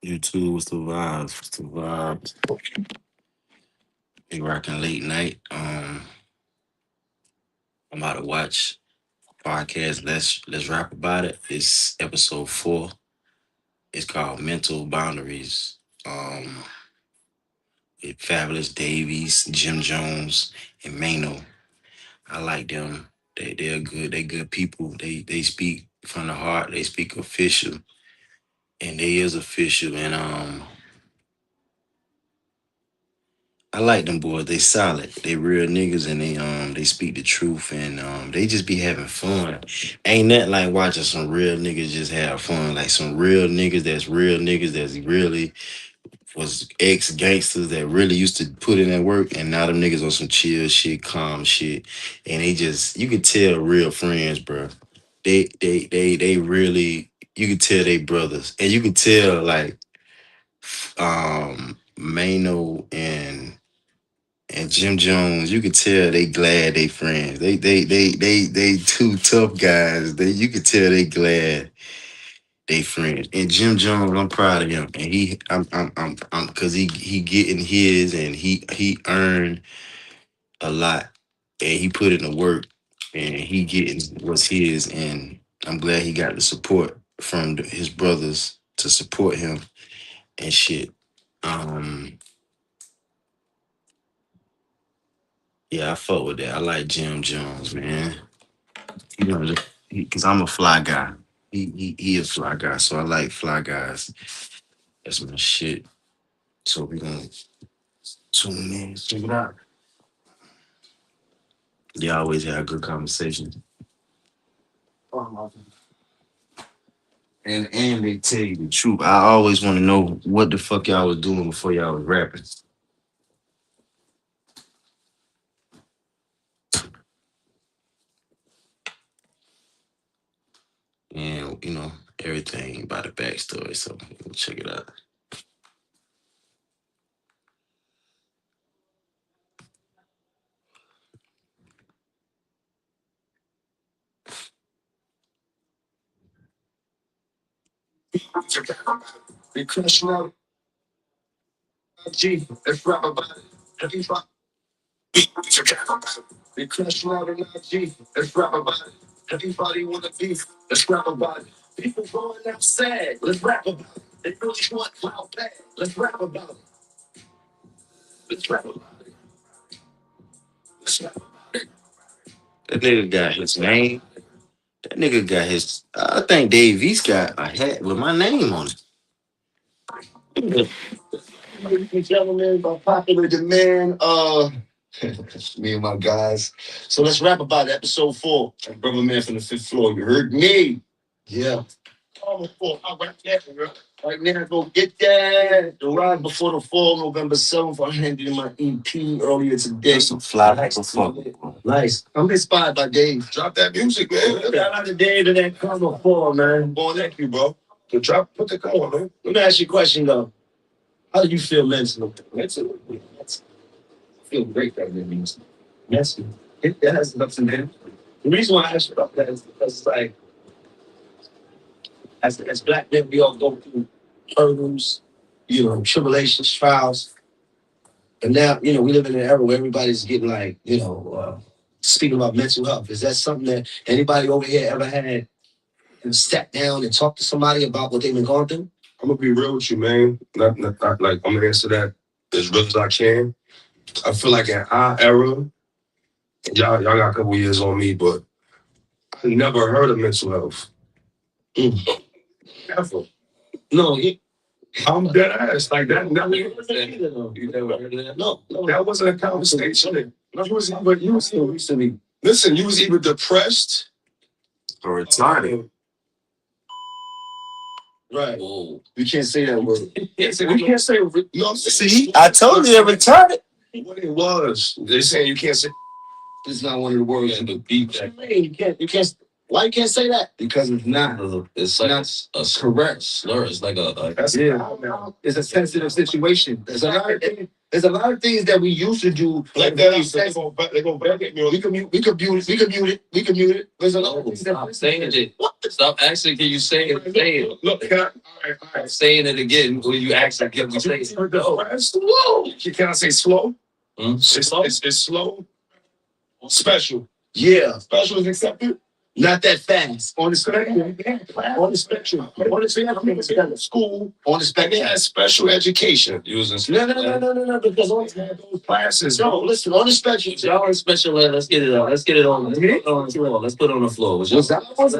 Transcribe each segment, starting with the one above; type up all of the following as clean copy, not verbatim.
YouTube, what's the vibes? What's the vibes? Big rocking late night. I'm about to watch podcast. Let's rap about it. It's episode 4. It's called Mental Boundaries. With Fabulous Davies, Jim Jones, and Mano. I like them. They're good. They good people. They speak from the heart. They speak official, and they is official. And I like them boys. They solid. They real niggas and they speak the truth and they just be having fun. Ain't nothing like watching some real niggas just have fun. Like some real niggas that's really was ex gangsters that really used to put in that work and now them niggas on some chill shit, calm shit. And they just you can tell real friends, bro. They really you can tell they brothers. And you can tell like Mano and Jim Jones, you could tell they glad they friends. They two tough guys. You could tell they glad they friends. And Jim Jones, I'm proud of him. And I'm cause he getting his and he earned a lot and he put in the work and he getting what's his and I'm glad he got the support from his brothers to support him and shit. Um yeah, I fuck with that. I like Jim Jones, man. You know, because I'm a fly guy. He a fly guy, so I like fly guys. That's my shit. So we gonna tune in, check it out. They always have good conversations, and they tell you the truth. I always want to know what the fuck y'all was doing before y'all was rapping, and everything about the backstory. So we'll check it out. We crushing out G. Let's rap about it. We crushing out an IG. Let's rap about it. Everybody wanna beef. Let's rap about it. People going outside. Let's rap about it. They really want cloud bad. Let's rap about it. Let's rap about it. Let's rap about it. That nigga got his name. That nigga got his. I think Dave East got a hat with my name on it. Ladies and gentlemen, by popular demand, me and my guys. So let's rap about it. Episode 4. Brother man from the 5th floor. You heard me? Yeah. I'll rap that, bro. Right now, go get that. The ride before the fall, November 7th. I handed in my EP earlier today. Some fly like some fuck. Nice. I'm inspired by Dave. Drop that music, man. Shout out to Dave and that cover fall, man. Born thank you, bro. So put the cover, man. Let me ask you a question, though. How do you feel mentally? Mentally, I feel great right now. Yes, it has ups and downs. The reason why I asked you about that is because it's like, as black men, we all go through hurdles, tribulations, trials. And now, we live in an era where everybody's getting like, speaking about mental health. Is that something that anybody over here ever had and sat down and talked to somebody about what they've been going through? I'm gonna be real with you, man. Not like I'm gonna answer that as real as I can. I feel like in our era, y'all got a couple years on me, but I never heard of mental health. Ever. No, I'm dead ass. Like that never you never heard of that? No. That wasn't a conversation. You was either listen, you was either depressed or retarded. Right. Whoa. We can't say that word. We can't say. No, see, I told you they're retarded. What it was? They saying you can't say. It's not one of the words in the beat. You can't. You can't. Why you can't say that? Because it's not. It's like not a correct slur. It's like a yeah. It's a sensitive situation. It's a lot. There's a lot of things that we used to do. Like that, they go back at me. We can mute it. There's a lot of things that Stop saying it. Stop asking, can you say it? Say it. Look, can I? All right. Saying it again when you actually get me say it. It's slow. Can I say slow? Slow? It's slow. Special. Yeah. Special is accepted. Not that fast. On the spectrum. On the spectrum. On the spectrum. School. On the They spectrum. had special education. Using No. Because on Those classes. no, listen, on the spectrum. y'all in special ed. Let's get it out. Let's get it on. Let's put it on the floor. Let's put it on the floor. Was that? Let's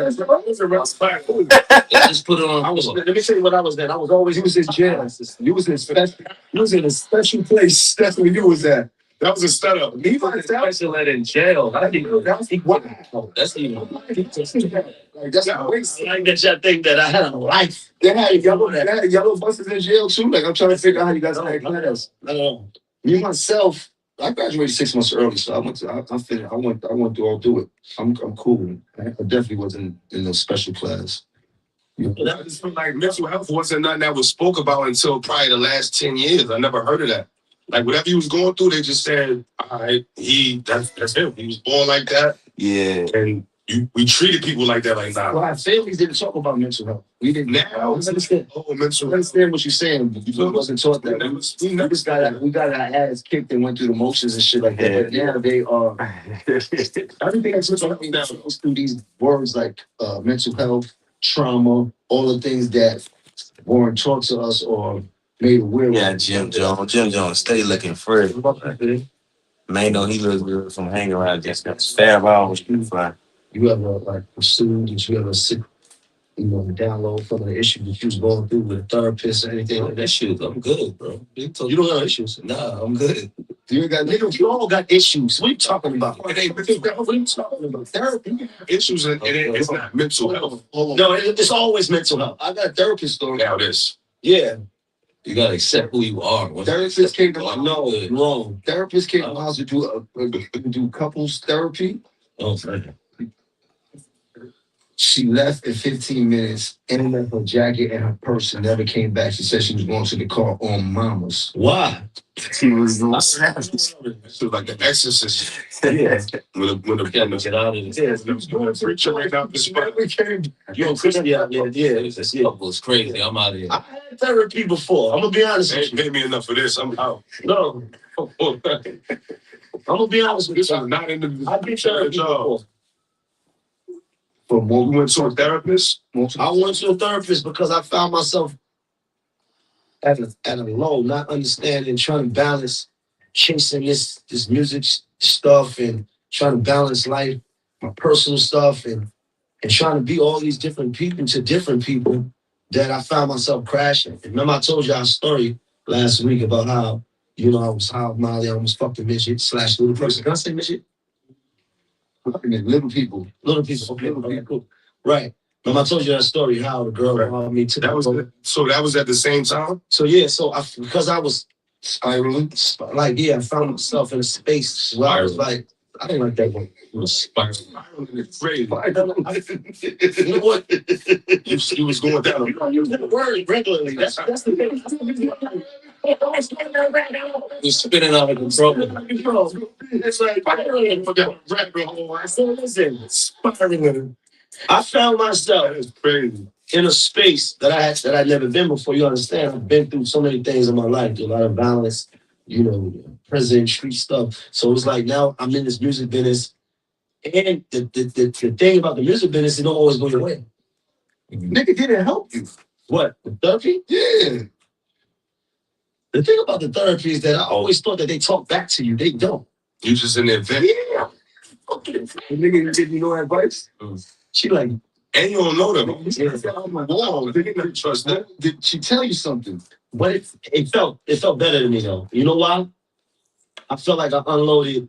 just put it on the floor. Let me tell you what I was then. I was always, you was in jail. You was in a special place. That's where you was at. That was a setup. Me myself. Special ed in jail. That's even. Wow. That's even. Like, that's a waste. I like that y'all think that I had a life. They had yellow buses in jail too. Like I'm trying to figure out how you guys had class. Me myself, I graduated 6 months early, so I went to. I finished. I went through it. I'm cool. I definitely wasn't in no special class. That was like mental health wasn't nothing that was spoke about until probably the last 10 years. I never heard of that. Like whatever he was going through, they just said, all right, that's him. He was born like that. Yeah. And we treated people like that, like nah. Well, our families didn't talk about mental health. We didn't. Now I understand. mental I understand what you're saying. But you wasn't taught that. We got our ass kicked and went through the motions and shit like that. But now they are. Everything that's talking now goes through these words like mental health, trauma, all the things that weren't taught to us or made aware. Yeah, Jim Jones. Jim Jones, stay looking fresh. Man, know he looks good from hanging around just got stab out. Fly. You ever like pursued? Did you ever sit, download some of the issues that you was going through with a therapist or anything like that? Issues. I'm good, bro. You don't have issues. Nah, I'm good. You got niggas. You all got issues. What are you talking about? What are you talking about? Therapy. issues, and it's not mental health. No, it's always mental health. I got a therapist story. Now this. Yeah, You gotta accept who you are. therapist came to my No. wrong. Therapist came to my house to do couples therapy. Oh, man. She left in 15 minutes and left her jacket and her purse and never came back. She said she was going to the car on mamas. Why? He was So like the exorcist. Yeah. When You gotta get out of this. preacher right now, this Never came back. Yo, Christy out there. Yeah, this couple is crazy. I'm out of here. I had therapy before. I'm gonna be honest with ain't you. pay me enough for this. I'm out. No, I'm gonna be honest with This you. is not in the. I've been therapy before. You went to a therapist? I went to a therapist because I found myself at a low, not understanding, trying to balance, chasing this music stuff and trying to balance life, my personal stuff, and trying to be all these different people to different people that I found myself crashing. Remember I told you our story last week about how, how Molly almost fucked a midget / little person. Can I say midget? Little people. Okay, cool. Right. Remember I told you that story, how the girl called me to That was at the same time? So yeah, because I was spiraling, I found myself in a space where I was like, I didn't like that one. It was spiraling. It's crazy. You know what? You was going down. You don't use that word regularly. That's the thing. You're spinning out of control. It's like spiraling. So listen, Spiraling. I found myself That is crazy. in a space that I'd never been before. You understand? I've been through so many things in my life, a lot of violence, prison, street stuff. So it's like now I'm in this music business, and the thing about the music business, it don't always go your way. Nigga didn't help you. What? The therapy? Yeah. The thing about the therapy is that I always thought that they talk back to you. They don't. You just in there venting. Yeah. Okay. The nigga didn't give you no advice. She like, And you don't know them. wow, They didn't trust that. did she tell you something? But it felt better to me though. You know why? I felt like I unloaded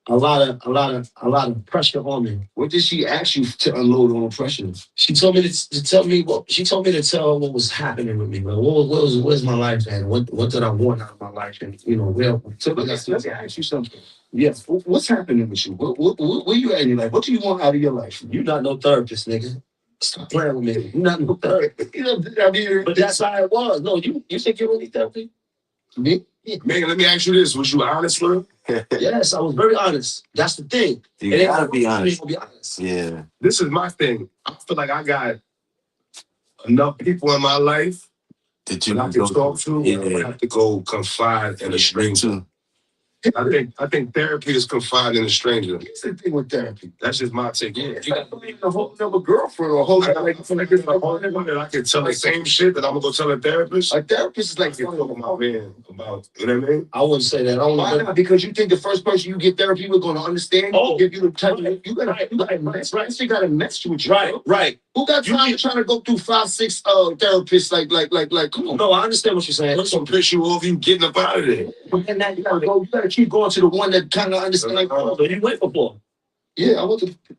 a lot of pressure on me. What did she ask you to unload on pressure? She told me to tell me what her what was happening with me. Like, where's my life and what did I want out of my life and where. So let me ask you something. Yes, what's happening with you? Where you at in your life? What do you want out of your life? You're not no therapist, nigga. Stop playing with me. You're not no therapist. But that's how it was. No, you think you really therapy? Me? Man, let me ask you this: was you honest with him? Yes, I was very honest. That's the thing. You gotta be honest. Be honest. Yeah. This is my thing. I feel like I got enough people in my life That that you I can can go talk to. to. I don't Yeah. have to go confide in a stranger. Too. I think therapy is confiding in a stranger. Here's the thing with therapy. That's just my take. Yeah, you got a whole nother girlfriend or a whole I feel like it's the only one that I can tell the same shit that I'm gonna go tell a therapist. A therapist is like I can talk to my man about, you know what I mean? I wouldn't say that. Why not? Because you think the first person you get therapy with going to understand you, give you the type of you gotta mess, right? So you gotta mess with you, right? Who got time trying to go through 5, 6 therapists like come on. No, I understand what you're saying. That's what piss you off, you getting up out of there. And that you gotta keep going to the one that kind of understands. Like, oh, you wait for. Yeah,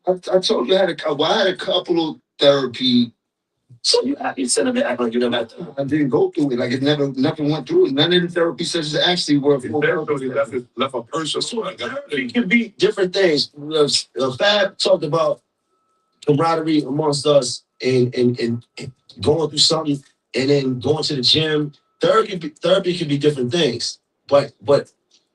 I told you I had a couple of therapy. So you said it act like you never had to. I didn't go through it. Like it nothing went through it. None of the therapy sessions actually were for therapy. Left a person. So therapy can be different things. Fab talked about camaraderie amongst us and going through something and then going to the gym. Therapy can be different things. But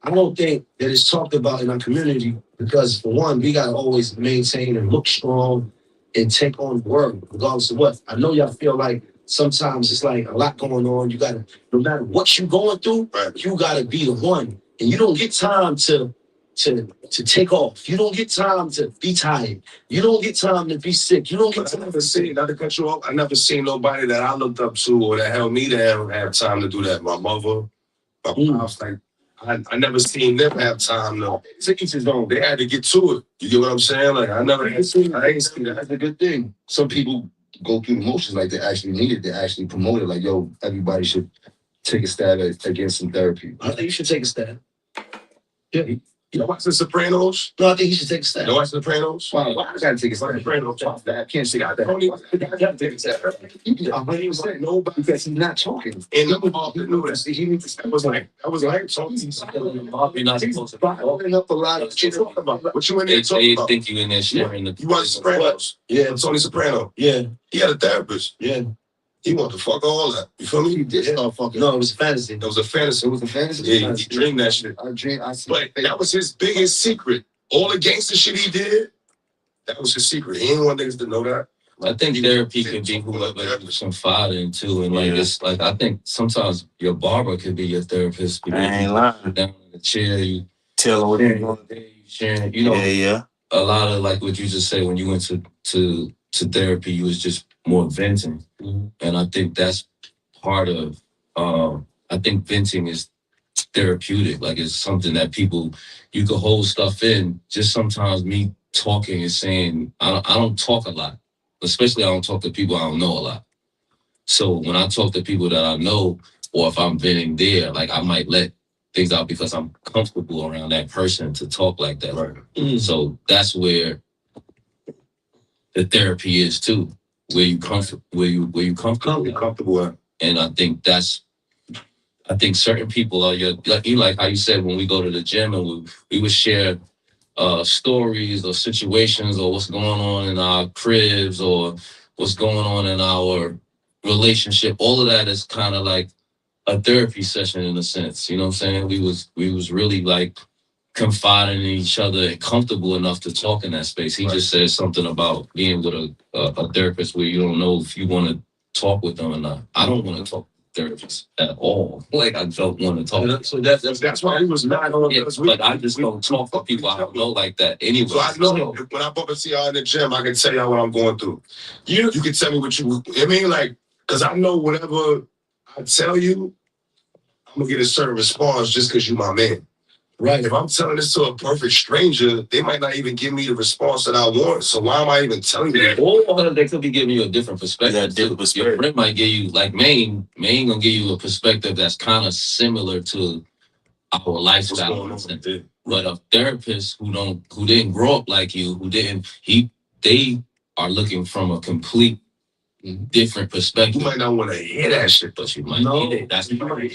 I don't think that it's talked about in our community because for one, we gotta always maintain and look strong and take on the world, regardless of what. I know y'all feel like sometimes it's like a lot going on. You gotta, no matter what you're going through, you gotta be the one. And you don't get time to take off. You don't get time to be tired. You don't get time to be sick. You don't get time to say, not to cut you off, I never seen nobody that I looked up to or that helped me to have time to do that. My mother, my pops, like I never seen them have time to each his own. They had to get to it. You get what I'm saying? Like I ain't seen that. That's a good thing. Some people go through the motions like they actually need it. They actually promote it. Like, yo, everybody should take a stab against some therapy. I think you should take a stab. Yeah. You watch The Sopranos? No, I think you should take a stab. You watch The Sopranos? Why I gotta take a stab? Sopranos. I can't say that. I gotta take a stab. He was like nobody because he's not talking. And I'm off the notice. That was like talking. You're not supposed to Opening up a lot of shit. What you in there talking They about? think you in there sharing the. You watch Sopranos? Yeah. Tony Soprano. Yeah. He had a therapist. Yeah. He wanted to fuck all that. You feel me? He did start fucking. No, it was a fantasy. It was a fantasy. It was a fantasy. Yeah, he dreamed that shit. I dreamed. But that was his biggest secret. All the gangster shit he did, that was his secret. He didn't want niggas to know that. I think therapy can be whoever you confide in too, and like it's like I think sometimes your barber could be your therapist. I ain't lying. Down in the chair, you tell them what you're going to do. Sharing, you know. Yeah. A lot of like what you just said when you went to therapy, you was just more venting, and I think that's part of. I think venting is therapeutic. Like it's something that people you can hold stuff in. Just sometimes me talking and saying I don't talk a lot, especially I don't talk to people I don't know a lot. So when I talk to people that I know, or if I'm venting there, like I might let things out because I'm comfortable around that person to talk like that. Right. So that's where the therapy is too, where you comfortable, where you Comfortable at. And I think certain people are like how you said when we go to the gym and we would share stories or situations or what's going on in our cribs or what's going on in our relationship. All of that is kind of like a therapy session in a sense. You know what I'm saying? We was really like confiding in each other and comfortable enough to talk in that space. He just said something about being with a therapist where you don't know if you want to talk with them or not. I don't want to talk to therapists at all. Like I don't want to talk. So that's why he was not on. Yeah, but I just don't talk to people I don't know like that anyway. So I know when I bump into y'all in the gym, I can tell y'all what I'm going through. You can tell me what you. I mean, like, because I know whatever I tell you, I'm gonna get a certain response just because you my man. Right. If I'm telling this to a perfect stranger, they might not even give me the response that I want. So why am I even telling you that? Or they could be giving you a different perspective. Yeah, different perspective. Your friend might give you, like Maine gonna give you a perspective that's kind of similar to our lifestyle. But a therapist who didn't grow up like you, they are looking from a complete different perspective. You might not want to hear that shit, but you might need it. That's what he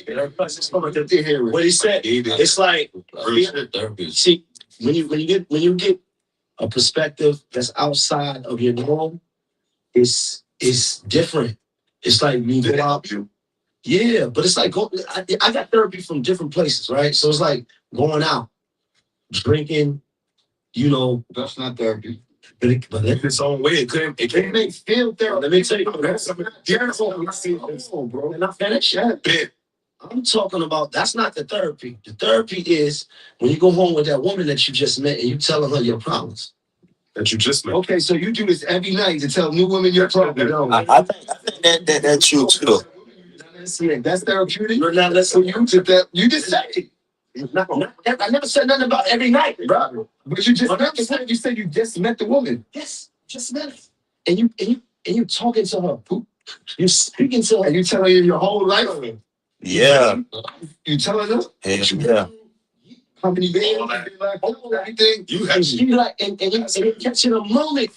said. It's like therapy. See, when you get a perspective that's outside of your norm, it's different. It's like me Did it help you? Yeah, but it's like I got therapy from different places, right? So it's like going out, drinking, you know. That's not therapy. But In its own way, it make feel therapy. Let me tell you, that's something different. I see this. oh, bro. And I finish that bit. I'm talking about that's not the therapy. The therapy is when you go home with that woman that you just met and you telling her your problems. That you just met. Okay, so you do this every night to tell new women your problems. I think that's true too. That's therapeutic. You're not listening. You to that. You just said it. I never said nothing about every night, bro. But you just said you just met the woman. Yes, just met her. And you talking to her. You speaking to her. And you telling her your whole life. Yeah. You telling her. Yeah. How many days? Everything. You And have she like, and you catch in a moment.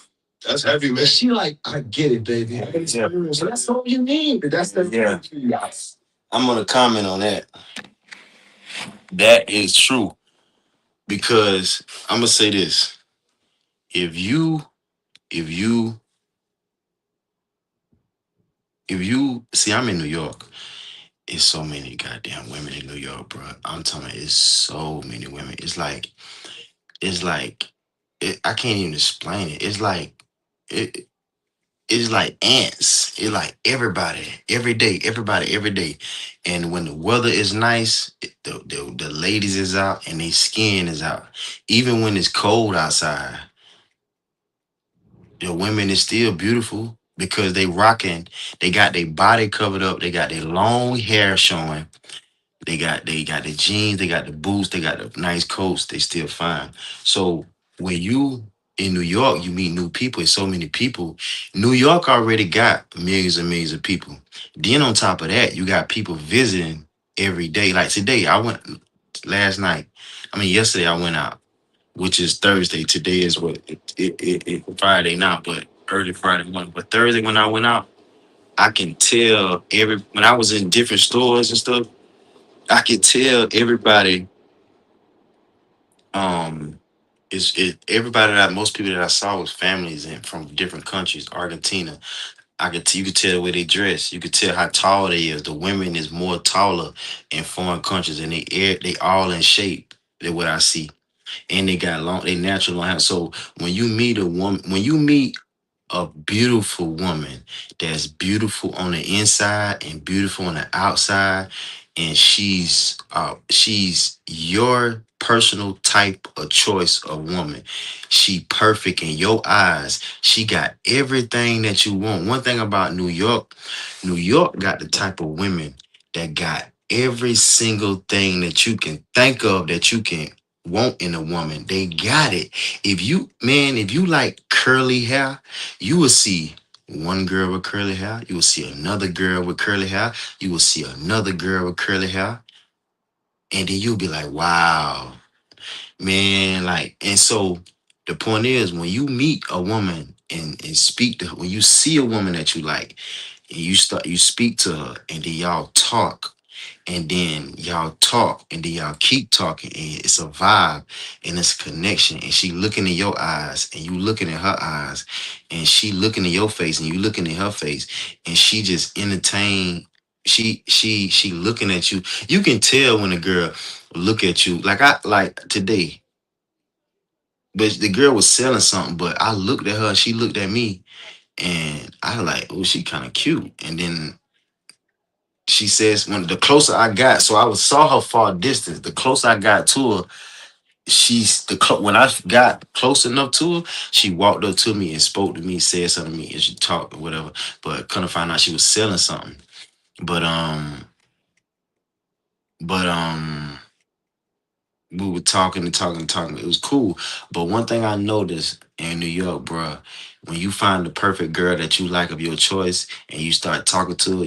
that's heavy, man. And she like, I get it, baby. Yeah. So that's all you need. That's the Yeah. I'm gonna comment on that. That is true because I'm gonna say this: if you, if you, if you see, I'm in New York. It's so many goddamn women in New York, bro. I'm telling you, it's so many women. It's like, I can't even explain it. It, it's like ants. It's like everybody, every day, everybody, every day. And when the weather is nice, the ladies is out and their skin is out. Even when it's cold outside, the women is still beautiful because they rocking. They got their body covered up. They got their long hair showing. They got the jeans, they got the boots, they got the nice coats, they still fine. So when you in New York, you meet new people, it's so many people. New York already got millions and millions of people. Then on top of that, you got people visiting every day. Like today, I went last night. I mean yesterday I went out, which is Thursday. Today is what it Friday now, but early Friday morning. But Thursday when I went out, I can tell when I was in different stores and stuff. I could tell everybody, um, everybody that most people that I saw was families and from different countries. Argentina, you could tell the way they dress. You could tell how tall they is. The women is more taller in foreign countries, and they all in shape. Than what I see, and they natural long hair. So when you meet a woman, when you meet a beautiful woman that's beautiful on the inside and beautiful on the outside, and she's your personal type of choice of woman. She perfect in your eyes. She got everything that you want. One thing about New York, New York got the type of women that got every single thing that you can think of that you can want in a woman. They got it. If you like curly hair, you will see one girl with curly hair. You will see another girl with curly hair. You will see another girl with curly hair. And then you'll be like, wow, man. Like, and so the point is when you meet a woman and speak to her, when you see a woman that you like, and you speak to her, and then y'all talk, and then y'all keep talking, and it's a vibe, and it's a connection, and she looking in your eyes, and you looking in her eyes, and she looking in your face, and you looking in her face, and she just entertained. She looking at you. You can tell when a girl look at you. Like today, but the girl was selling something, but I looked at her, she looked at me, and I like, oh, she kind of cute. And then she says, when the closer I got, so saw her far distance. The closer I got to her, when I got close enough to her, she walked up to me and spoke to me, said something to me, and she talked or whatever. But couldn't find out she was selling something. But but we were talking and talking and talking. It was cool. But one thing I noticed in New York, bruh, when you find the perfect girl that you like of your choice and you start talking to her,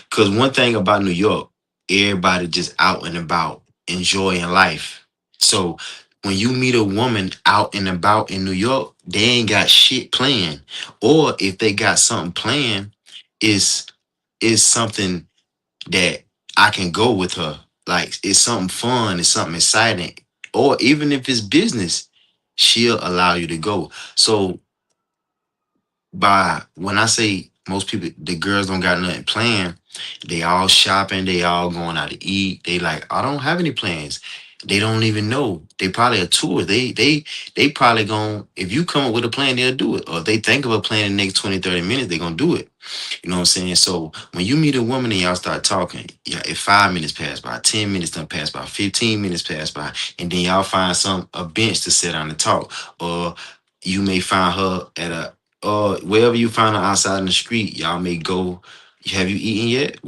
because one thing about New York, everybody just out and about enjoying life. So when you meet a woman out and about in New York, they ain't got shit planned. Or if they got something planned, is is something that I can go with her. Like it's something fun, it's something exciting. Or even if it's business, she'll allow you to go. So by when I say Most people, the girls don't got nothing planned. They all shopping. They all going out to eat. They like, I don't have any plans. They don't even know. They probably a tour. They probably going if you come up with a plan, they'll do it. Or if they think of a plan in the next 20, 30 minutes, they're gonna do it. You know what I'm saying? So when you meet a woman and y'all start talking, yeah, if 5 minutes pass by, 10 minutes done pass by, 15 minutes pass by, and then y'all find some a bench to sit down and talk. Or you may find her at a or wherever you find her outside in the street, y'all may go. Have you eaten yet?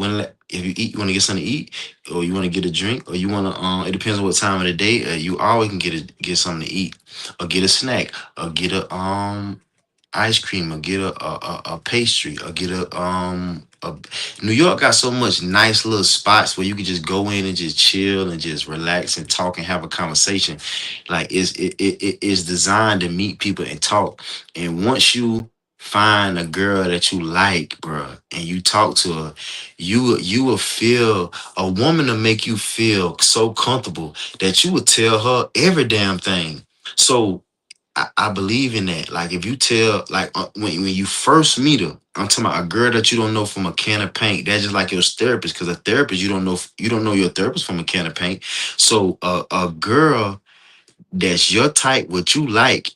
If you eat, you want to get something to eat, or you want to get a drink, or you want to. It depends on what time of the day. You always can get something to eat, or get a snack, or get a ice cream, or get a pastry, or get a New York got so much nice little spots where you can just go in and just chill and just relax and talk and have a conversation. Like it's designed to meet people and talk. And once you find a girl that you like, bruh, and you talk to her, you will feel a woman to make you feel so comfortable that you would tell her every damn thing. So I believe in that. Like if you tell, like when you first meet her, I'm talking about a girl that you don't know from a can of paint. That's just like your therapist, because a therapist you don't know your therapist from a can of paint. So a girl that's your type, what you like,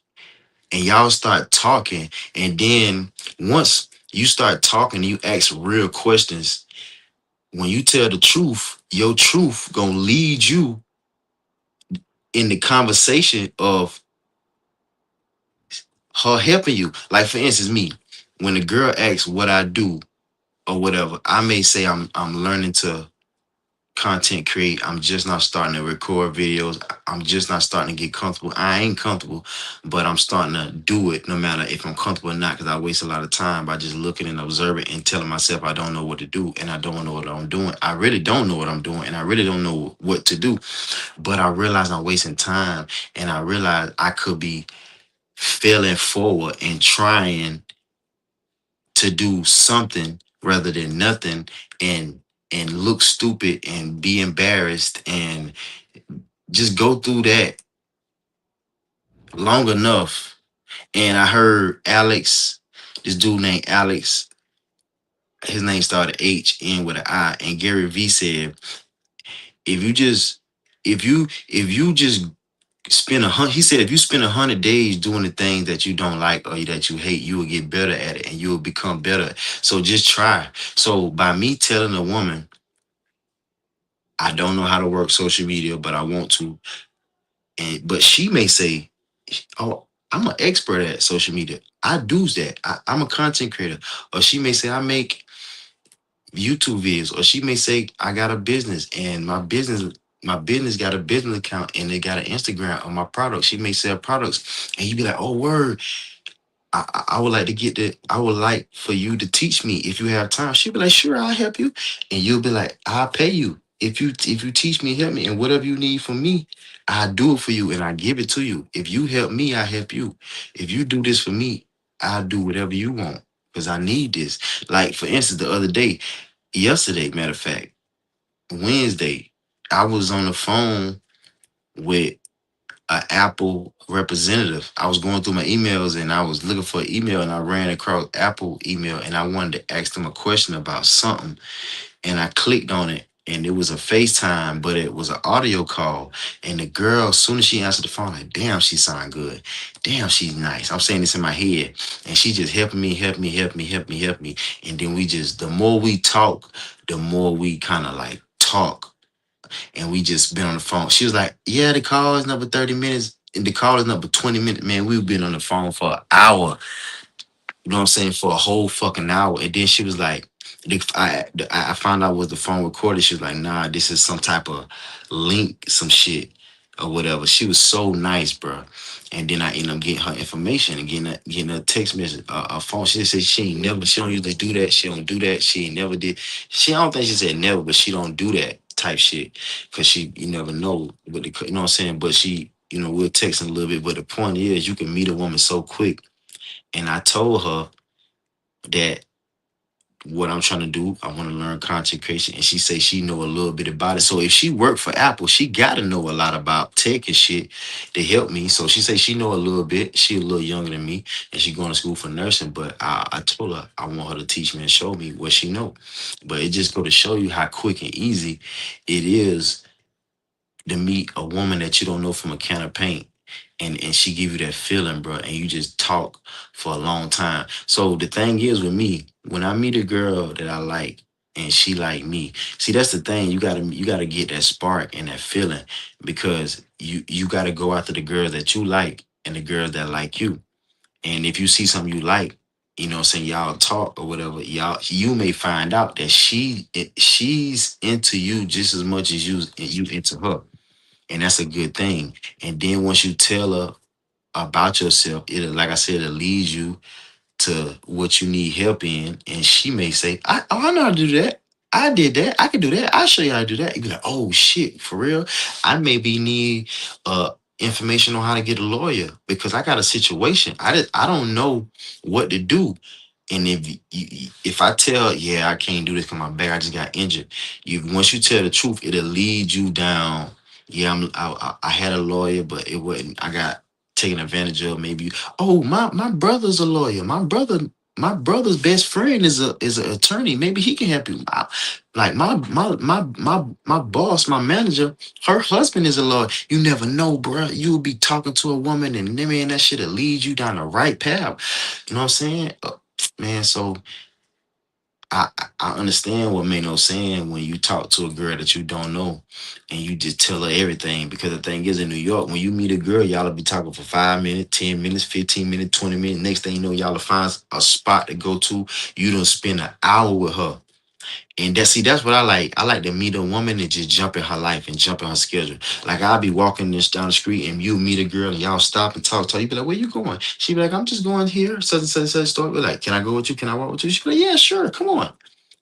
and y'all start talking, and then once you start talking, you ask real questions. When you tell the truth, your truth gonna lead you in the conversation of her helping you. Like for instance, me, when a girl asks what I do or whatever, I may say I'm learning to content create. I'm just not starting to record videos. I'm just not starting to get comfortable. I ain't comfortable, but I'm starting to do it no matter if I'm comfortable or not, because I waste a lot of time by just looking and observing and telling myself I don't know what to do and I don't know what I'm doing. I really don't know what I'm doing and I really don't know what to do. But I realize I'm wasting time, and I realize I could be failing forward and trying to do something rather than nothing, and look stupid and be embarrassed and just go through that long enough. And I heard Alex, this dude named Alex, his name started H, end with an I, and Gary V said, if you just if you just spend he said if you spend 100 days doing the things that you don't like or that you hate, you will get better at it and you will become better. So just try. So by me telling a woman I don't know how to work social media, but I want to, and but she may say, oh, I'm an expert at social media, I do that, I'm a content creator. Or she may say I make YouTube videos, or she may say I got a business and my business got a business account and they got an Instagram on my products. She may sell products, and you be like, "Oh, word! I would like to get the. I would like for you to teach me if you have time." She'll be like, "Sure, I'll help you," and you'll be like, "I'll pay you if you teach me, help me, and whatever you need from me, I do it for you and I give it to you. If you help me, I help you. If you do this for me, I'll do whatever you want because I need this." Like for instance, the other day, yesterday, matter of fact, Wednesday, I was on the phone with an Apple representative. I was going through my emails and I was looking for an email, and I ran across Apple email, and I wanted to ask them a question about something, and I clicked on it. And it was a FaceTime, but it was an audio call. And the girl, as soon as she answered the phone, like, damn, she sound good. Damn, she's nice. I'm saying this in my head. And she just helping me, help me, help me, help me, help me. And then the more we talk, the more we kind of like talk, and we just been on the phone. She was like, "Yeah, the call is number 30 minutes, and the call is number 20 minutes." Man, we've been on the phone for an hour. You know what I'm saying? For a whole fucking hour. And then she was like, I found out was the phone recorded. She was like, "Nah, this is some type of link, some shit or whatever." She was so nice, bro. And then I ended up getting her information and getting a text message, a phone. She said she don't usually do that. She don't do that. She ain't never did. I don't think she said never, but she don't do that type shit because you never know. But you know what I'm saying? But we're texting a little bit. But the point is, you can meet a woman so quick. And I told her that what I'm trying to do. I want to learn content creation, and she say she know a little bit about it. So if she worked for Apple, she got to know a lot about tech and shit to help me. So she say she know a little bit. She a little younger than me, and she going to school for nursing. But I told her I want her to teach me and show me what she know. But it just go to show you how quick and easy it is to meet a woman that you don't know from a can of paint, and she give you that feeling, bro, and you just talk for a long time. So the thing is with me, when I meet a girl that I like and she like me, see, that's the thing. You gotta get that spark and that feeling, because you gotta go after the girls that you like and the girls that like you. And if you see something you like, you know what I'm saying, y'all talk or whatever, you may find out that she's into you just as much as you into her, and that's a good thing. And then once you tell her about yourself, it'll, like I said, it'll lead you to what you need help in, and she may say, I know how to do that. I did that. I can do that. I'll show you how to do that." You be like, "Oh shit, for real? I maybe need information on how to get a lawyer because I got a situation. I don't know what to do." And if I tell, "Yeah, I can't do this because my back, I just got injured," you once you tell the truth, it'll lead you down. Yeah, I had a lawyer, but it wasn't. I got taken advantage of. Maybe, oh, my brother's a lawyer. My brother's best friend is an attorney. Maybe he can help you. Like my boss, my manager, her husband is a lawyer. You never know, bro. You'll be talking to a woman, and then, man, that shit'll lead you down the right path. You know what I'm saying? Man, so I understand what Mano's saying when you talk to a girl that you don't know and you just tell her everything. Because the thing is, in New York, when you meet a girl, y'all will be talking for 5 minutes, 10 minutes, 15 minutes, 20 minutes. Next thing you know, y'all will find a spot to go to. You don't spend an hour with her. And that's what I like. I like to meet a woman and just jump in her life and jump in her schedule. Like, I'll be walking this down the street and you meet a girl and y'all stop and talk. You be like, "Where you going?" She be like, "I'm just going here, such and such and such store." Be like, "Can I go with you? Can I walk with you?" She be like, "Yeah, sure. Come on."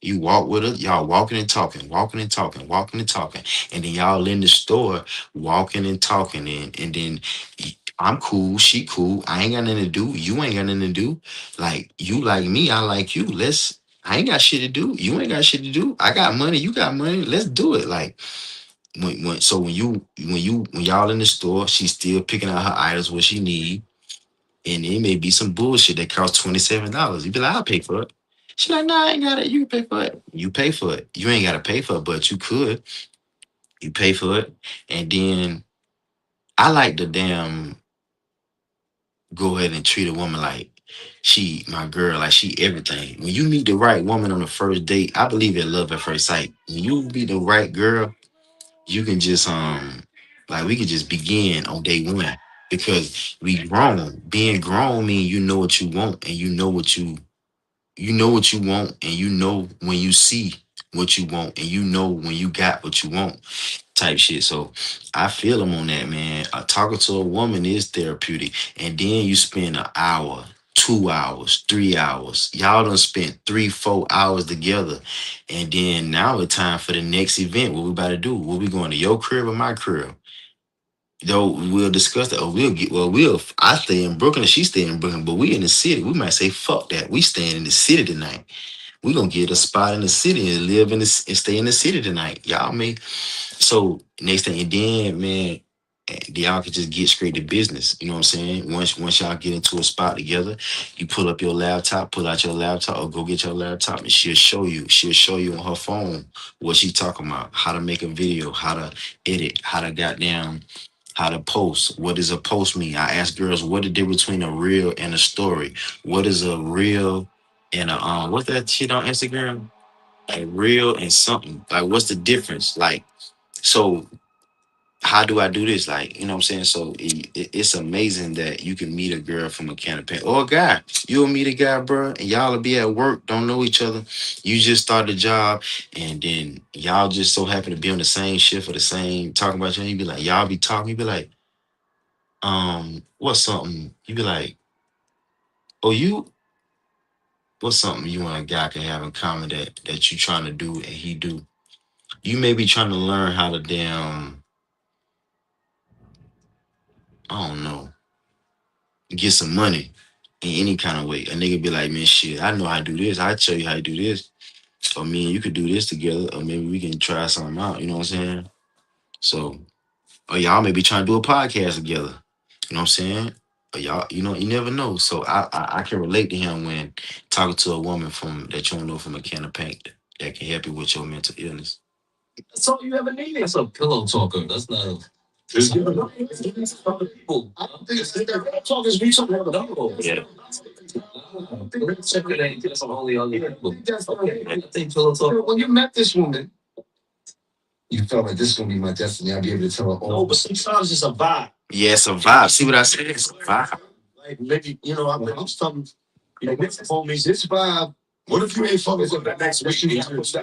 You walk with her, y'all walking and talking, walking and talking, walking and talking. And then y'all in the store walking and talking. And then I'm cool, she cool. I ain't got nothing to do. You ain't got nothing to do. Like, you like me, I like you. I ain't got shit to do. You ain't got shit to do. I got money. You got money. Let's do it. Like, when y'all in the store, she's still picking out her items what she need, and it may be some bullshit that costs $27. You be like, "I'll pay for it." She like, "Nah, I ain't got it. You can pay for it." You pay for it. You ain't gotta pay for it, but you could. You pay for it, and then I like to damn go ahead and treat a woman like she my girl, like she everything. When you meet the right woman on the first date, I believe in love at first sight. When you meet the right girl, you can just like we could just begin on day one, because we grown. Being grown mean you know what you want, and you know what you want, and you know when you see what you want, and you know when you got what you want, type shit. So I feel them on that, man. Talking to a woman is therapeutic. And then you spend an hour, 2 hours, 3 hours. Y'all done spent 3, 4 hours together. And then now it's time for the next event. What we about to do? What we going to your crib or my crib? Though we'll discuss that, or I stay in Brooklyn and she stay in Brooklyn, but we in the city. We might say, "Fuck that. We staying in the city tonight. We gonna get a spot in the city and live and stay in the city tonight." Y'all may so next thing, and then, man, y'all can just get straight to business. You know what I'm saying? Once y'all get into a spot together, you pull up your laptop, pull out your laptop, or go get your laptop, and she'll show you. She'll show you on her phone what she talking about, how to make a video, how to edit, how to post. What does a post mean? I ask girls, what the difference between a reel and a story? What is a reel and a what's that shit on Instagram? A reel and something. Like, what's the difference? Like, so how do I do this? Like, you know what I'm saying? So it's amazing that you can meet a girl from a can of paint, or a guy. You'll meet a guy, bro, and y'all will be at work, don't know each other. You just start the job, and then y'all just so happen to be on the same shift or the same talking about you. And you be like, y'all be talking, you be like, what's something? You be like, "Oh, what's something you and a guy can have in common that you trying to do and he do?" You may be trying to learn how to I don't know, get some money. in any kind of way. A nigga be like, man, shit, I know how to do this. I tell you how to do this. Or me and you could do this together, or maybe we can try something out. You know what I'm saying? So, or y'all may be trying to do a podcast together. You know what I'm saying? Or y'all, you never know. So I can relate to him when talking to a woman from that you don't know from a can of paint that can help you with your mental illness. That's all you ever needed. That's a pillow talker. That's not a. Just give it No, up. it's other people. I don't think it's talk is me talking about No. Yeah. Check it ain't. That's only other people. That's Okay. okay. I think pillow talker. When you met this woman, you felt like this is gonna be my destiny. I'll be able to tell her all. No, but sometimes it's a vibe. Yeah, it's a vibe. See what I said? It's a vibe. Like maybe I maybe some this homies, this vibe. What if you ain't fucking with that next week?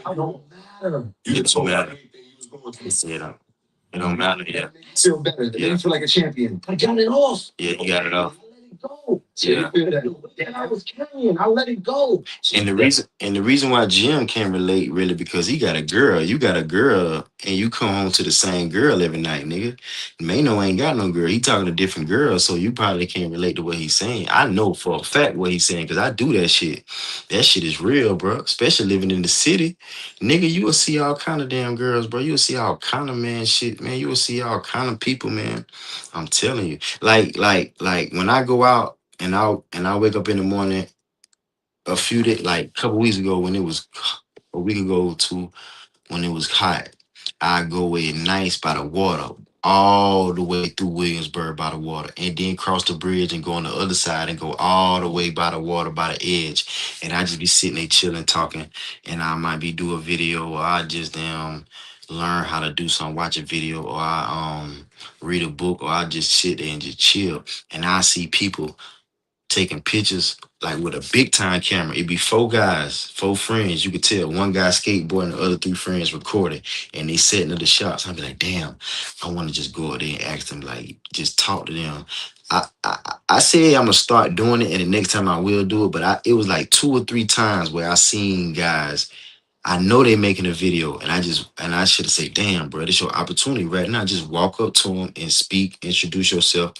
I don't matter. You It just don't told me matter. everything you was going through. It don't matter. Yeah. Feel better. It Yeah. made you feel like a champion. I got it off. Yeah, you got it off. I let it go. Yeah. And I was carrying. I let it go. And the reason why Jim can't relate really because he got a girl. You got a girl and you come home to the same girl every night, nigga. Mano ain't got no girl. He talking to different girls, so you probably can't relate to what he's saying. I know for a fact what he's saying because I do that shit. That shit is real, bro. Especially living in the city. Nigga, you will see all kind of damn girls, bro. You will see all kind of man shit, man. You will see all kind of people, man. I'm telling you. Like when I go out and I wake up in the morning a few days, like a couple weeks ago when it was a week ago to when it was hot, I go away nice by the water, all the way through Williamsburg by the water, and then cross the bridge and go on the other side and go all the way by the water by the edge. And I just be sitting there chilling, talking, and I might be do a video or I just learn how to do something, watch a video, or I read a book, or I just sit there and just chill. And I see people taking pictures like with a big time camera. It'd be four guys, four friends. You could tell one guy skateboarding, the other three friends recording, and they setting up the shots. I'd be like, damn, I want to just go out there and ask them, like, just talk to them. I say I'm gonna start doing it, and the next time I will do it. But it was like two or three times where I seen guys. I know they making a video, and I should have said, damn, bro, this your opportunity right now. Just walk up to them and speak, introduce yourself,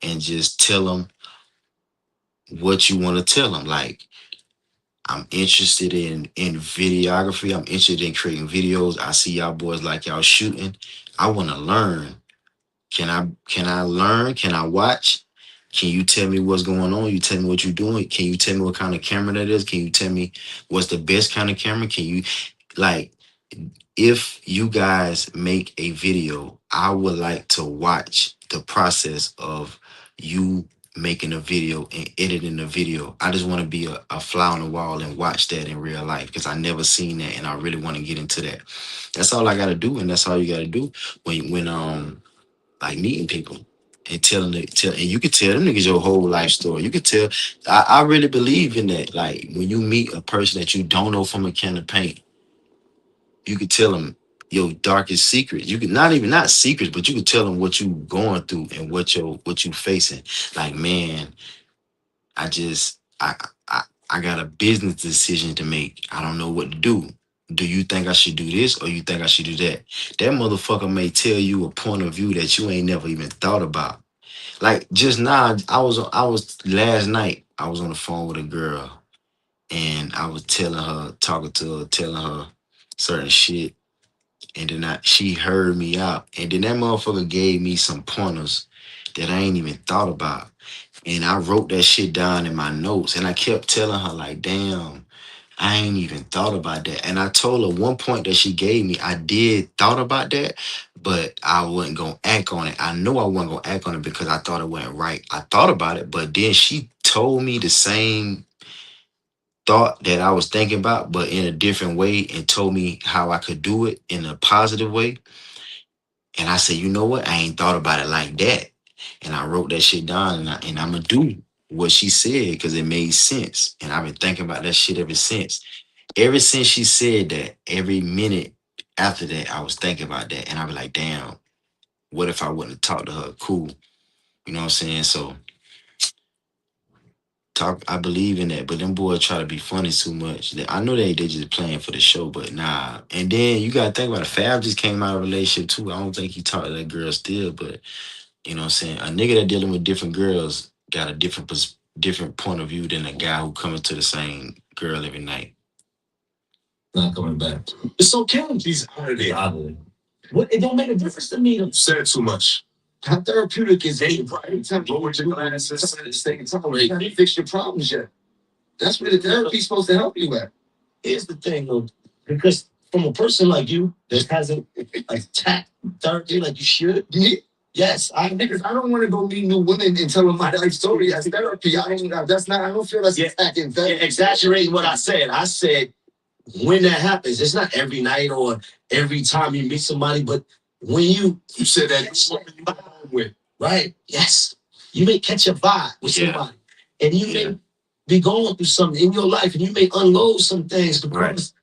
and just tell them what you want to tell them. Like, I'm interested in videography. I'm interested in creating videos. I see y'all boys like y'all shooting. I want to learn. Can I learn? Can I watch? Can you tell me what's going on? You tell me what you're doing. Can you tell me what kind of camera that is? Can you tell me what's the best kind of camera? Can you like if you guys make a video, I would like to watch the process of you making a video and editing the video. I just want to be a fly on the wall and watch that in real life because I never seen that and I really want to get into that. That's all I gotta do, and that's all you gotta do when like meeting people and and you could tell them niggas your whole life story. You could tell I really believe in that. Like when you meet a person that you don't know from a can of paint, you could tell them your darkest secrets. You could not secrets, but you could tell them what you going through and what you facing. Like, man, I just I got a business decision to make. I don't know what to do. Do you think I should do this or you think I should do that? That motherfucker may tell you a point of view that you ain't never even thought about. Like just now, I was last night. I was on the phone with a girl and I was telling her, talking to her, telling her certain shit, and then she heard me out. And then that motherfucker gave me some pointers that I ain't even thought about. And I wrote that shit down in my notes. And I kept telling her, like, damn, I ain't even thought about that. And I told her one point that she gave me, I did thought about that, but I wasn't gonna act on it. I know I wasn't gonna act on it because I thought it wasn't right. I thought about it, but then she told me the same thought that I was thinking about, but in a different way, and told me how I could do it in a positive way. And I said, you know what? I ain't thought about it like that. And I wrote that shit down, and I'm gonna do what she said because it made sense. And I've been thinking about that shit ever since. Ever since she said that, every minute after that, I was thinking about that. And I was like, damn, what if I wouldn't have talked to her? Cool. You know what I'm saying? So I believe in that, but them boys try to be funny too much. I know they just playing for the show, but nah. And then you gotta think about it. Fab just came out of a relationship too. I don't think he talked to that girl still, but you know what I'm saying? A nigga that dealing with different girls got a different different point of view than a guy who coming to the same girl every night. Not coming back. It's okay. He's out of there. Out of there. What? It don't make a difference to me. You said too much. How therapeutic is it? Right. Go with your glasses. It's taking time. You haven't fixed your problems yet. That's where the therapy's supposed to help you at. Here's the thing, though, because from a person like you that hasn't like tact therapy like you should. Me? Yes, Niggas, I don't want to go meet new women and tell them my life story as therapy. I don't feel that's attacking therapy. exaggerating what I said. I said when that happens, it's not every night or every time you meet somebody, but when you said that you go home with. right, yes, you may catch a vibe with somebody, and you may be going through something in your life, and you may unload some things because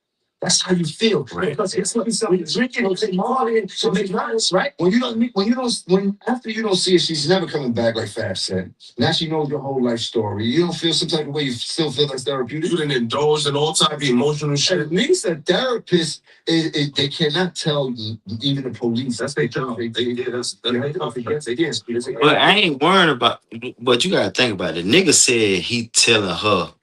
that's how you feel. Right. Because it's like something drinking will take more in to make nice, right? When after you don't see her, she's never coming back, like Fab said. Now she knows your whole life story. You don't feel some type of way. You still feel that's therapeutic. You done indulged in all type of emotional shit. It means that therapists, they cannot tell you, even the police. That's their job. That's their job. But I ain't worrying about. But you gotta think about it. Nigga said he telling her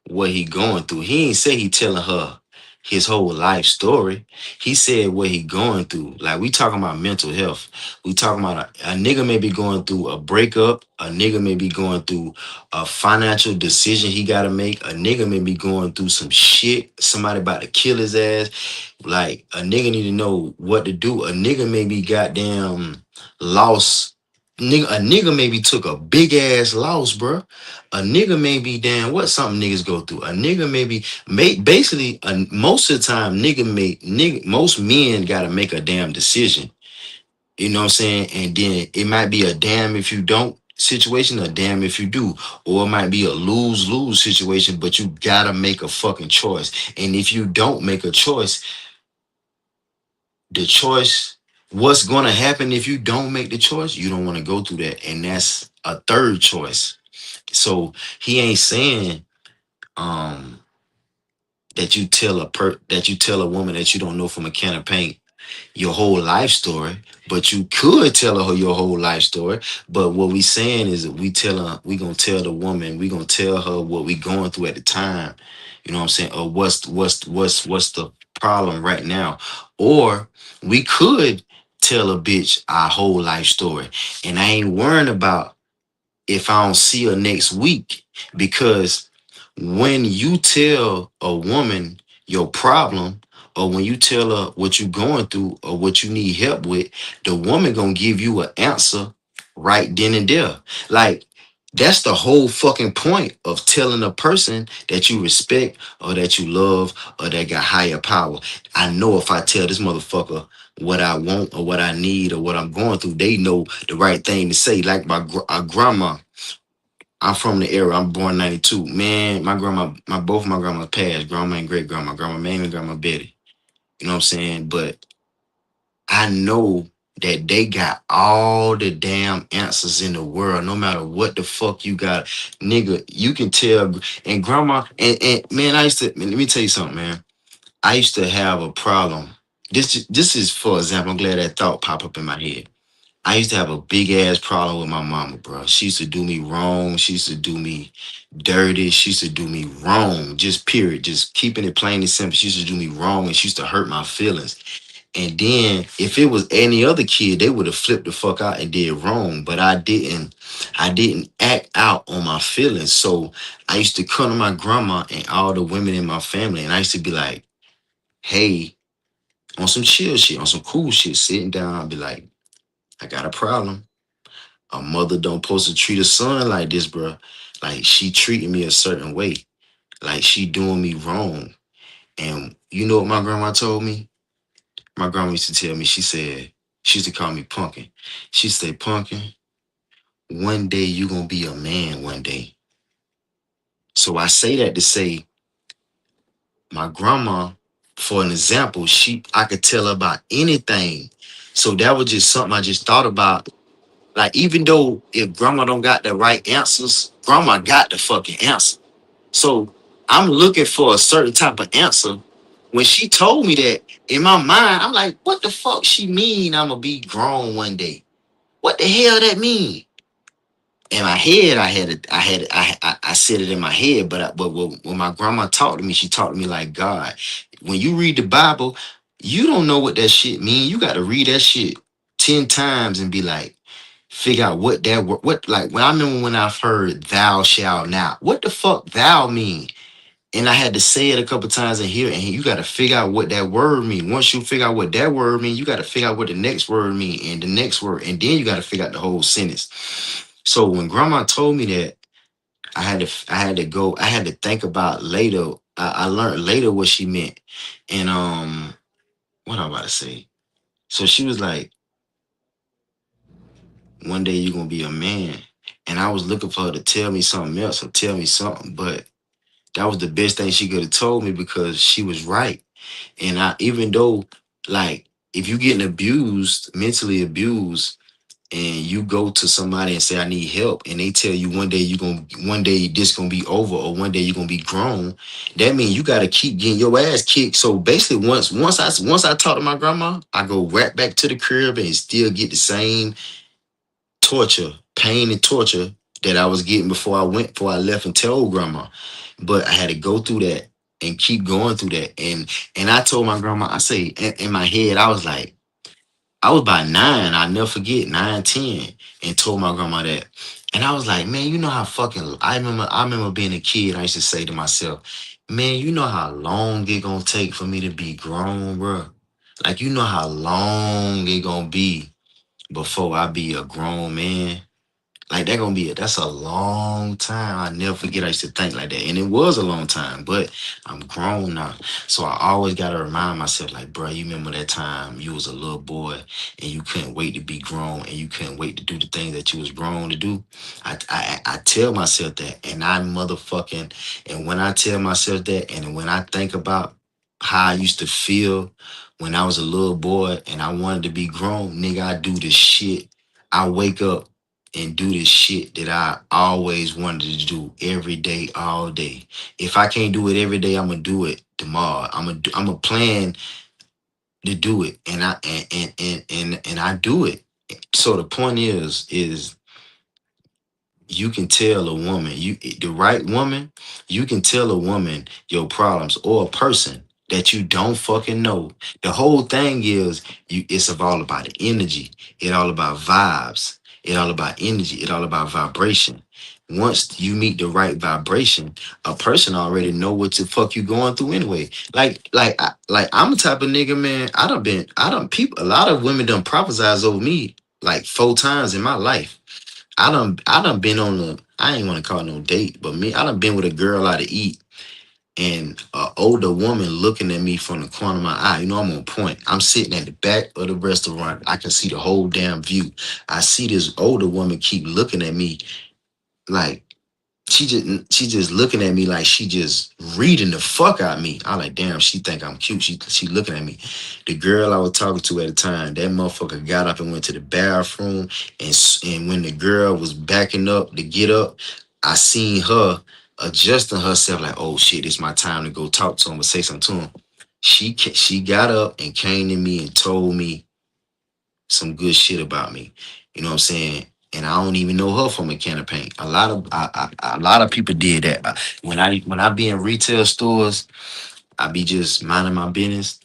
what he going through. He ain't say he telling her his whole life story. He said what he going through. Like we talking about mental health. We talking about a nigga may be going through a breakup. A nigga may be going through a financial decision he gotta make. A nigga may be going through some shit. Somebody about to kill his ass. Like a nigga need to know what to do. A nigga may be goddamn lost. A nigga maybe took a big ass loss, bruh. A nigga may be damn what something niggas go through. A nigga maybe basically most of the time most men gotta make a damn decision. You know what I'm saying? And then it might be a damn if you don't situation, a damn if you do, or it might be a lose-lose situation, but you gotta make a fucking choice. And if you don't make a choice, the choice, what's gonna happen if you don't make the choice? You don't want to go through that, and that's a third choice. So he ain't saying um that you tell a woman that you don't know from a can of paint your whole life story, but you could tell her your whole life story. But what we saying is that we gonna tell the woman, we gonna tell her what we going through at the time. You know what I'm saying? Or what's the problem right now? Or we could tell a bitch our whole life story. And I ain't worrying about if I don't see her next week, because when you tell a woman your problem, or when you tell her what you going through or what you need help with, the woman gonna give you an answer right then and there. Like that's the whole fucking point of telling a person that you respect or that you love or that got higher power. I know if I tell this motherfucker what I want or what I need or what I'm going through, they know the right thing to say. Like my grandma, I'm from the era. I'm born '92. Man, my grandma, both of my grandmas passed. Grandma and great grandma. Grandma Mamie and Grandma Betty. You know what I'm saying? But I know that they got all the damn answers in the world. No matter what the fuck you got, nigga, you can tell. And grandma, and man, let me tell you something, man. I used to have a problem. This is for example. I'm glad that thought popped up in my head. I used to have a big ass problem with my mama, bro. She used to do me wrong. She used to do me dirty. She used to do me wrong. Just period. Just keeping it plain and simple. She used to do me wrong, and she used to hurt my feelings. And then if it was any other kid, they would have flipped the fuck out and did wrong. But I didn't. I didn't act out on my feelings. So I used to come to my grandma and all the women in my family, and I used to be like, hey, on some chill shit, on some cool shit, sitting down, I'd be like, I got a problem. A mother don't supposed to treat a son like this, bro. Like she treating me a certain way. Like she doing me wrong. And you know what my grandma told me? My grandma used to tell me, she used to call me Pumpkin. She said, Pumpkin, one day you gonna be a man one day. So I say that to say my grandma, for an example, I could tell her about anything. So that was just something I just thought about. Like, even though if grandma don't got the right answers, grandma got the fucking answer. So I'm looking for a certain type of answer. When she told me that, in my mind, I'm like, what the fuck she mean I'm gonna be grown one day? What the hell that mean? in my head, I said it in my head, but when my grandma talked to me, she talked to me like God. When you read the Bible, you don't know what that shit mean. You got to read that shit 10 times and be like, figure out what that what like. When I remember when I've heard "Thou shalt not," what the fuck "thou" mean? And I had to say it a couple times in here, and you got to figure out what that word mean. Once you figure out what that word mean, you got to figure out what the next word mean, and the next word, and then you got to figure out the whole sentence. So when Grandma told me that, I had to think about later. I learned later what she meant, and what I'm about to say. So she was like, "One day you're gonna be a man," and I was looking for her to tell me something else or tell me something, but that was the best thing she could have told me because she was right. And I, even though, like, if you getting abused, mentally abused, and you go to somebody and say, I need help, and they tell you one day this gonna be over, or one day you're gonna be grown, that means you gotta keep getting your ass kicked. So basically, once I talk to my grandma, I go right back to the crib and still get the same torture, pain and torture that I was getting before I left and told grandma. But I had to go through that and keep going through that. And I told my grandma, I say in my head, I was like, I was about 9, I'll never forget, 9, 10, and told my grandma that. And I was like, man, you know how fucking I remember being a kid, I used to say to myself, man, you know how long it gonna take for me to be grown, bro? Like, you know how long it gonna be before I be a grown man? Like that's a long time. I never forget I used to think like that. And it was a long time, but I'm grown now. So I always gotta remind myself, like, bro, you remember that time you was a little boy and you couldn't wait to be grown and you couldn't wait to do the things that you was grown to do. I tell myself that, and I motherfucking, and when I tell myself that, and when I think about how I used to feel when I was a little boy and I wanted to be grown, nigga, I do this shit. I wake up and do this shit that I always wanted to do every day, all day. If I can't do it every day, I'm gonna do it tomorrow. I'm gonna plan to do it, and I do it. So the point is you can tell a woman, the right woman, you can tell a woman your problems, or a person that you don't fucking know. The whole thing is it's all about the energy. It all about vibes. It all about energy. It all about vibration. Once you meet the right vibration, a person already know what the fuck you going through anyway. I'm the type of nigga, man. I done people. A lot of women done prophesize over me like 4 times in my life. I done been on the, I ain't want to call it no date, but me, I done been with a girl out to eat, and a older woman looking at me from the corner of my eye. You know, I'm on point. I'm sitting at the back of the restaurant. I can see the whole damn view. I see this older woman keep looking at me like she just looking at me like she just reading the fuck out of me. I like, damn, she think I'm cute. She looking at me. The girl I was talking to at the time, that motherfucker got up and went to the bathroom, and when the girl was backing up to get up, I seen her adjusting herself like, oh shit, it's my time to go talk to him or say something to him. She got up and came to me and told me some good shit about me. You know what I'm saying? And I don't even know her from a can of paint. A lot of people did that. When I be in retail stores, I be just minding my business.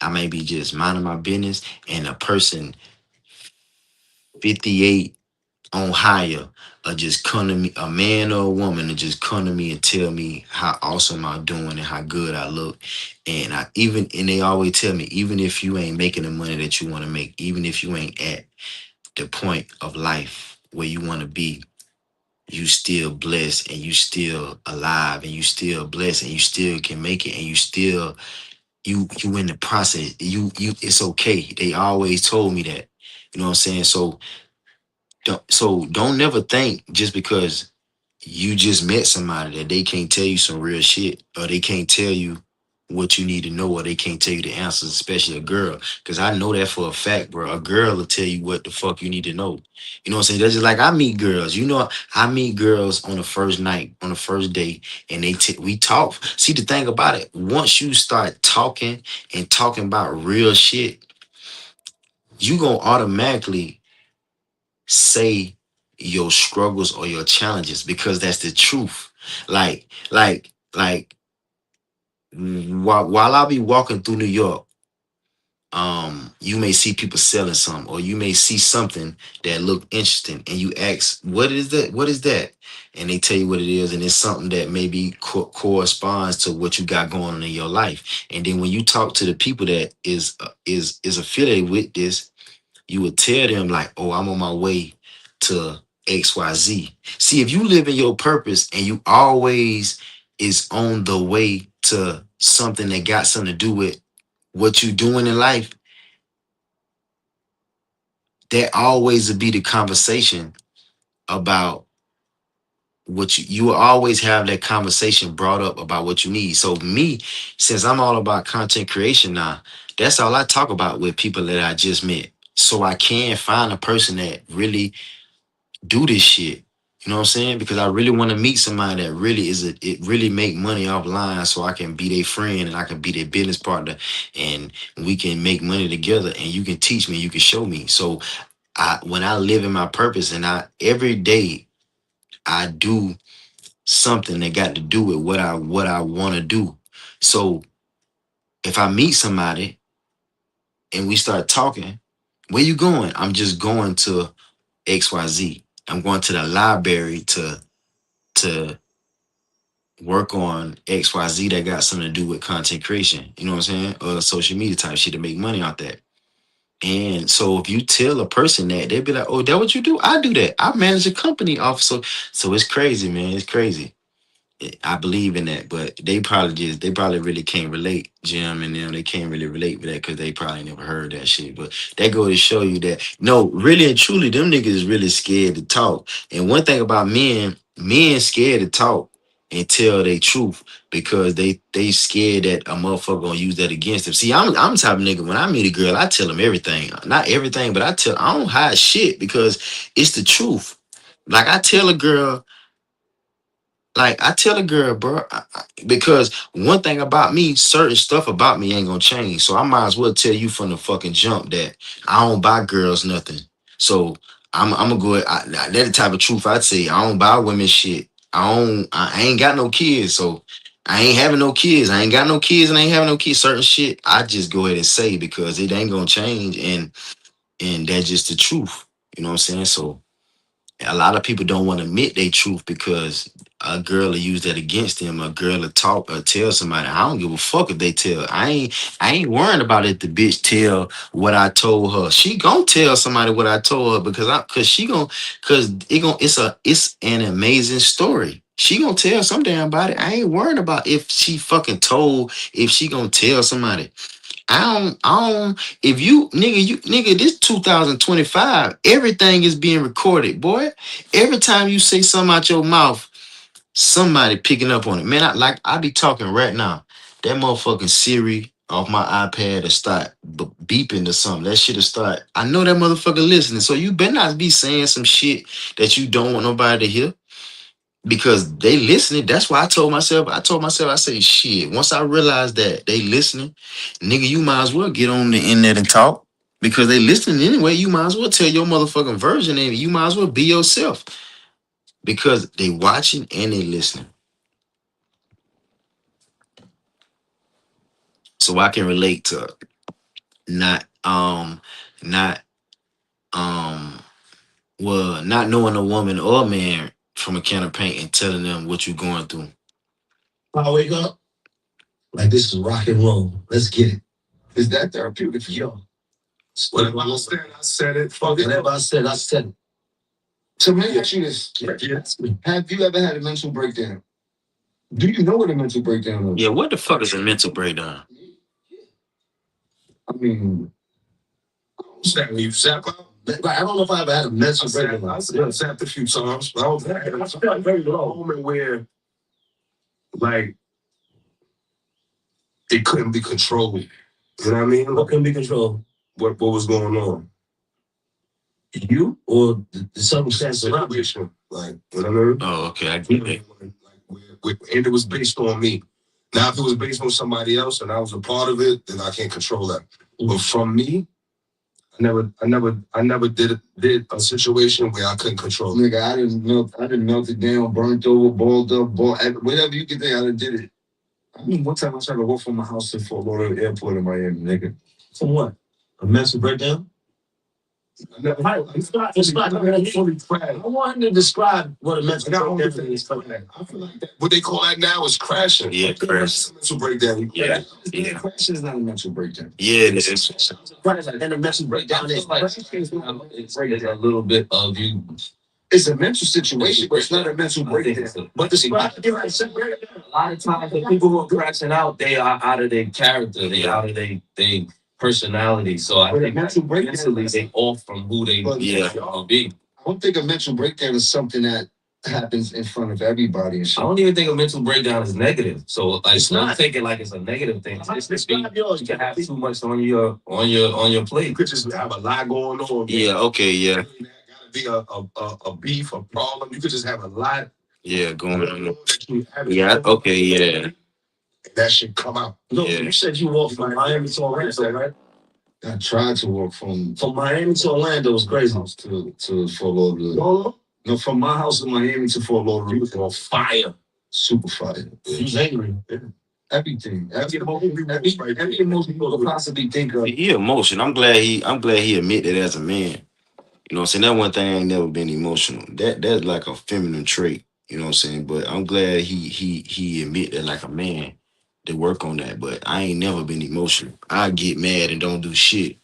I may be just minding my business, and a person 58 on higher just come to me, a man or a woman, to just come to me and tell me how awesome I'm doing and how good I look. And they always tell me, even if you ain't making the money that you want to make, even if you ain't at the point of life where you want to be, you still blessed and you still alive and you still blessed and you still can make it and you still you in the process. You it's okay. They always told me that. You know what I'm saying? So don't never think just because you just met somebody that they can't tell you some real shit, or they can't tell you what you need to know, or they can't tell you the answers, especially a girl. Because I know that for a fact, bro. A girl will tell you what the fuck you need to know. You know what I'm saying? That's just like I meet girls. You know, I meet girls on the first night, on the first date, and we talk. See, the thing about it, once you start talking and talking about real shit, you gonna automatically say your struggles or your challenges because that's the truth. Like while I'll be walking through New York, you may see people selling something, or you may see something that look interesting, and you ask, "What is that? What is that?" And they tell you what it is, and it's something that maybe corresponds to what you got going on in your life. And then when you talk to the people that is affiliated with this, you would tell them like, "Oh, I'm on my way to XYZ." See, if you live in your purpose and you always is on the way to something that got something to do with what you doing in life, that always would be the conversation about what you will always have that conversation brought up about what you need. So me, since I'm all about content creation now, that's all I talk about with people that I just met. So I can find a person that really do this shit. You know what I'm saying? Because I really want to meet somebody that really it really make money offline, so I can be their friend and I can be their business partner, and we can make money together, and you can teach me, you can show me. So when I live in my purpose, and I every day I do something that got to do with what I want to do. So if I meet somebody and we start talking, where you going? I'm just going to XYZ. I'm going to the library to work on XYZ that got something to do with content creation. You know what I'm saying? Or social media type shit to make money out that. And so if you tell a person that, they'll be like, "Oh, that what you do? I do that. I manage a company off." So it's crazy, man. It's crazy. I believe in that, but they probably really can't relate, Jim and them. They can't really relate with that because they probably never heard that shit. But that go to show you that no, really and truly, them niggas is really scared to talk. And one thing about men scared to talk and tell their truth because they scared that a motherfucker gonna use that against them. See, I'm the type of nigga, when I meet a girl, I tell them everything. Not everything, but I don't hide shit because it's the truth. Like I tell a girl, bro, because one thing about me, certain stuff about me ain't gonna change. So I might as well tell you from the fucking jump that I don't buy girls nothing. So I'm gonna go. That's the type of truth I'd say. I don't buy women shit. I ain't got no kids, so I ain't having no kids. I ain't got no kids, and I ain't having no kids. Certain shit, I just go ahead and say because it ain't gonna change, and that's just the truth. You know what I'm saying? So a lot of people don't want to admit their truth because a girl will use that against them. A girl will talk or tell somebody. I don't give a fuck if they tell. I ain't worrying about if the bitch tell what I told her. She gonna tell somebody what I told her because it's an amazing story. She gonna tell some damn body. I ain't worrying about if she fucking told, if she gonna tell somebody. If nigga, this 2025, everything is being recorded, boy. Every time you say something out your mouth, somebody picking up on it. Man, I be talking right now. That motherfucking Siri off my iPad to start beeping or something. That shit will start. I know that motherfucker listening. So you better not be saying some shit that you don't want nobody to hear because they listening. That's why I say, shit, once I realized that they listening, nigga, you might as well get on the internet and talk because they listening anyway. You might as well tell your motherfucking version and you might as well be yourself because they watching and they listening. So I can relate to not not um not knowing a woman or a man from a can of paint and telling them what you going through. I wake up like this is rock and roll. Let's get it. Is that therapeutic for y'all? Whatever I said, I said it. Fuck it. Whatever I said, I said it. So let me ask you this. Have you ever had a mental breakdown? Do you know what a mental breakdown is? Yeah, what the fuck is a mental breakdown? I mean, Said you sap out. like, I don't know if I ever had a mental breakdown. I sapped a few times. But I was very low moment where like it couldn't be controlled. You know what I mean? What can be controlled? What was going on? You or the circumstance around you? Situation. Like, you know what I mean? Oh, okay, I get it. And it was based on me. Now, if it was based on somebody else and I was a part of it, then I can't control that. But from me, I never did a situation where I couldn't control it. Nigga, I didn't melt it down, burnt over, balled up, whatever you can think, I done did it. I mean, one time I tried to walk from my house to Fort Lauderdale Airport in Miami, nigga. From what? A mental breakdown? I want him to describe what a mental breakdown is. I feel like that. What they call that now is crashing. Yeah, crash. Mental breakdown. Yeah. Crashing is not a mental breakdown. Yeah, it is. And a mental breakdown is It's a little bit of you. it's a mental situation, but it's not a mental breakdown. But describe it. A lot of times the people who are crashing out, they are out of their character, they out of their personality. So I But a think mental breakdown mentally they off from who they Yeah. are be. I don't think a mental breakdown is something that happens in front of everybody and I shit. don't even think a mental breakdown is negative. So like It's I'm not. thinking like it's a negative thing. It's just you yours. can have too much on your plate. You could just have a lot going on. Yeah, okay, yeah. Gotta be a beef, a problem. You could just have a lot Yeah, going on. that you have. Yeah, okay, yeah. That should come out. No, Yeah. you said you walked from Miami to Orlando, right? I tried to walk from Miami to Orlando. Was crazy to Fort Lauderdale. No, from my house to Miami to Fort Lauderdale. You on fire. Super fire. You was angry. Everything. Every emotion you could possibly think of. He emotion. I'm glad he admitted as a man. You know what I'm saying? That one thing I ain't never been emotional. That's like a feminine trait. You know what I'm saying? But I'm glad he admit that like a man to work on that. But I ain't never been emotional. I get mad and don't do shit.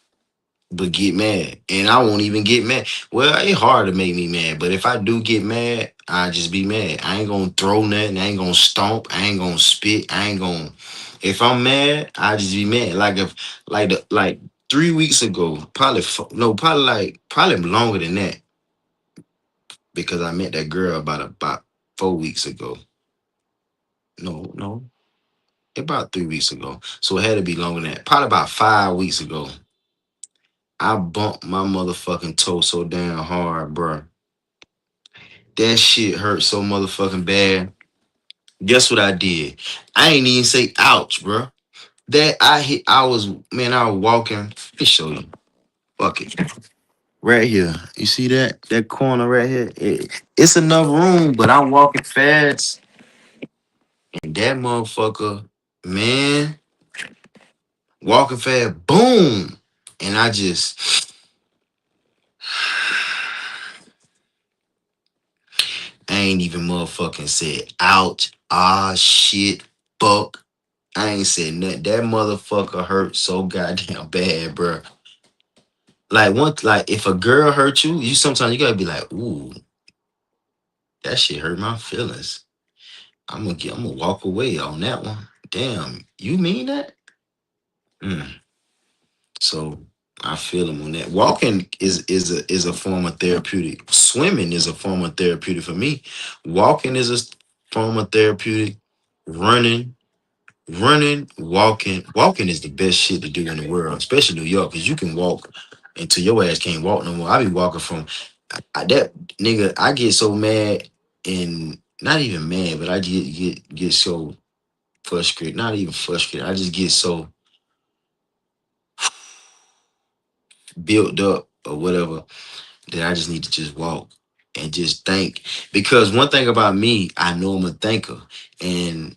But get mad. And I won't even get mad. Well, it's hard to make me mad. But if I do get mad, I just be mad. I ain't gonna throw nothing. I ain't gonna stomp. I ain't gonna spit. I ain't gonna if I'm mad, I just be mad. Like 3 weeks ago, probably longer than that, because I met that girl about 4 weeks ago. No, about 3 weeks ago. So it had to be longer than that. Probably about 5 weeks ago. I bumped my motherfucking toe so damn hard, bruh. That shit hurt so motherfucking bad. Guess what I did? I ain't even say ouch, bruh. That I hit. I was walking. Let me show you. Fuck it. Right here. You see that? That corner right here? It's enough room, but I'm walking fast. And that motherfucker, man, walking fast, boom. And I ain't even motherfucking said ouch, shit, fuck. I ain't said nothing. That motherfucker hurt so goddamn bad, bro. Like if a girl hurt you, you sometimes you gotta be like, ooh, that shit hurt my feelings. I'm gonna walk away on that one. Damn, you mean that? Mm. So I feel him on that. Walking is a form of therapeutic. Swimming is a form of therapeutic for me. Walking is a form of therapeutic. Running, walking is the best shit to do in the world, especially New York, because you can walk until your ass can't walk no more. I be walking from that nigga. I get so mad and not even mad, but I get so frustrated. Not even frustrated. I just get so built up or whatever that I just need to just walk and just think. Because one thing about me, I know I'm a thinker, and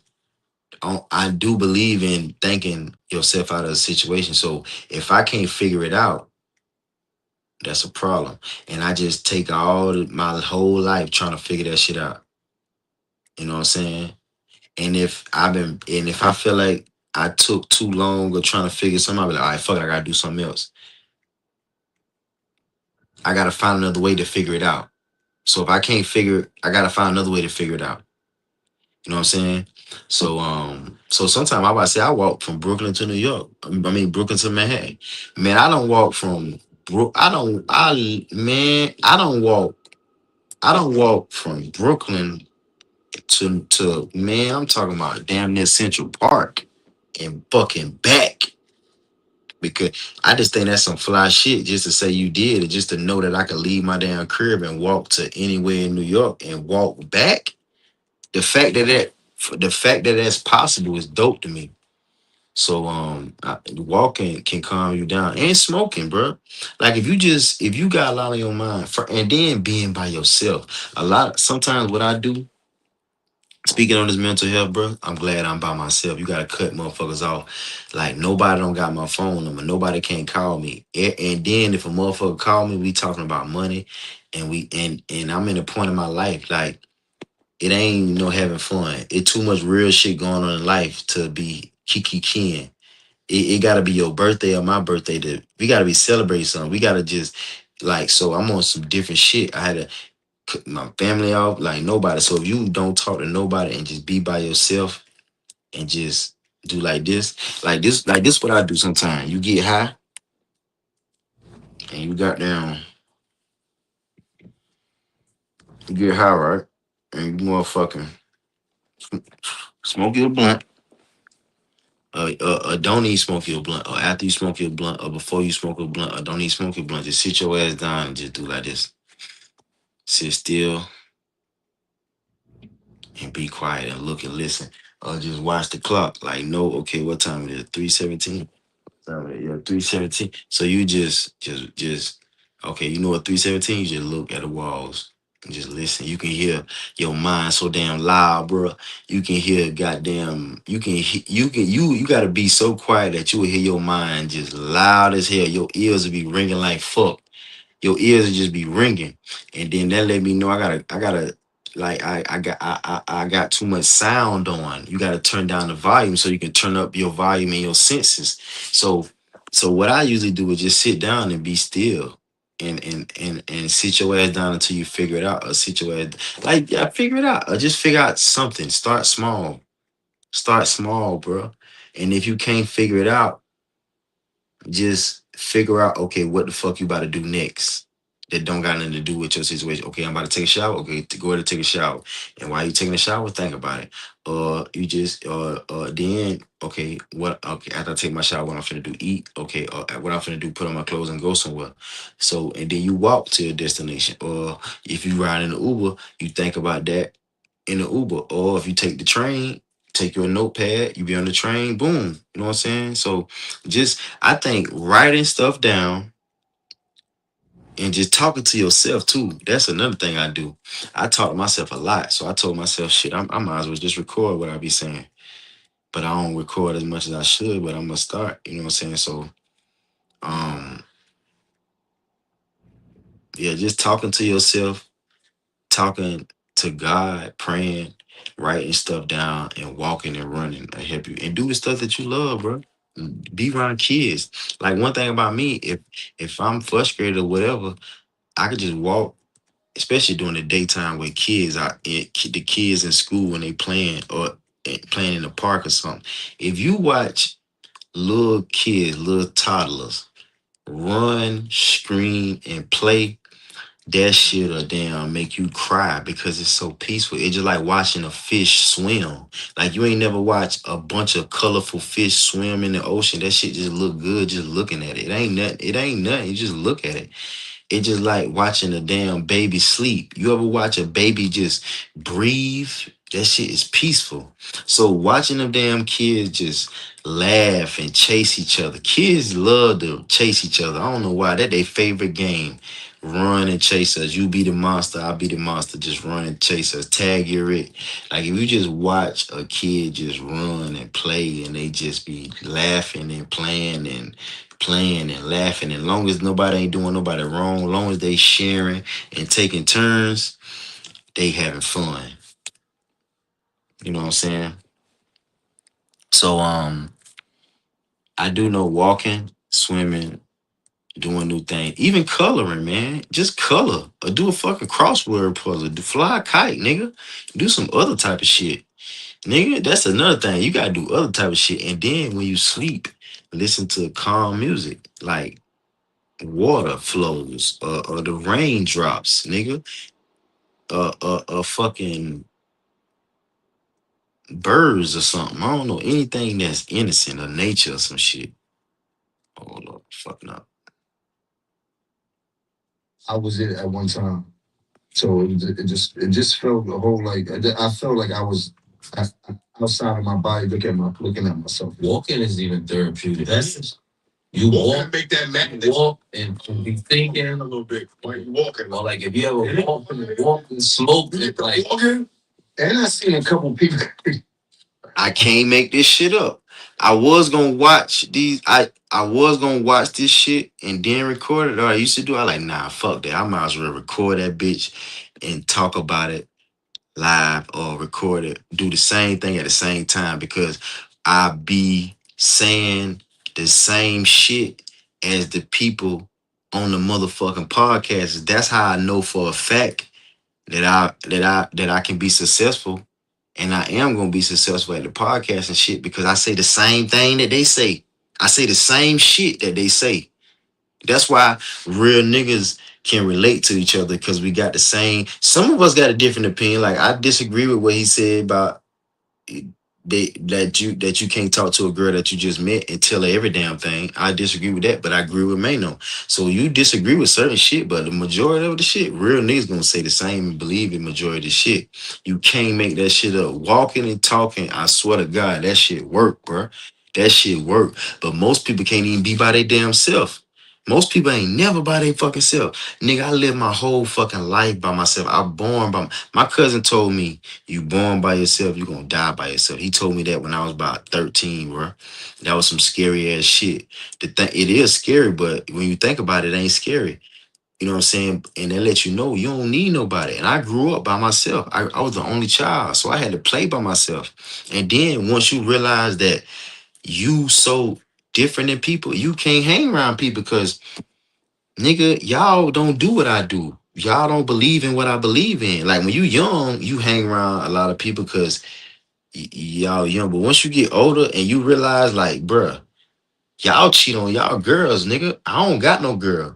I do believe in thinking yourself out of a situation. So if I can't figure it out, that's a problem. And I just take my whole life trying to figure that shit out. You know what I'm saying? And if I feel like I took too long or trying to figure something out, I'll be like, all right, fuck it, I gotta do something else. I gotta find another way to figure it out. So if I can't figure, I gotta find another way to figure it out. You know what I'm saying? So sometimes I about to say I walk from Brooklyn to New York. I mean Brooklyn to Manhattan. Man, I don't walk from I don't walk from Brooklyn to man, I'm talking about damn near Central Park and fucking back. Because I just think that's some fly shit just to say you did it, just to know that I could leave my damn crib and walk to anywhere in New York and walk back. The fact that that's possible is dope to me. So walking can calm you down, and smoking, bro. Like if you got a lot on your mind, and then being by yourself, a lot. Sometimes what I do, speaking on this mental health, bro, I'm glad I'm by myself. You gotta cut motherfuckers off. Like nobody don't got my phone number. Nobody can't call me. And then if a motherfucker call me, we talking about money, and I'm in a point in my life like it ain't no having fun. It too much real shit going on in life to be kiki kin. It gotta be your birthday or my birthday. We gotta be celebrating something. We gotta just like so. I'm on some different shit. I had to cut my family off, like nobody. So if you don't talk to nobody and just be by yourself and just do like this, what I do sometimes. You get high and you got down, you get high, right? And you motherfucking smoke your blunt. Don't even smoke your blunt, or after you smoke your blunt, or before you smoke a blunt, or don't even smoke your blunt. Just sit your ass down and just do like this. Sit still and be quiet and look and listen. Or just watch the clock. Like, no, okay, what time it is? 3:17. Yeah, 3:17. So you just okay, you know what 3:17? You just look at the walls and just listen. You can hear your mind so damn loud, bro. You can hear goddamn. You gotta be so quiet that you will hear your mind just loud as hell. Your ears will be ringing like fuck. Your ears will just be ringing, and then that let me know I gotta like I got too much sound on. You gotta turn down the volume so you can turn up your volume and your senses. So so what I usually do is just sit down and be still. And sit your ass down until you figure it out, or sit your ass like yeah, figure it out, or just figure out something. Start small, bro. And if you can't figure it out, just figure out, okay, what the fuck you about to do next that don't got nothing to do with your situation. Okay, I'm about to take a shower. Okay, go ahead and take a shower. And while you taking a shower, think about it. You just then okay, what okay, after I take my shower, what I'm finna do, eat. Okay, what I'm finna do, put on my clothes and go somewhere. So and then you walk to your destination. Or if you ride in the Uber, you think about that in the Uber. Or if you take the train, take your notepad, you be on the train, boom. You know what I'm saying? So just I think writing stuff down and just talking to yourself too. That's another thing I do. I talk to myself a lot. So I told myself, shit, I might as well just record what I be saying. But I don't record as much as I should, but I'm gonna start. You know what I'm saying? So um yeah, just talking to yourself, talking to God, praying, writing stuff down, and walking and running to help you. And do the stuff that you love, bro. Be around kids. Like one thing about me, if I'm frustrated or whatever, I could just walk, especially during the daytime with kids out, the kids in school when they playing or playing in the park or something. If you watch little kids, little toddlers run, scream, and play, that shit'll damn make you cry because it's so peaceful. It's just like watching a fish swim. Like you ain't never watched a bunch of colorful fish swim in the ocean. That shit just look good just looking at it. It ain't nothing. It ain't nothing. You just look at it. It's just like watching a damn baby sleep. You ever watch a baby just breathe? That shit is peaceful. So watching them damn kids just laugh and chase each other. Kids love to chase each other. I don't know why. That their favorite game. Run and chase us. You be the monster, I'll be the monster. Just run and chase us. Tag your it. Like if you just watch a kid just run and play and they just be laughing and playing and laughing. And long as nobody ain't doing nobody wrong, long as they sharing and taking turns, they having fun. You know what I'm saying? So I do know walking, swimming, doing new things, even coloring, man. Just color or do a fucking crossword puzzle. Do fly a kite, nigga. Do some other type of shit. Nigga, that's another thing. You gotta do other type of shit. And then when you sleep, listen to calm music. Like water flows or the raindrops, nigga. Fucking birds or something. I don't know anything that's innocent or nature or some shit. Oh Lord, fucking up. I was it at one time. So it just felt a whole like I felt like I was. outside of my body, looking at myself. Walking is even therapeutic. That's You walk walk, and make that man. walk and be thinking A little bit. Like walking. or like if you ever walk and smoke, it's like walking. And I seen a couple people. I can't make this shit up. I was gonna watch these. I was gonna watch this shit and then record it. Or I used to do. I like nah, fuck that. I might as well record that bitch and talk about it live or record it. Do the same thing at the same time because I be saying the same shit as the people on the motherfucking podcast. That's how I know for a fact that I can be successful, and I am gonna be successful at the podcast and shit because I say the same thing that they say. I say the same shit that they say. That's why real niggas can relate to each other because we got the same. Some of us got a different opinion. Like I disagree with what he said about that you can't talk to a girl that you just met and tell her every damn thing. I disagree with that, but I agree with Mano. So you disagree with certain shit, but the majority of the shit, real niggas gonna say the same and believe in majority of the shit. You can't make that shit up. Walking and talking, I swear to God, that shit work, bro. That shit work. But most people can't even be by their damn self. Most people ain't never by their fucking self. Nigga, I live my whole fucking life by myself. I born by my cousin told me you born by yourself, you gonna die by yourself. He told me that when I was about 13, bro. That was some scary ass shit. It is scary, but when you think about it, it ain't scary. You know what I'm saying? And they let you know you don't need nobody. And I grew up by myself. I was the only child, so I had to play by myself. And then once you realize that you so different than people, you can't hang around people because nigga, y'all don't do what I do. Y'all don't believe in what I believe in. Like when you young, you hang around a lot of people because y'all young, but once you get older and you realize, like, bruh, y'all cheat on y'all girls, nigga. I don't got no girl.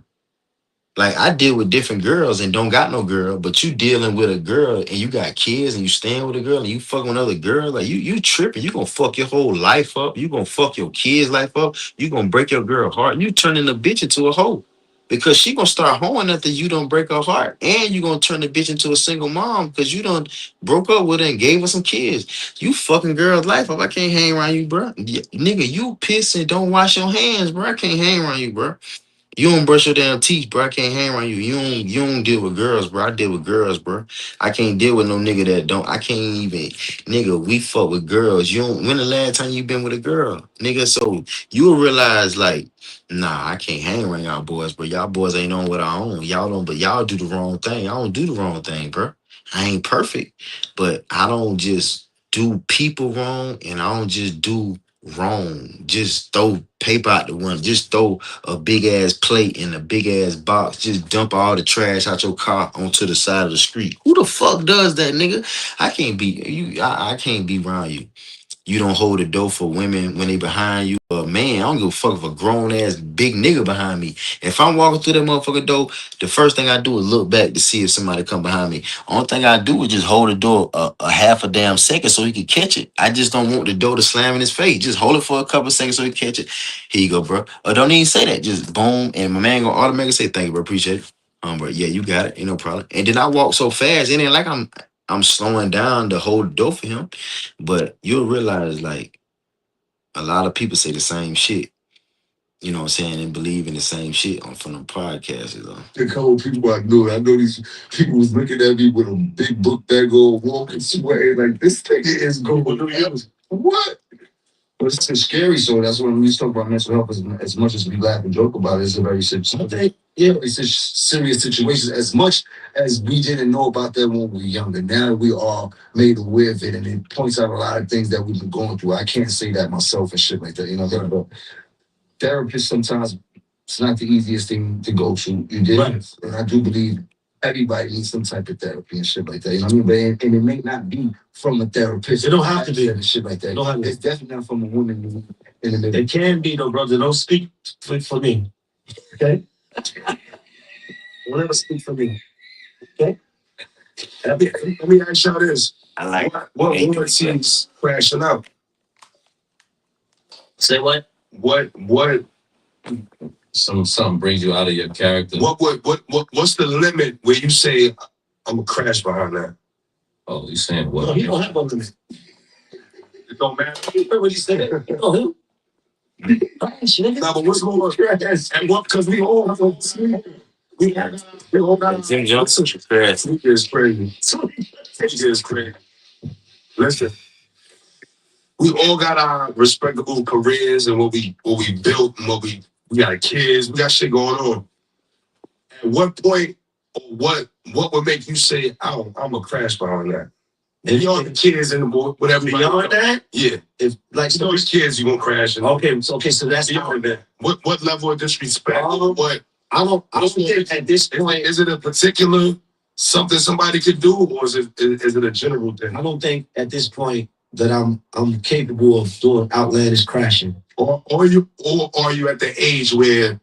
Like I deal with different girls and don't got no girl, but you dealing with a girl and you got kids and you staying with a girl and you fucking with other girl, like you tripping. You gonna fuck your whole life up. You gonna fuck your kids' life up. You gonna break your girl heart. You turning the bitch into a hoe. Because she gonna start hoeing after you don't break her heart. And you gonna turn the bitch into a single mom because you done broke up with her and gave her some kids. You fucking girl's life up. I can't hang around you, bro. Nigga, you piss and don't wash your hands, bro. I can't hang around you, bro. You don't brush your damn teeth, bro. I can't hang around you. You don't deal with girls, bro. I deal with girls, bro. I can't deal with no nigga that don't. I can't even, nigga. We fuck with girls. You don't. When the last time you been with a girl, nigga? So you'll realize like, nah, I can't hang around y'all boys, bro. Y'all boys ain't on what I own. Y'all don't, but y'all do the wrong thing. I don't do the wrong thing, bro. I ain't perfect, but I don't just do people wrong, and I don't just do wrong. Just throw paper out the window. Just throw a big ass plate in a big ass box. Just dump all the trash out your car onto the side of the street. Who the fuck does that, nigga? I can't be you. I can't be around you. You don't hold the door for women when they behind you. Man, I don't give a fuck if a grown ass big nigga behind me. If I'm walking through that motherfucker door, the first thing I do is look back to see if somebody come behind me. Only thing I do is just hold the door a half a damn second so he can catch it. I just don't want the door to slam in his face. Just hold it for a couple seconds so he can catch it. Here you go, bro. Or don't even say that. Just boom, and my man gonna automatically say thank you, bro. Appreciate it. Bro, yeah, you got it. Ain't no problem. And then I walk so fast, it ain't like I'm slowing down to hold the door for him. But you'll realize like a lot of people say the same shit, you know what I'm saying, and believe in the same shit on from the podcasts. Though. A couple of people I know. I know these people was looking at me with a big book bag on, walking, sweating like this thing is going. What? But it's scary, so that's when we talk about mental health. As much as we laugh and joke about it, it's a very serious. Yeah, it's a serious situation. As much as we didn't know about that when we were younger, now we are made aware of it, and it points out a lot of things that we've been going through. I can't say that myself and shit like that, you know. But therapists sometimes it's not the easiest thing to go through. You did, right. And I do believe everybody needs some type of therapy and shit like that. You know what I mean? And it may not be from a therapist. It don't have to be and shit like that. It's definitely not from a woman in the middle. It can be though, brother. Don't speak for me. Okay? Don't ever speak for me. Okay? Let me ask y'all this. I like what woman seems crashing out? Say what? What Something brings you out of your character. What's the limit where you say I'm gonna crash behind that? Oh, you saying what? No, he don't have a limit. It don't matter. Remember what he said? You know him? Crash, nigga. Nah, but what's going on? And what? Because we all got Tim Johnson is crazy. It is crazy. It is crazy. Listen, we all got our respectable careers and what we built and we got kids. We got shit going on. At what point or what would make you say, "Oh, I'm gonna crash behind that"? If you the kids and the whatever Beyond that, yeah. if like You know these kids, you gonna crash. And okay, so that's beyond that. What level of disrespect? What? I don't think at this point Is it a particular something somebody could do, or is it a general thing? I don't think at this point that I'm capable of doing outlandish crashing. Or are you at the age where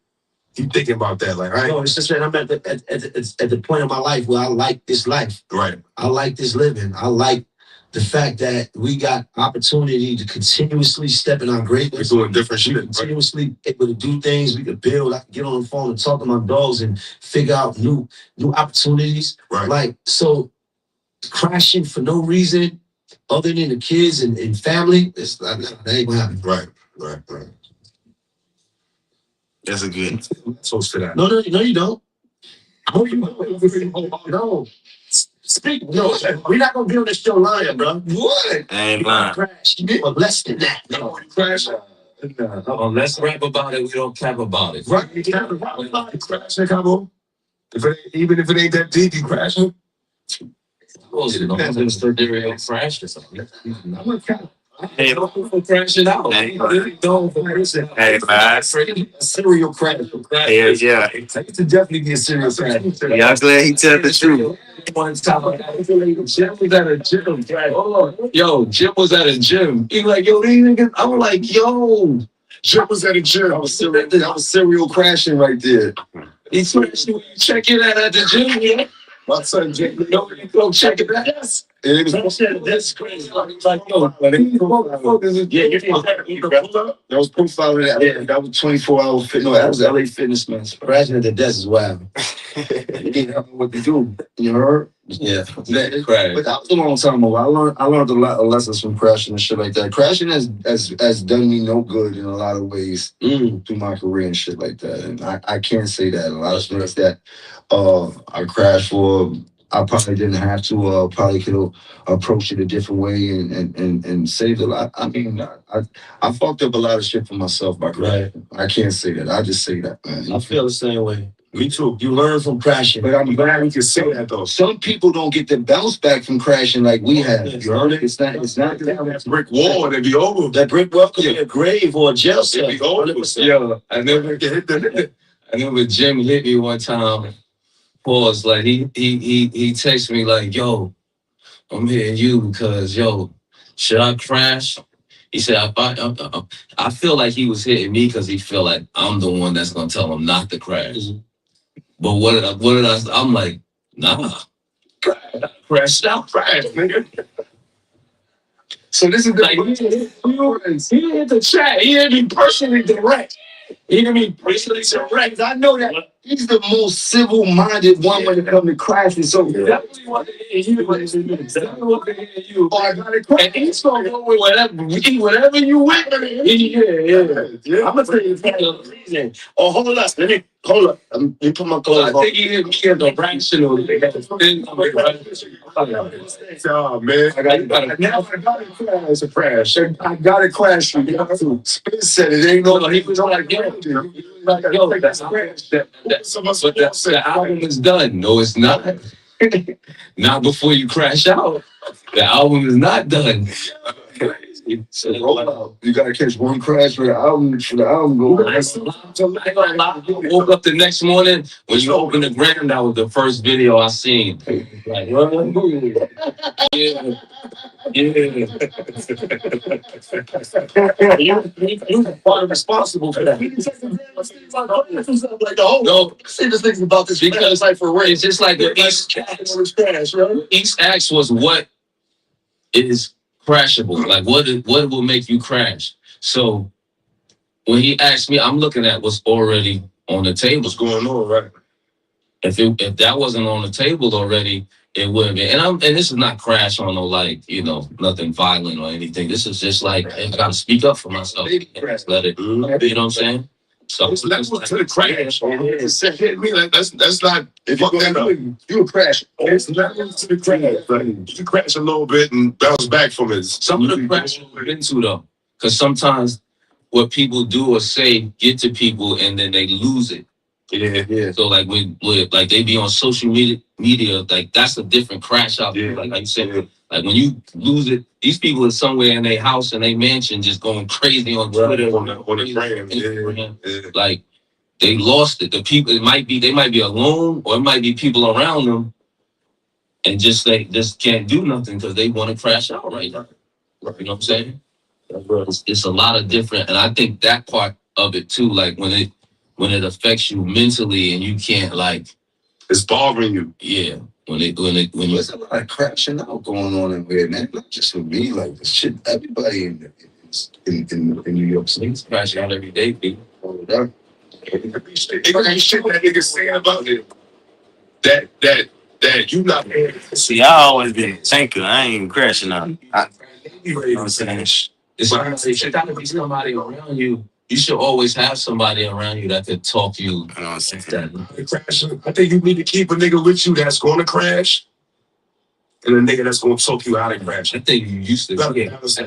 you thinking about that? Like, No, it's just that I'm at the point in my life where I like this life. right. I like this living. I like the fact that we got opportunity to continuously step in our We're greatness. doing different We shit. Right? continuously able to do things. We could build. I can get on the phone and talk to my dogs and figure out new opportunities. Right. Like, so crashing for no reason other than the kids and family, it's like, nah, that ain't gonna happen. Right. That's a good. So to that. No, you don't. No. Speak. No, we're not gonna be on this show lying, bro. What? I ain't lying. Crash, but less than that. No, you crash. Let's rap about it. We don't cap about it. Right. You can't rap about it. Crashing, Cabo. Even if it ain't that deep, you crashing. Oh, you know, I'm just a crash or something. Hey, Crashing out. Hey, Hey, hey, man. A serial crash. Yeah, yeah. It to definitely be a serial crash. Y'all glad he tell the truth. One time, Jim was at a gym. Yo, Jim was at a gym. He like, yo, these niggas. I was like, yo, Jim was at a gym. That was serial crashing right there. he's crashing when you check it out at the gym. Yeah. My son Jim. You know, you go check it out. Yes. That's crazy. Like, yo, yeah, That was profiling that. Yeah, that was 24-hour fitness. No, that was LA Fitness, man. Crashing at the desk is wild. You didn't know what to do. You heard? Yeah, But that was a long time ago. I learned a lot of lessons from crashing and shit like that. Crashing has done me no good in a lot of ways through my career and shit like that. And I can't say that. A lot of things that I crashed for, I probably didn't have to. Probably could approach it a different way and saved a lot. I mean, I fucked up a lot of shit for myself by crashing. I can't say that. I just say that, man. I feel the same way. Me too. You learn from crashing. But I'm glad we can say that though. Some people don't get the bounce back from crashing like we have. You heard it? It's not That brick wall, it'd be over. that brick wall could be a grave or a jail cell. It'd be over. 100%. yo, I remember Jim hit me one time. Pause. Like he texted me like, yo, I'm hitting you because yo, should I crash? He said, I feel like he was hitting me because he felt like I'm the one that's gonna tell him not to crash. But what did I? I'm like, nah, crash out, crash, nigga. So this is Like he didn't hit the chat. He didn't be personally direct. He didn't be personally direct. I know that he's the most civil-minded one when it comes to crashing. So Definitely want to hear you. Definitely want to hear you. Oh, I got it. And he's gonna go with whatever you with. Yeah. I'm gonna tell you the reason. Oh, hold up. Hold up. Let me put my clothes I on. think he hit me in the rational. oh man. It's a crash. I got to crash. You got to. Spin said it ain't no. He was like, yo, that's a crash. But the album is done. No, it's not. Not before you crash out. The album is not done. So roll out. You gotta catch one crash for the album go. I ain't gonna lie. I woke up the next morning when you open the gram. That was the first video I seen. Like, You part responsible for that. Like the whole. No, See this thing's about this because like for race. it's just like the East Axe was what is crashable. Like what will make you crash? So when he asked me, I'm looking at what's already on the table. What's going on, right? if that wasn't on the table already, it wouldn't be. And this is not crash on no like nothing violent or anything. This is just like I gotta speak up for myself. Let it. You know what I'm saying? So It's levels to the crash. It's hit me like that's not. If you you a crash. It's levels to the crash. Like, you crash a little bit and bounce back from it. some of the crash we've been to though, because sometimes what people do or say get to people and then they lose it. Yeah. So like with like they be on social media, like that's a different crash out there. Like you said, like when you lose it, these people are somewhere in their house and their mansion just going crazy on Twitter on the gram. Yeah. Like they lost it. The people they might be alone or it might be people around them and they just can't do nothing because they want to crash out right now. You know what I'm saying? It's a lot of different, and I think that part of it too, like when it affects you mentally and you can't like it's bothering you. Yeah. When There's a lot of crashing out going on in here, man. Not just with me, like the shit. Everybody in New York City it's crashing out every day, people. It could be shit that niggas saying about it. That you not. See, I always been a thinker. I ain't crashing out. You know what I'm saying? It should gotta be somebody around you. You should always have somebody around you that could talk you. You know what I'm saying? I think you need to keep a nigga with you that's going to crash, and a nigga that's going to talk you out of crash. I think you used to. At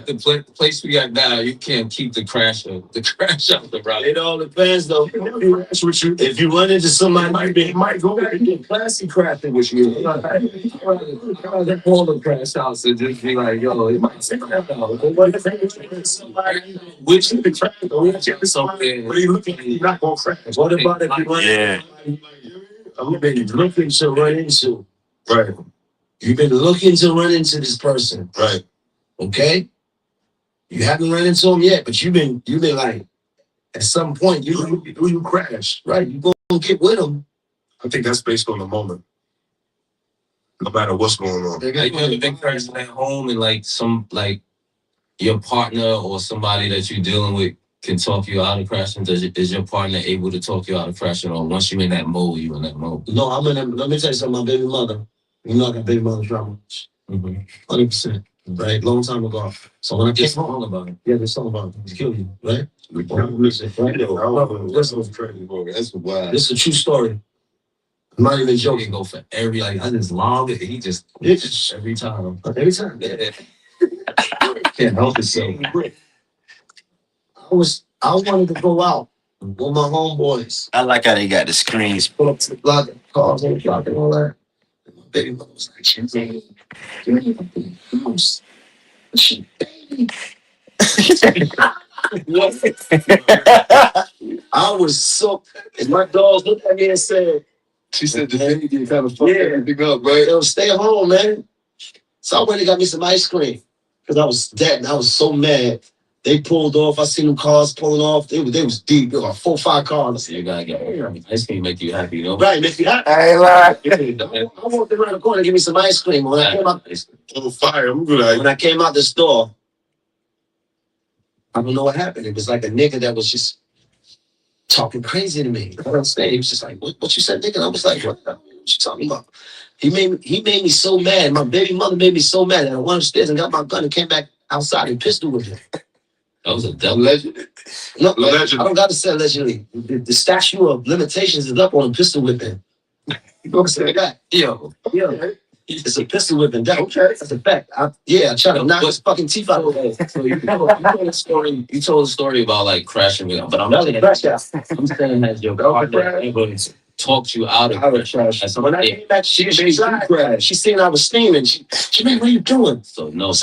the place we got now, you can't keep the crash out the route. It all depends, though. If you run into somebody, it might go back and get classy crafting with you. I'd call the crash house and just be like, yo, it might take that out. What if somebody Which the crash something. But you looking, you're not going to crash. What about if you run I'm been looking to run into? Right. You've been looking to run into this person. Right. Okay? You haven't run into him yet, but you've been like, at some point, you crash. Right, you gonna get with him. I think that's based on the moment. No matter what's going on. Like, you ever been crashing at home and like your partner or somebody that you're dealing with can talk you out of crashing? Is your partner able to talk you out of crashing, or once you're in that mode, you're in that mode? No, let me tell you something, my baby mother. You know I got baby mother drama. 100%. Right? Long time ago. So when I came home about it, there's something about it. To kill you, right? Listen, That's wild. this is a true story. I'm not even He joking. go for every I just love it. He just every time. Every time. Yeah. Can't help itself. I wanted to go out with my homeboys. I like how they got the screens. Pull up to the block, cars on the block and all that. And my baby mother was like, Chinzy, you ain't gonna be in the house. She baby. I was so, and my dogs looked at me and said, She said the baby kind of fucked everything up, right? yo, stay home, man. So I went and got me some ice cream because I was dead and I was so mad. They pulled off. I seen them cars pulling off. They was deep. There were 4 or 5 cars. You gotta get ice cream make you happy, you know? Right, make me happy. I lie. I walked around the corner and give me some ice cream. When I came out, On fire. I'm good. when I came out the store, I don't know what happened. It was like a nigga that was just talking crazy to me. I don't say. He was just like, what you said, nigga? And I was like, what you talking about? He made me so mad. My baby mother made me so mad that I went upstairs and got my gun and came back outside and pistol with him. That was a devil. No, Allegedly. I don't got to say allegedly. The statute of limitations is up on a pistol whipping. You know what I'm saying? That. Yo. It's a pistol whipping. That's a fact. I tried to knock his fucking teeth out of it. So you told a story about like crashing with him, but I'm That was a crash out. I'm saying that your partner ever talked you out of crash. When I came back, she cried. She seen I was steaming. She made, what are you doing? So no,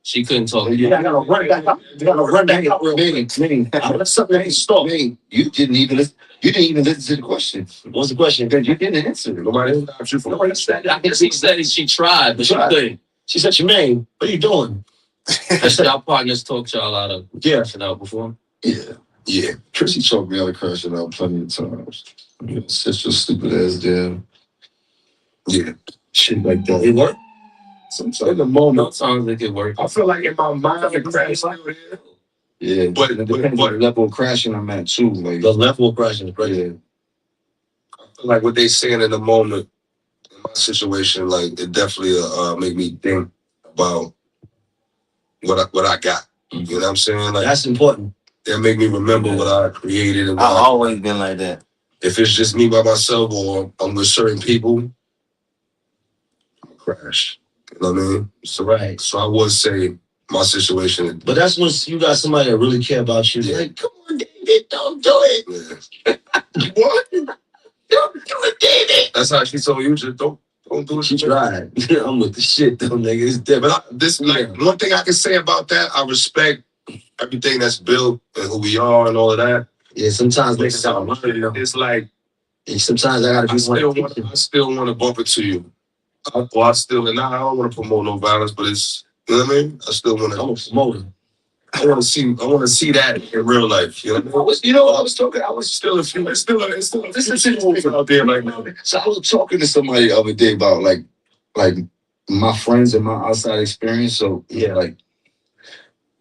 She couldn't talk to You you. gotta run back out. You gotta run back out. I left something at the store. You didn't even listen to the question. What's the question? Because you didn't answer it. Nobody stopped you from Nobody said I guess he said she tried, but she couldn't. She said, Jermaine, what are you doing? Has y'all partners talked y'all out of crashing out before? Yeah. Tracy choked me out of crashing out plenty of times. Such a stupid ass damn. Yeah. Shit like that. It worked. Sometimes in the moment. Sometimes it could work. I feel like in my mind the crash like that. Yeah. But it depends on the level of crashing I'm at too. Like The level of crashing is crazy. I like what they saying in the moment in my situation, like it definitely make me think about what I got. You know what I'm saying? Like That's important. that make me remember what I created and I what always been like that. if it's just me by myself or I'm with certain people, I'm gonna crash. You know what I mean? So Right. so I would say my situation. But that's when you got somebody that really care about you. Yeah. Like, come on, David, don't do it. Yeah. What? Don't do it, David. That's how she told you. Just don't do it. She tried. I'm with the shit though, nigga. It's different. But this like one thing I can say about that, I respect everything that's built and who we are and all of that. Yeah, sometimes But niggas gotta learn. it's like And sometimes I gotta be I still want to bump it to you. I still and I don't want to promote no violence, but it's you know what I mean. I still want to. I'm a promoter. I want to see that in real life. You know what I mean? You know what I was talking. I was still a few. It's still this is situation out there right now. So I was talking to somebody the other day about like my friends and my outside experience. So Yeah. like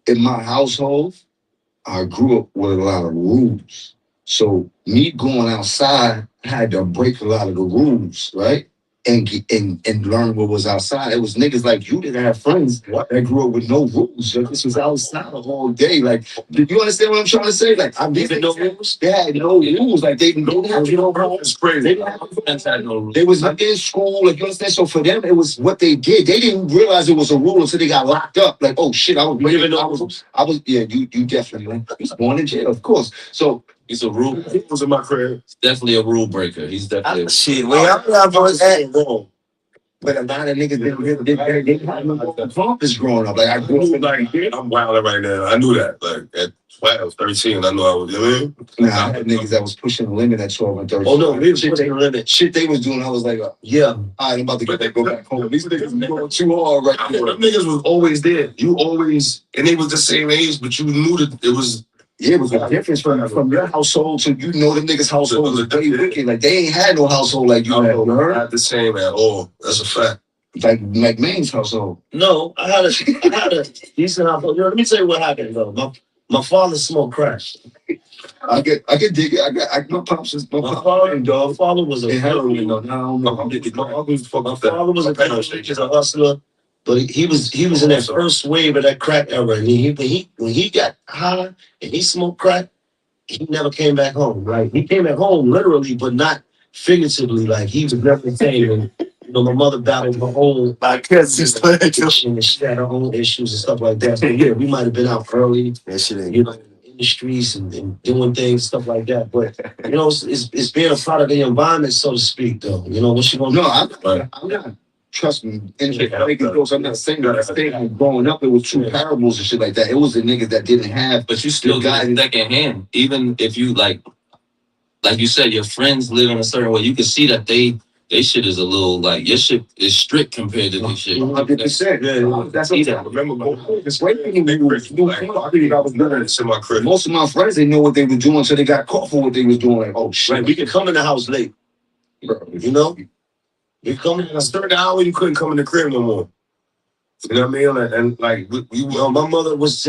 in my household, I grew up with a lot of rules. So me going outside, I had to break a lot of the rules, right? And learn what was outside. It was niggas like you that have friends that grew up with no rules. Like, this was outside the whole day. Like, do you understand what I'm trying to say? Like, I'm Even no rules. they had no rules. Like they didn't have It's crazy. they didn't have they was not in school, like you understand. So for them, it was what they did. They didn't realize it was a rule until they got locked up. Like, oh shit, I was breaking no rules. I was yeah, you definitely. He was born in jail, of course. So He's a rule. He was in my crib. He's definitely a rule breaker. He's definitely. Shit, where y'all was at? but a lot of niggas they had no compass growing up. Like I grew up Like I'm wilding right now. I knew that. Like at 12, 13, I knew I was. You know what I mean? Nah, I had niggas that was pushing the limit at 12 and 13. Oh no, we was pushing the limit. Shit they was doing, I was like, Yeah. all right, I'm about to go back home. These niggas are going too hard right now. Them niggas was always there. You always, and they was the same age, but you knew that it was. Yeah, it was a difference from your household to you know them niggas' household was way wicked. Like they ain't had no household like you had. You heard? Not the same at all. That's a fact. Like Maine's household. No, I had a decent household. Let me tell you what happened though. My father smoked crack. I get dig it. My pops is my father was a heroin though. Now My father was a hustler, but he was in that first wave of that crack era. And when he got high and he smoked crack, he never came back home. Right? He came back home literally, but not figuratively. Like he was never saying. And, my mother battled her own addiction and she had her own issues and stuff like that. So yeah, we might have been out early, That shit ain't in the streets and doing things, stuff like that. But it's being a product of the environment, so to speak, though. What you gonna do? No, I'm not. Trust me. I'm not saying that. I'm saying growing up, it was true parables and shit like that. It was the niggas that didn't have. But you still got it secondhand. Even if you like you said, your friends live in a certain way, you can see that they shit is a little like your shit is strict compared to this shit. 100%. Yeah, that's what I remember. It's right when we was in my crib. Most of my friends didn't know what they were doing until they got caught for what they was doing. Like, oh shit, right, we could come in the house late. bro. You come in a certain hour, you couldn't come in the crib no more. You know what I mean? And like my mother was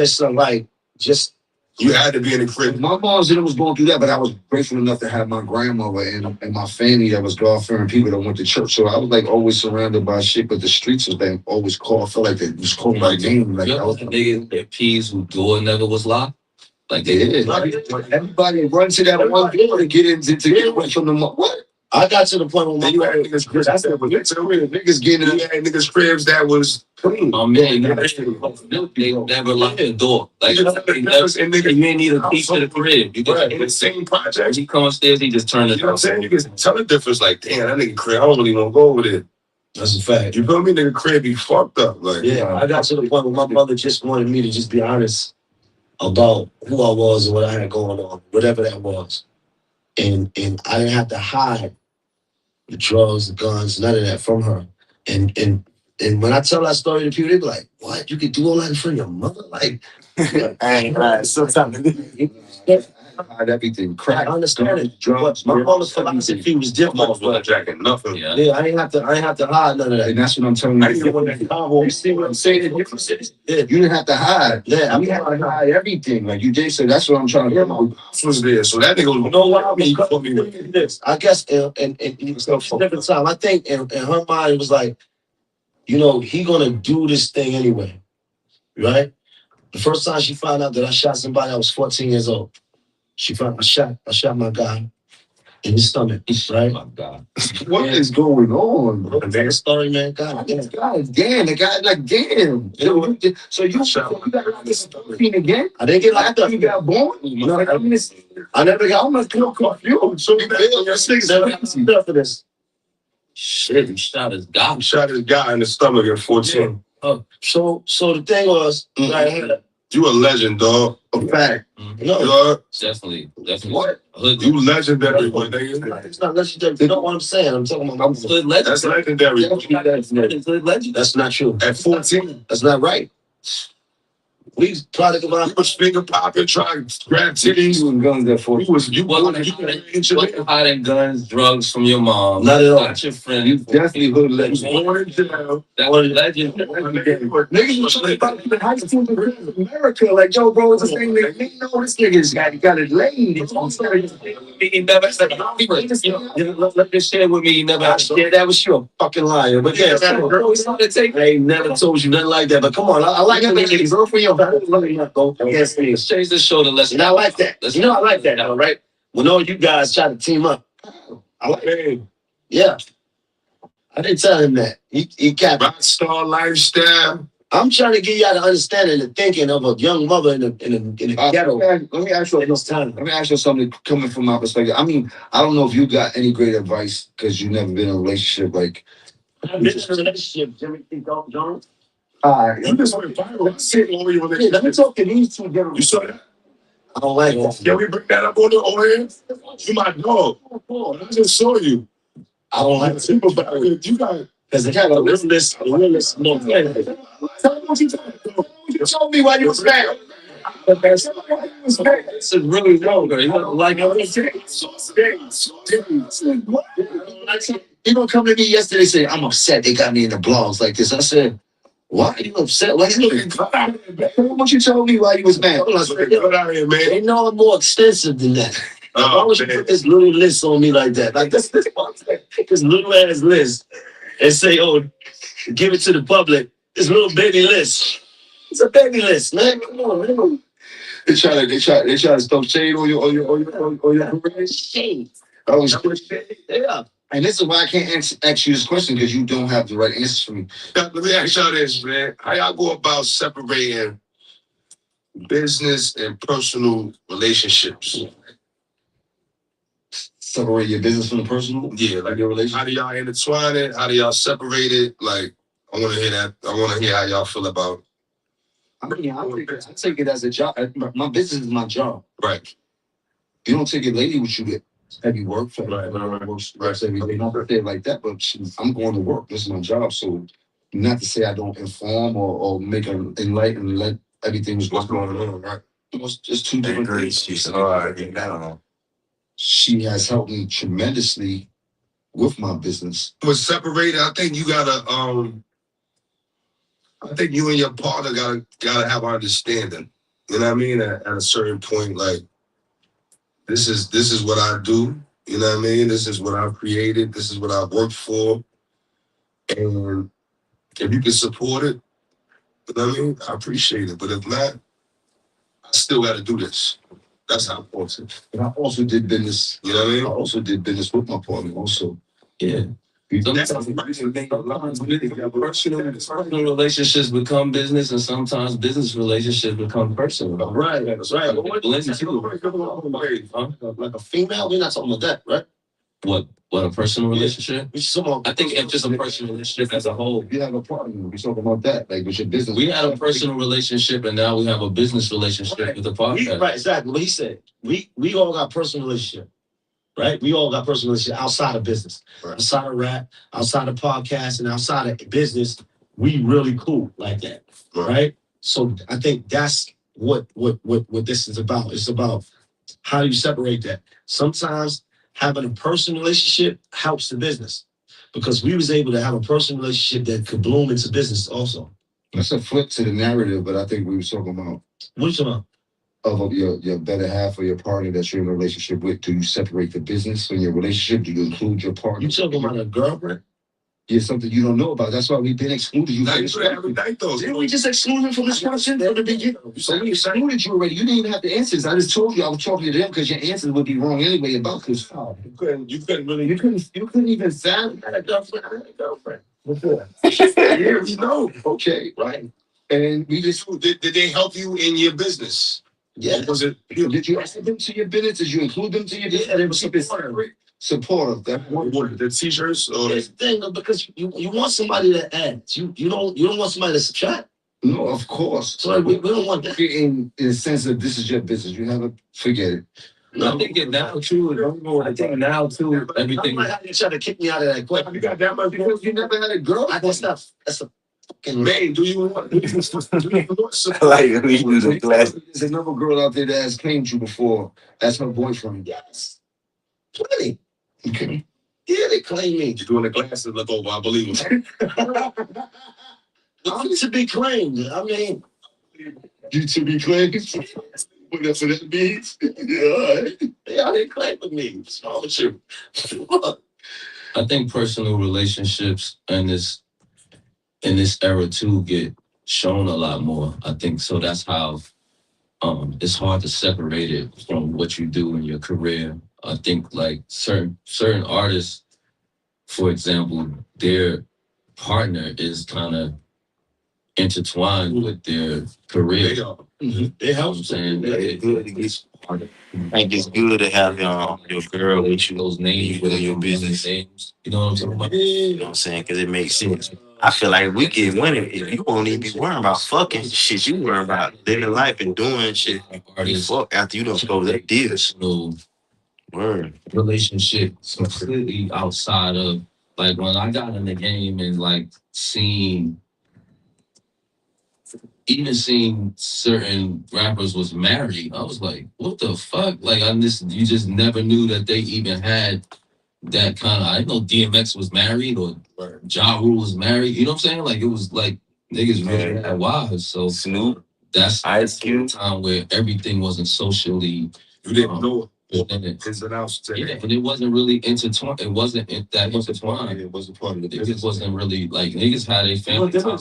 just you had to be in the crib. My mom's and it was going through that, but I was grateful enough to have my grandmother and my family that was God-fearing people that went to church. So I was like always surrounded by shit, but the streets was like always called. I felt like they was calling my name. Like I was niggas that peas who door never was locked. Like everybody run to that one door to get into to get away from the what? I got to the point where you had niggas cribs niggas getting in. You had niggas cribs that was my man, they never locked the door. Like you ain't need a key to the crib. You right in the same project. He come upstairs, he just turned it. You know what I'm saying? You can tell the difference. Like, damn, that nigga crib, I don't really want to go over there. That's a fact. You feel me? Nigga crib be fucked up. Like, yeah, I got to the point where my mother just wanted me to just be honest about who I was and what I had going on, whatever that was. And I didn't have to hide the drugs, the guns, none of that from her. And when I tell that story to people, they be like, "What? You could do all that in front of your mother?" Like, I ain't right. Sometimes hide everything. Crack, I understand it. drugs. My mother's philosophy was different. Almost not jacking nothing. Yeah, I ain't have to hide none of that. And that's what I'm telling you. I didn't want that combo. You see what I'm saying? Yeah, You didn't have to hide. yeah. We had to hide everything. Like you did say, that's what I'm trying to do. Was there, so that nigga was No, why me because for me. this. I guess in different time. I think in her mind it was like, he gonna do this thing anyway, right? The first time she found out that I shot somebody, I was 14 years old. She found I shot my guy in his stomach, right? My God. What is going on? That story, man. God, This guy is damn. The guy like damn. So you got locked up again? I didn't get locked up. You got born? No, I never got. I'm not confused. So you bailed your six Never got locked up for this. Shit, he shot his guy. shot his guy in the stomach at 14. So the thing was, I had You a legend, dog. A fact. no. Dog. Definitely. What? Hood, You legendary, my nigga. It's not legendary. You know what I'm saying? I'm talking about. hood legend. That's legendary. Hood legend. That's not true. At 14, That's not right. We try to come you out. was finger popping, trying to grab titties. Shooting guns at 40. You Wasn't hiding guns, drugs from your mom. Not at all. Not your friend. You definitely hood was legend. born in jail. That was legend. Niggas was talking about the high school in America. Like, yo, bro, it's the same nigga. They know this nigga's got it laid. It's on He never said, let this share with me. He never Yeah, that was you, a fucking liar. But yeah, I ain't never told you nothing like that. But come on, I like that niggas. Girl for your yes, me. Let's change the show to let's. And I like that. I like that, though, right? When all you guys try to team up, I like it. Man, Yeah, I didn't tell him that. He got. rock star lifestyle. I'm trying to get you out of understanding the thinking of a young mother in the ghetto. Let me ask you At this time. Let me ask you something coming from my perspective. I mean, I don't know if you got any great advice because you never been in a relationship like. I've been in a relationship, Timothy Jones. You just went viral. I see it over your Yeah, let me relationship. talk to these two different. You saw that? I don't like that. Can we bring that up on here? You my dog. I just saw you. I don't like Think about it. You got. because they have a realist, no friend. Tell me what you told me. You told me why you was mad. It's really low, girl. You don't like He gonna come to me yesterday and say, I'm upset they got me in the blogs like this. I said, why are you upset? Why you looking? What you told me why you was mad? Get out here, man. They know I'm more extensive than that. Why would you put this little list on me like that? Like this little ass list and say, oh, give it to the public. This little baby list. It's a baby list, man. Come on, man. They try to throw shade on your career. Shade. Oh, Yeah. and this is why I can't ask you this question because you don't have the right answers for me. Let me ask y'all this, man. How y'all go about separating business and personal relationships? Separate your business from the personal. Yeah, like Your relationship. how do y'all intertwine it? How do y'all separate it? Like, I want to hear that. I want to hear how y'all feel about. I mean, I take it as a job. My business is my job. Right. You don't take a lady with you to heavy work for Right. works every day. Not that like that, but I'm going to work. This is my job. So not to say I don't inform or make her enlighten and let everything was What's going on, right? It's just two different things. All She has helped me tremendously with my business. But separated, I think you gotta. I think you and your partner gotta have understanding. You know what I mean? At a certain point, like this is what I do. You know what I mean? This is what I've created. This is what I've worked for. And if you can support it, you know what I mean? I appreciate it. But if not, I still got to do this. That's how important. And I also did business. You know what I I mean? also did business with my partner. Also, Yeah. That's Personal relationships become business, and sometimes business relationships become personal. Right, that's right. Blend the two. Huh? Like a female, we're not talking about that, right? What a personal relationship? We should talk about. I think it's just a personal relationship as a whole. if you have a partner, we talking about that, like with your business. We had a personal relationship, and now we have a business relationship with the podcast. Right, exactly. What he said. We all got personal relationship, right? We all got personal relationship outside of business, Right. outside of rap, outside of podcast, and outside of business. We really cool like that, right? So I think that's what this is about. It's about How do you separate that? Sometimes having a personal relationship helps the business because we was able to have a personal relationship that could bloom into business also. That's a flip to the narrative, but I think we were talking about What are you talking about? of your better half or your partner that you're in a relationship with. Do you separate the business from your relationship? Do you include your partner? You talking about a girlfriend? Yeah, something you don't know about. That's why we've been excluded. You Now from you this should have a night though. Didn't we just exclude him from this question from the beginning? So we excluded you already. You didn't even have the answers. I just told you I was talking to them because your answers would be wrong anyway about this. You couldn't really. You couldn't even fathom. I had a girlfriend. I had a girlfriend before. Yeah, we know. Okay, right. And we just Did they help you in your business? Yeah. Was it? did you add them to your business? Did you include them to your business? Yeah, they were Keep it supportive. separate. Supportive. That one. What, the t-shirts or Here's the thing, though, because you want somebody that adds. You don't want somebody to subtract. No, of course. So like, we don't want that. In the sense of this is your business. You have a forget it. I think it now too. I think now too. Everything. You try to kick me out of that question. you got that much? Because you never had a girl. That's a fucking Man, do you want? Do you want some- Like we do the class. There's another girl out there that has claimed you before. That's her boyfriend. yes. Plenty. Okay. Yeah, they claim me. You doing the glasses look over? I believe him. I'm to be claimed. I mean, You to be claimed. What that's what that means. Yeah, all right. yeah, they claim with me. What's wrong with you? I think personal relationships in this era too get shown a lot more. I think so. That's how it's hard to separate it from what you do in your career. I think like certain artists, for example, their partner is kind of intertwined with their career. They are. They You know help. what I'm saying? It's hard to I think it's good to have your girl with you, those names with your business. names. You know what I'm talking about? You know what I'm saying? Because it makes sense. I feel like we get winning. If you won't even be worrying about fucking shit, you worrying about living life and doing shit. You Artists, fuck after you don't close that deal. personal Word. relationship completely outside of like when I got in the game and like seeing certain rappers was married, I was like, what the fuck? Like you just never knew that they even had that kind of. I didn't know DMX was married or Ja Rule was married. You know what I'm saying? Like it was like niggas really had wives. So Snoop, that's Ice the Cube. time where everything wasn't socially. You didn't know within it. ins and outs. Yeah, and it wasn't really intertwined. It wasn't that intertwined. It wasn't part of the It business. just wasn't really like niggas had a family time.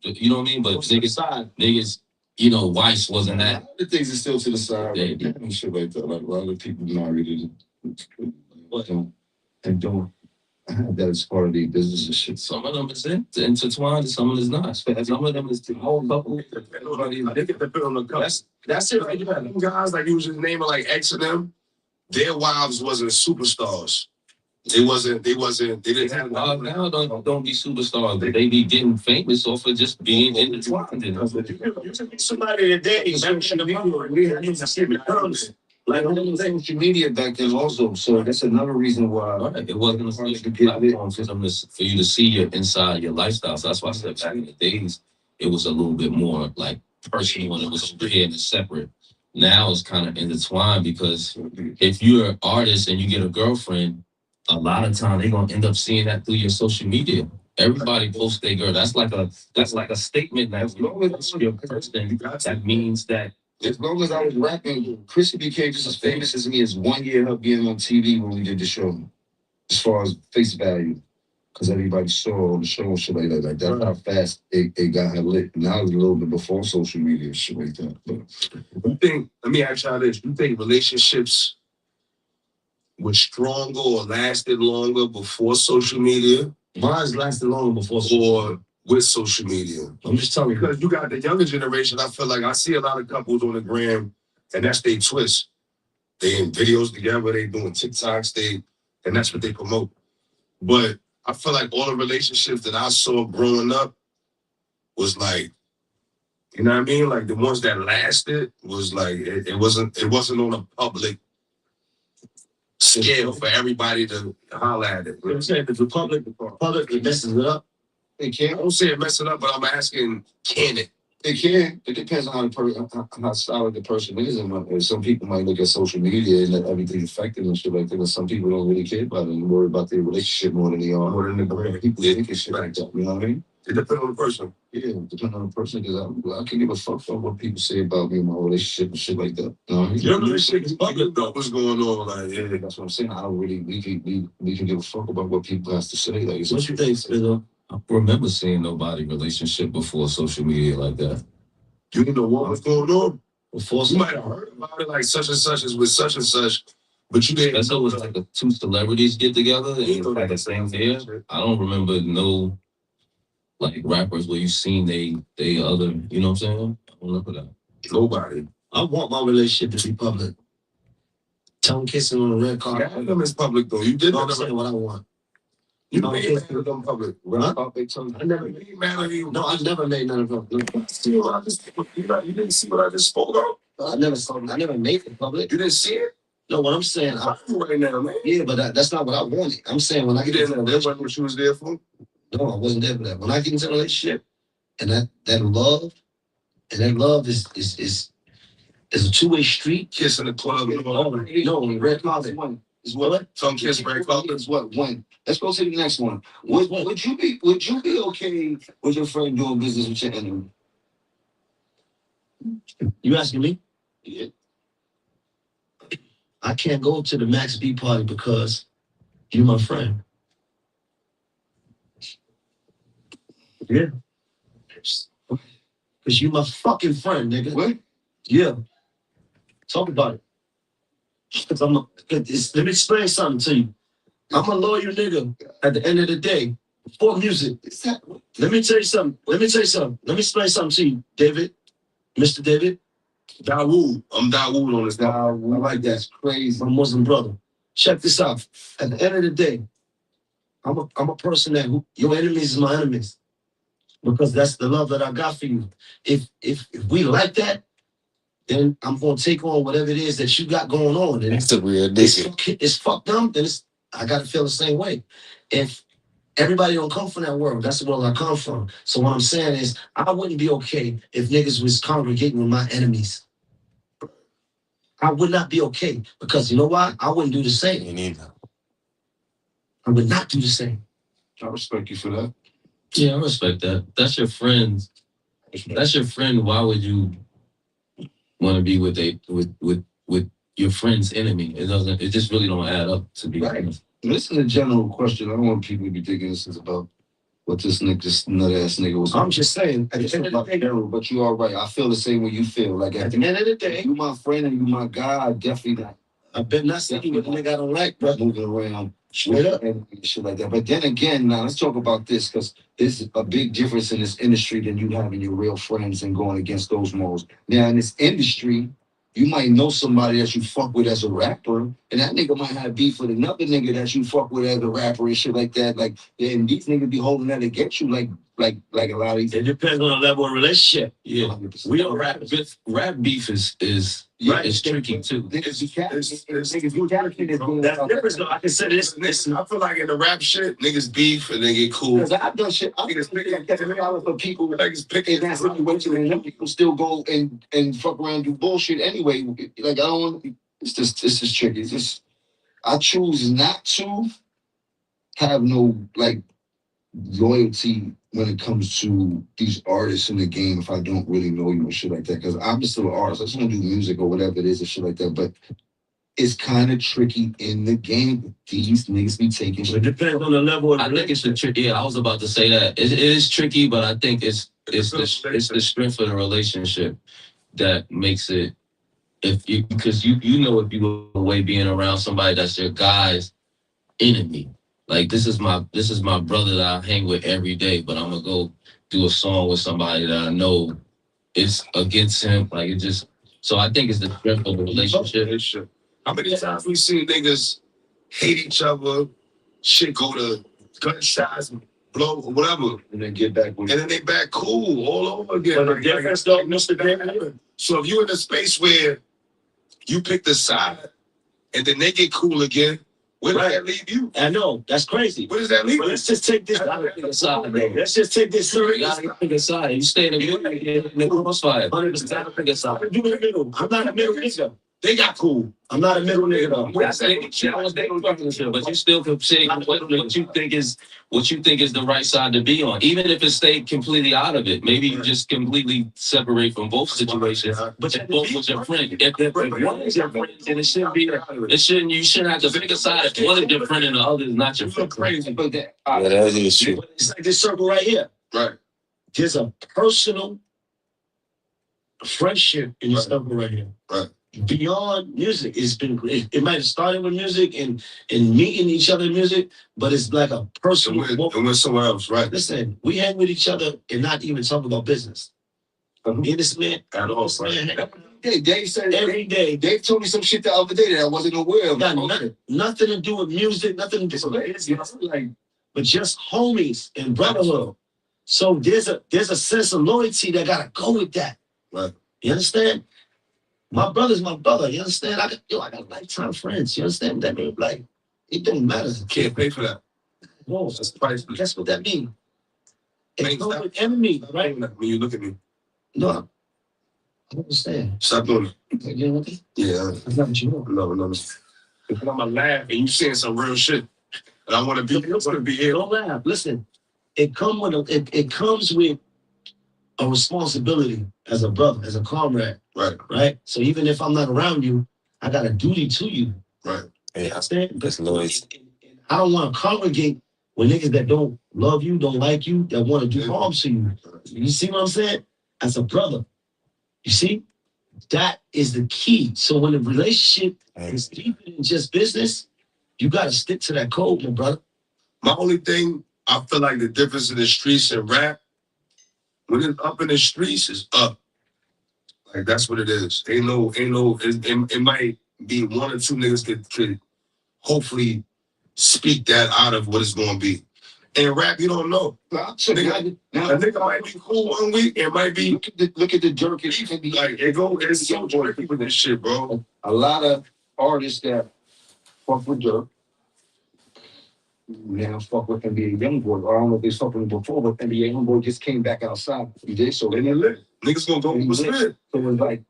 You know what I mean? But niggas, Weiss wasn't that. The things are still to the side. Yeah. And shit like that. Like a lot of people married and don't have that as part of their business and shit. Some of them is intertwined, and some of them is not. Some of them is the whole couple. I think it depends on the couple. That's it right there. Them guys like you was just naming like X and them, their wives wasn't superstars. They didn't have Now don't be superstars, but they be getting famous off of just being intertwined. You can be somebody today. We had to see the terms. Like on social media back then also. So that's another reason why. Right. It wasn't a social platform for you to see your inside your lifestyle. So that's why I said back in the days, it was a little bit more like personal and it was over here and separate. Now it's kind of intertwined because if you're an artist and you get a girlfriend, a lot of time they're gonna end up seeing that through your social media. Everybody posts their girl. That's like a statement that your person. That means that. As long as I was rapping, Chrissy became just as famous as me as 1 year of being on TV when we did the show. As far as face value, because everybody saw the show and shit like that. Like that's how fast it got her lit. Now it's a little bit before social media and shit like that. But let me ask y'all this. You think relationships were stronger or lasted longer before social media? Mine's lasted longer before or with social media. I'm just telling you. Because you got the younger generation, I feel like I see a lot of couples on the gram, and that's their twist. They in videos together, they doing TikToks, and that's what they promote. But I feel like all the relationships that I saw growing up was like, you know what I mean? Like the ones that lasted was like it wasn't on a public scale for everybody to holler at it. You know what I'm saying? If the public it messes it up. I don't say it mess it up, but I'm asking, can it? It can. It depends on how solid the person is, and some people might look at social media and let everything affect them and shit like that. And some people don't really care about it and worry about their relationship more than they are. More than the brand. People think it's shit like that. You know what I mean? It depends on the person. Yeah, it depends on the person. Because I can give a fuck about what people say about me and my relationship and shit like that. You know what I mean? Your relationship is public though. What's going on? Like, yeah, That's what I'm saying. I don't really. We can give a fuck about what people has to say. Like, What you think, Spizzo? I remember seeing nobody relationship before social media like that. You didn't know what was going on. Before You might have heard about it, like such and such is with such and such, but you didn't. That's it was like a two celebrities get together and like the same day. I don't remember no like rappers where you seen they other, you know what I'm saying? I don't remember that. Nobody. I want my relationship to be public. Tongue kissing on the red carpet. Yeah, them is public though. You did I'm not saying what I want. You Tongue made kissing. them public. Huh? I never. No, I never made none of them. See what I just, you didn't see what I just spoke of? I never made it public. You didn't see it? No, what I'm saying, Right now, man. yeah, but that's not what I wanted. I'm saying when I You get into a didn't. That relationship, wasn't what you was there for. no, I wasn't there for that. When I get into a relationship, and that love is a two-way street. Kiss in the club. No, red carpet. Is what? Some kiss red carpet. Is what? When? Let's go to the next one. Would you be okay with your friend doing business with your enemy? You asking me? Yeah. I can't go to the Max B party because you're my friend. Yeah. Because you my fucking friend, nigga. What? Yeah. Talk about it. 'Cause let me explain something to you. I'm a loyal nigga at the end of the day. For music. Let me tell you something. Let me explain something to you, David. Mr. David. Dawood. I'm Dawood on this. I like that's crazy. My Muslim brother. Check this out. At the end of the day, I'm a person that your enemies is my enemies. Because that's the love that I got for you. If we like that, then I'm gonna take on whatever it is that you got going on. And That's a real nigga. it's fucked up, then I gotta feel the same way. If everybody don't come from that world, that's the world I come from. So what I'm saying is I wouldn't be okay if niggas was congregating with my enemies. I would not be okay because you know why? I wouldn't do the same. Me neither. I would not do the same. I respect you for that. Yeah, I respect that. That's your friend. That's your friend. Why would you want to be with your friend's enemy? It just really don't add up to be Right. honest. This is a general question. I don't want people to be thinking this is about what this nut ass nigga was. I'm just saying, at the end of the day, but you are right. I feel the same way you feel. Like at the end of the day, you my friend and you my guy. I definitely not. I've been not sitting with a nigga I don't like, bro. Moving around Straight up. and shit like that. But then again, now let's talk about this because there's a big difference in this industry than you having your real friends and going against those morals. Now in this industry, you might know somebody that you fuck with as a rapper, and that nigga might have beef with another nigga that you fuck with as a rapper and shit like that. Like, and these niggas be holding that against you, like a lot of these. It depends on the level of relationship. Yeah, 100%. we don't rap beef is tricky too. Niggas be catching. That's different though. I can say this. I feel like in the rap shit, niggas beef and they get cool. Because I've done shit. I've done for people Niggas in picking that situation, and them people still go and fuck around and do bullshit anyway. Like I don't want. It's just tricky. It's just I choose not to have no like loyalty when it comes to these artists in the game if I don't really know you and shit like that. Because I'm still an artist. I just want to do music or whatever it is and shit like that. But it's kind of tricky in the game. These niggas be taking It shit. depends on the level of I think it's the trick. Yeah, I was about to say that it is tricky, but I think it's the strength of the relationship that makes it. Because you know if you go away being around somebody that's your guy's enemy. Like this is my brother that I hang with every day, but I'm gonna go do a song with somebody that I know it's against him. Like it just. So I think it's the strength of the relationship. How many times we seen niggas hate each other, shit go to gunshots, blow, whatever, And then get back with and then they back cool all over again. But the difference though, Mr. David. So if you're in a space where you pick the side and then they get cool again, Where does Right. that leave you? I know, that's crazy. Where does that leave But you? let's just take this. Let's just take this You serious. gotta pick a side. You stay in the middle, in the crossfire. 100% pick a side. I'm in the middle. I'm not a middle nigga. They got cool. I'm not a middle nigga though. But you still can say what you think is the right side to be on, even if it stayed completely out of it. Maybe you just completely separate from both situations. But you both was your friend. If one is your friend, then it shouldn't be. You shouldn't have to pick a side if one is your friend and the other is not your friend. Crazy. But that, Yeah, that is true. but it's like this circle right here. Right. There's a personal friendship in this Right. circle right here. Right. Beyond music, it might have started with music and meeting each other in music, but it's like a And personal. we're somewhere else, right? Listen, we hang with each other and not even talk about business. Me and this man, At all, man, Dave said every day. Dave told me some shit the other day that I wasn't aware of. Got nothing to do with music, nothing to do with like, but just homies and brotherhood. So there's a sense of loyalty that gotta go with that. Right. You understand? My brother's my brother. You understand? I got lifetime friends. You understand what that mean? Like, it don't matter. Can't pay for that. Whoa, That's priceless. that's what that means. It's Thanks, no stop. with enemy, right? When you look at me, No, I don't understand. stop doing it. You know what I mean? Yeah. That's not what you want. No. Because I'm gonna laugh and you saying some real shit, and I want to be here. Don't laugh. Listen, it comes with a responsibility as a brother, as a comrade, Right. right? So even if I'm not around you, I got a duty to you. Right. You Yeah, understand? that's loyalty. And I don't want to congregate with niggas that don't love you, don't like you, that want to do harm to you. You see what I'm saying? As a brother, you see, that is the key. So when the relationship is deeper than just business, you got to stick to that code, my brother. My only thing, I feel like the difference in the streets and rap, when it's up in the streets, is up. Like that's what it is. Ain't no. It might be one or two niggas could hopefully speak that out of what it's gonna be. In rap, you don't know. Now, A nigga might be cool one week, it might be look at the jerk. like it's so tricky with this shit, bro. A lot of artists that fuck with Dirk now fuck with NBA Youngboy. Or I don't know if they fucked with him before, but NBA Youngboy just came back outside. You did so. And they lit. Niggas gonna go what's lit. So it's like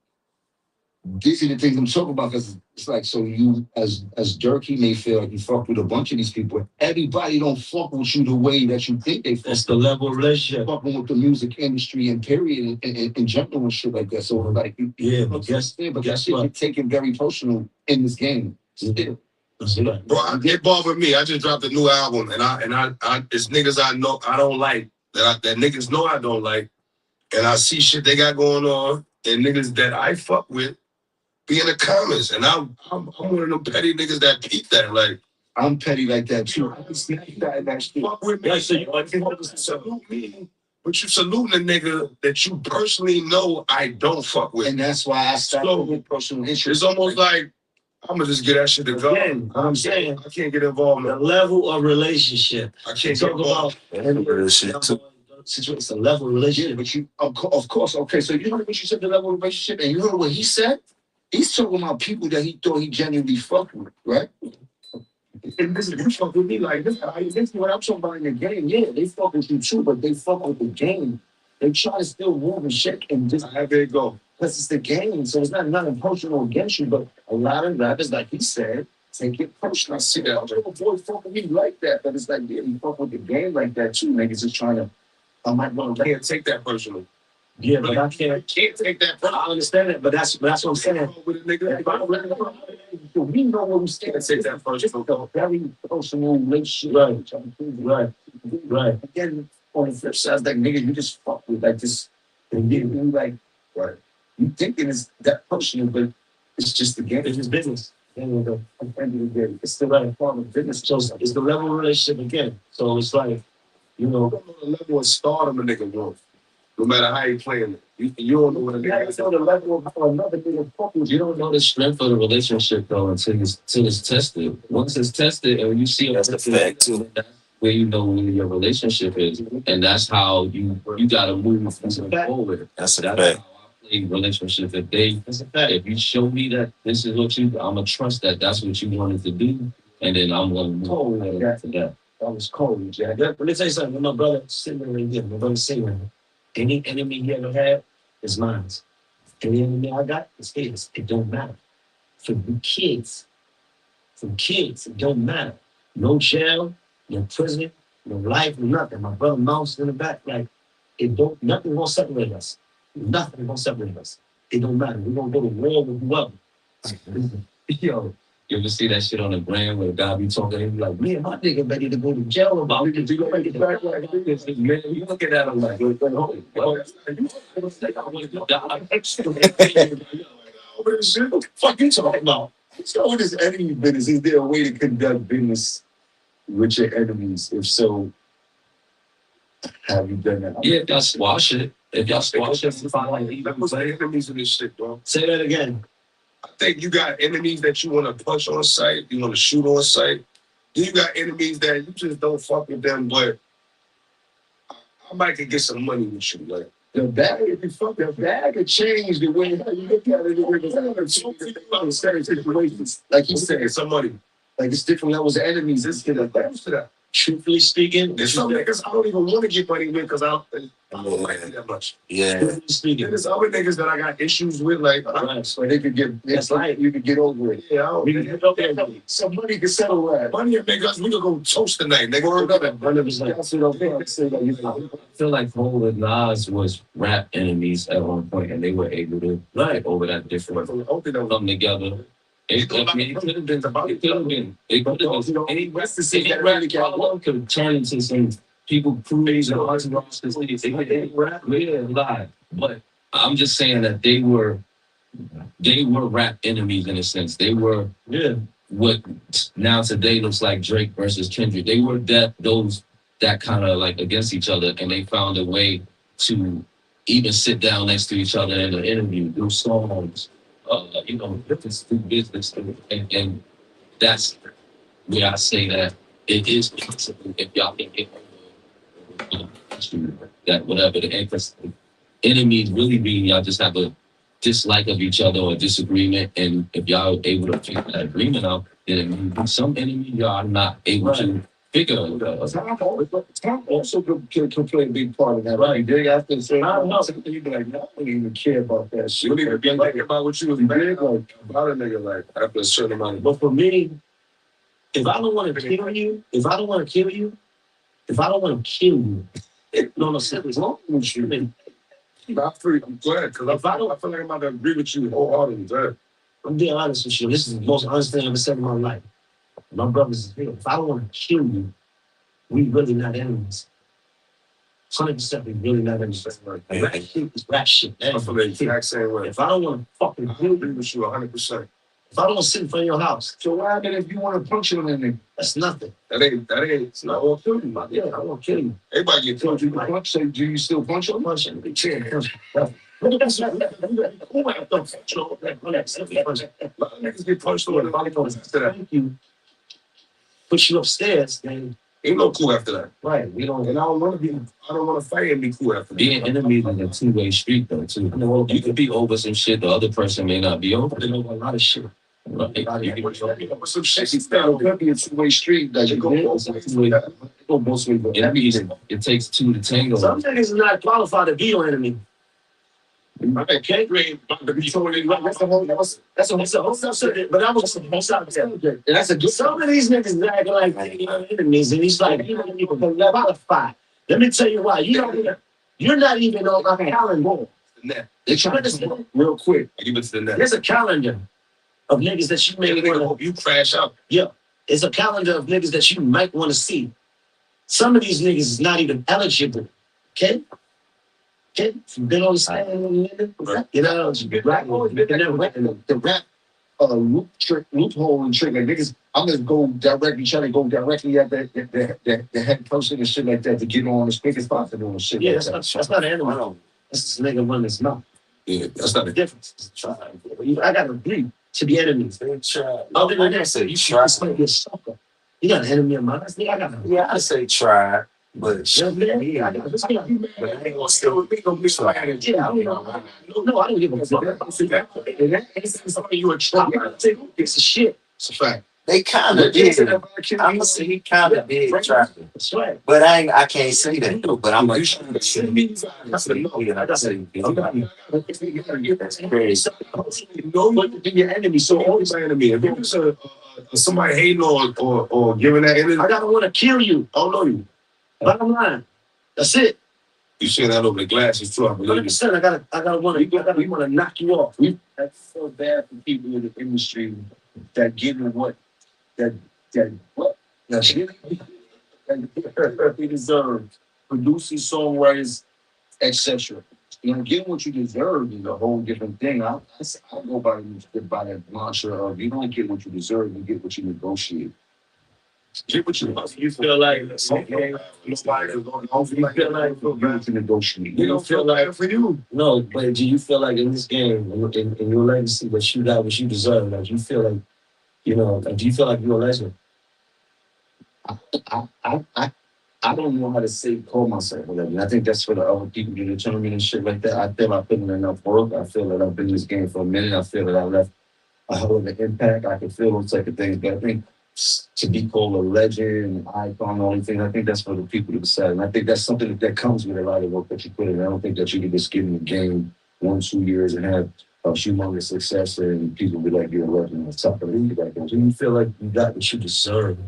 these are the things I'm talking about because it's like so you as Dirk, he may feel like you fucked with a bunch of these people. Everybody don't fuck with you the way that you think they fuck. That's the level of relationship. Fucking with the music industry and period and in general and shit like that. So like Yeah, but that guess shit what? get taken very personal in this game. Still. That's right. Bro, it bothered me. I just dropped a new album and I it's niggas I know I don't like that niggas know I don't like. And I see shit they got going on and niggas that I fuck with be in the comments, and I'm one of them petty niggas that peep that. Like I'm petty like that too. I can see that shit. fuck with me, Yeah, so you salute me, but you saluting a nigga that you personally know I don't fuck with. And that's why I stopped So, with personal issues. It's almost like I'm gonna just get that shit to go. Again, I'm saying I can't get involved in the level of relationship. I can't get Talk involved. about Shit, too. situation. It's a level of Yeah, relationship. but you, of course, okay. So you heard what you said, the level of relationship, and you heard what he said. He's talking about people that he thought he genuinely fucked with, right? And this is you fuck with me like this. This is what I'm talking about in the game. Yeah, they fuck with you too, but they fuck with the game. They try to still move and shake and just How they go? because it's the game. So it's nothing personal against you, but a lot of rappers, like he said, take it personal. I see that. I'm like, boy, fuck with me like that, but it's like, yeah, you fuck with the game like that too. Niggas just trying to. I might want I to. can't take that personal. Yeah, but I can't. Can't take that I personal. understand it, but that's what I'm saying. With a nigga, If I don't let we know what we stand. Can't take that personal. A very personal relationship. Right. Again, on the flip side, like nigga, you just fuck with like this. And you like, Right. you thinking it's that personal, but it's just the game. It's just business. And at the end of the day, it's the right part of business. So it's the level of relationship again. So it's like, you You know, don't know the level of stardom a nigga wants. No matter how he playing it. You don't know what a you have nigga to know the level of how another nigga fuck with You don't know the strength of the relationship though until it's tested. Once it's tested and you see That's the fact, too. that's where you know where your relationship is, and that's how you gotta move forward. That's a That's fact. how I play relationships. If you show me that this is what I'm gonna trust that that's what you wanted to do, and then I'm going to cold like that. That was cold, Jack. Let me tell you something. My brother sitting right here. My brother saying, any enemy he ever had is mine. Any enemy I got is his. It don't matter. From kids, it don't matter. No jail, no prison, no life, no nothing. My brother mounts in the back, like nothing gonna separate us. Nothing gonna separate us. It don't matter. We're gonna go to war with whoever. Yo, you ever see that shit on the gram where the guy be talking, he be like, me and my nigga ready to go to jail about it. You gonna make it back like this, man. You looking at him like, what? What the fuck you talking about? So what is enemy business? Is there a way to conduct business with your enemies? If so, have you done that? yeah, if y'all squash it, you find like That was the enemies of this shit, bro. Say that again. I think you got enemies that you want to punch on sight, you want to shoot on sight. Then you got enemies that you just don't fuck with them, but I might could get some money with you. Like the bag, if you fuck the bag, could change the way how you look at it. It's certain situations, like you said, some money. like it's different levels of enemies. This kid, like that. Truthfully speaking, There's some niggas I don't even want to get money with because I don't like it that much. Yeah. truthfully speaking, Then there's other niggas that I got issues with, like so they could get. That's like you could get over it. yeah, I don't- We can get over it. Some money can settle that. money and niggas, we could go toast tonight, nigga. Word up, 100%. That's what I'm saying. Like, you know, I feel like Cole and Nas was rap enemies at one point, and they were able to get over that difference, come together. It could have been. Any rap problem could turn into some people cruise and entourages. They rap, yeah, live. But I'm just saying that they were rap enemies in a sense. They were what now today looks like Drake versus Kendrick. They were that kind of like against each other, and they found a way to even sit down next to each other in an interview, do songs, different do business, and that's where I say that it is possible if y'all can get that whatever the enemies really mean, y'all just have a dislike of each other or disagreement, and if y'all are able to figure that agreement out, then some enemy y'all are not able to figure it out. Tom also could play a big part of that, right? They have to say, I don't know. You'd be like, no, I don't even care about that shit. You nigga be like about what you was big like about a nigga like after a certain amount of. But for me, if I don't want to kill you, if I don't want to kill you, no, something's wrong with you. Man. I'm glad because I feel like I'm about to agree with you wholeheartedly. I'm being honest with you. This is the most honest thing I've ever said in my life. My brothers is here. If I don't want to kill you, we really not enemies. 100% we really not enemies. Rap shit is rap shit. I feel the exact same way. If I don't want to fucking I kill agree you, with you 100%. if I don't want to sit in front of your house, so what happens if you want to punch him in there? That's nothing. That ain't. It's not all kill you, man. Yeah, I want to kill you. Everybody get So punched. you can punch, so do you still punch him? Punch him. Niggas get punched on the body after that. Thank you. Push you upstairs, then Ain't no cool after that. right. We don't. And I don't want to fight and be cool after that. Being enemies is a two-way street though too. You could be over some shit, the other person may not be over. They know a lot of shit. Right? You can be But some shit It's gonna be a two-way street. Like you go both ways. Go both ways. But enemies. It takes two to tango. some niggas is not qualified to be your enemy. Okay, great. That's a whole subject. But I was a whole subject. And that's a good. Some of these niggas acting like they are enemies, and he's like, you don't even qualify. Let me tell you why. You're not even on my calendar. They're trying to real quick. Give it to the net. There's a calendar of niggas that you may Nigga, want to. hope you crash out. Yeah, it's a calendar of niggas that you might want to see. Some of these niggas is not even eligible. Okay? You've been on the stand, you know, the rap loophole and trick. Like niggas, I'm just try to go directly at the head person and shit like that to get on as quick as possible and shit. Yeah, that's not an enemy. That's just a nigga running his mouth. Yeah, that's not The it. difference. I gotta agree to be enemies. Other than that, say you try. be a sucker. You got an enemy of mine. Yeah, I say try, but You know what I'm saying? but I ain't gonna still with me. Gonna be trying. Yeah, I don't know. No, I don't give a fuck. You a child. Piece of shit. It's a fact. They kind of did. I'm gonna say he kind of did try. But I can't say that though. But I'm like, that's crazy. No one to be your enemy. So always my enemy. If you just somebody hating or giving that energy, I don't want to kill you. I don't know you. Bottom line. That's it. You saying that over the glass, it's true. I believe you. 100%. We want to knock you off. That's so bad for people in the industry that give you what that what that they deserve. Producing songwriters, etc. Getting what you deserve is a whole different thing. I go by that mantra of you don't get what you deserve, you get what you negotiate. Get what you want. You feel like Okay. you feel like You negotiate. don't feel like for you. No, but do you feel like in this game, in your legacy, that you got what you deserve? Like you feel like, do you feel like you're a legend? I don't know how to call myself a legend. I think that's for the other people to determine and shit like that. I feel I put in enough work. I feel that I've been in this game for a minute. I feel that I left a hell of an impact. I can feel those type of things. But I think to be called a legend, an icon, all these things, I think that's for the people to decide. And I think that's something that comes with a lot of work that you put in. I don't think that you can just get in the game 1-2 years and have a humongous success and people be like, you're a legend or something. Do you feel like you got what you deserve?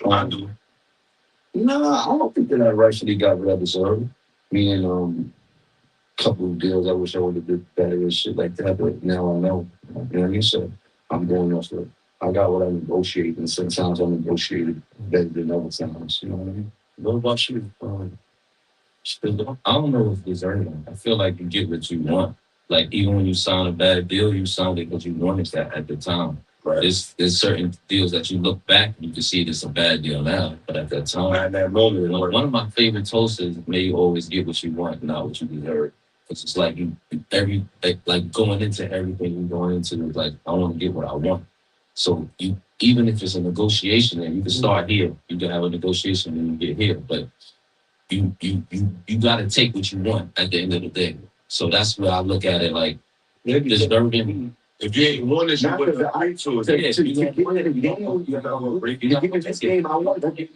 I do. No, I don't think that I actually got what I deserved. Meaning, couple of deals I wish I would have did better and shit like that, but now I know. You know what I mean? So I'm going off the I got what I negotiated, and sometimes I negotiated better than other times. You know what I mean? What about you? I don't know if it's earning. I feel like you get what you want. Like even when you sign a bad deal, you signed it because you wanted that at the time. Right. There's certain deals that you look back, you can see it's a bad deal now, but at that time, At that moment, one of my favorite toasts is may you always get what you want, not what you deserve. Because it's like like going into everything you're going into is like I want to get what I want. So you even if it's a negotiation, and you can start here, you can have a negotiation and you get here, but you got to take what you want at the end of the day. So that's where I look at it like deserving. if you ain't won this, you wouldn't have agreed to it.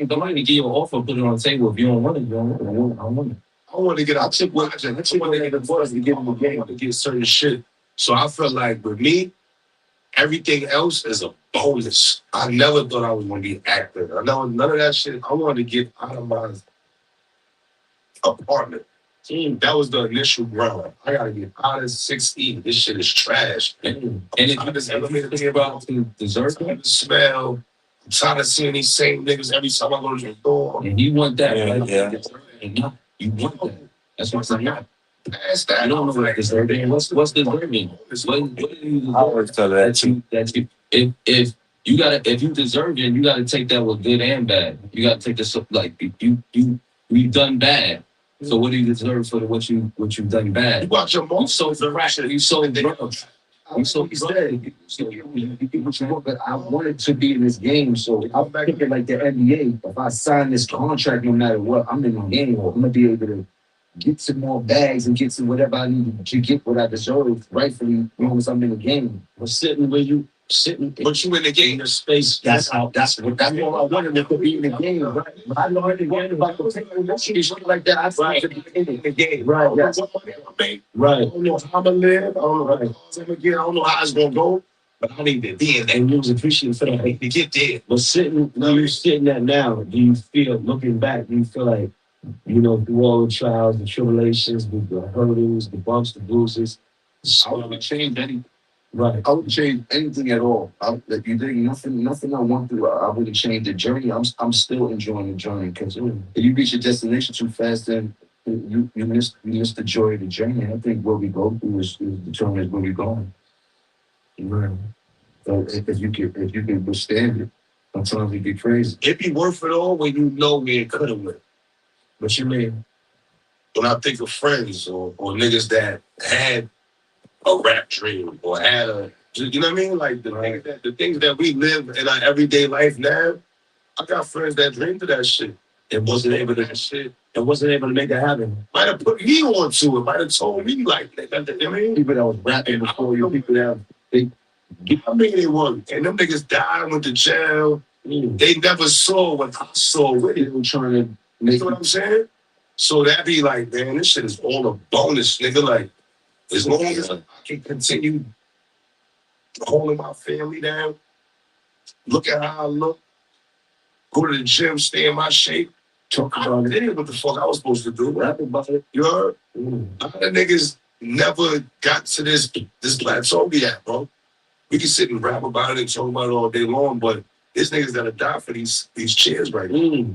Somebody give you an offer, put it on the table. If you don't want it, you don't want it. I want it. I want to get out to watch it. I want to get the boys to give them a game to get certain shit. So I feel like with me, everything else is a bonus. I never thought I was going to be active. I know none of that shit. I wanted to get out of my apartment. That was the initial ground. I gotta get out of 16. This shit is trash. And if you just ever made a thing about to deserve I'm tired of the smell. I'm tired of seeing these same niggas every time I go to the door. and you want that, right? Yeah. You want that. That's what I'm saying. Past that, I don't know what deserving. What's deserving? What do you I always tell that too. that you if you gotta if you deserve it, you gotta take that with good and bad. You gotta take this like you've done bad. So what do you deserve for what you've done bad? You watch your mom. You sold the rack. You sold drugs. You said you get what you want, but I wanted to be in this game. So I'm thinking like the NBA. If I sign this contract, no matter what, I'm in the game. I'm gonna be able to get some more bags and get some whatever I need to get what I deserve rightfully as long as I'm in the game. But sitting where you sitting, But you in the game. in the space. That's all I wanted to be in the game. Right? I learned again about the technology shit like that. I started to be in the game. Right. Yes. I Right. don't know how I'm gonna live. I don't know how I'm gonna get. I don't know how it's gonna go. But I need to be in there. And you was appreciative for that. I need to get there. But where you're sitting at now, do you feel, looking back, do you feel like, through all the trials, the tribulations, the hurdles, the bumps, the bruises, I wouldn't change anything. right? I wouldn't change anything at all. That you think nothing I went through, I wouldn't change the journey. I'm still enjoying the journey because if you reach your destination too fast, then you miss the joy of the journey. I think what we go through is determines where we're going. Right. So if you can withstand it, sometimes it get crazy. It be worth it all when you know where it could have went. What you mean? When I think of friends or niggas that had a rap dream or had you know what I mean? Like the things that we live in our everyday life now, I got friends that dreamed of that shit. It wasn't able to make that happen. Might have put me on to it, might have told me like that. You know what I mean? People that was rapping before you, people that I mean, they won. And them niggas died, went to jail. They never saw what I saw with it. They were trying to You make know what I'm saying? So that be like, man, this shit is all a bonus, nigga. Like, as long as I can continue holding my family down, look at how I look, go to the gym, stay in my shape. talk I about it. did what the fuck I was supposed to do. Rap about it. You heard? Mm. A lot of niggas never got to this plateau yet, bro. We can sit and rap about it and talk about it all day long, but there's niggas that'll die for these chairs right now.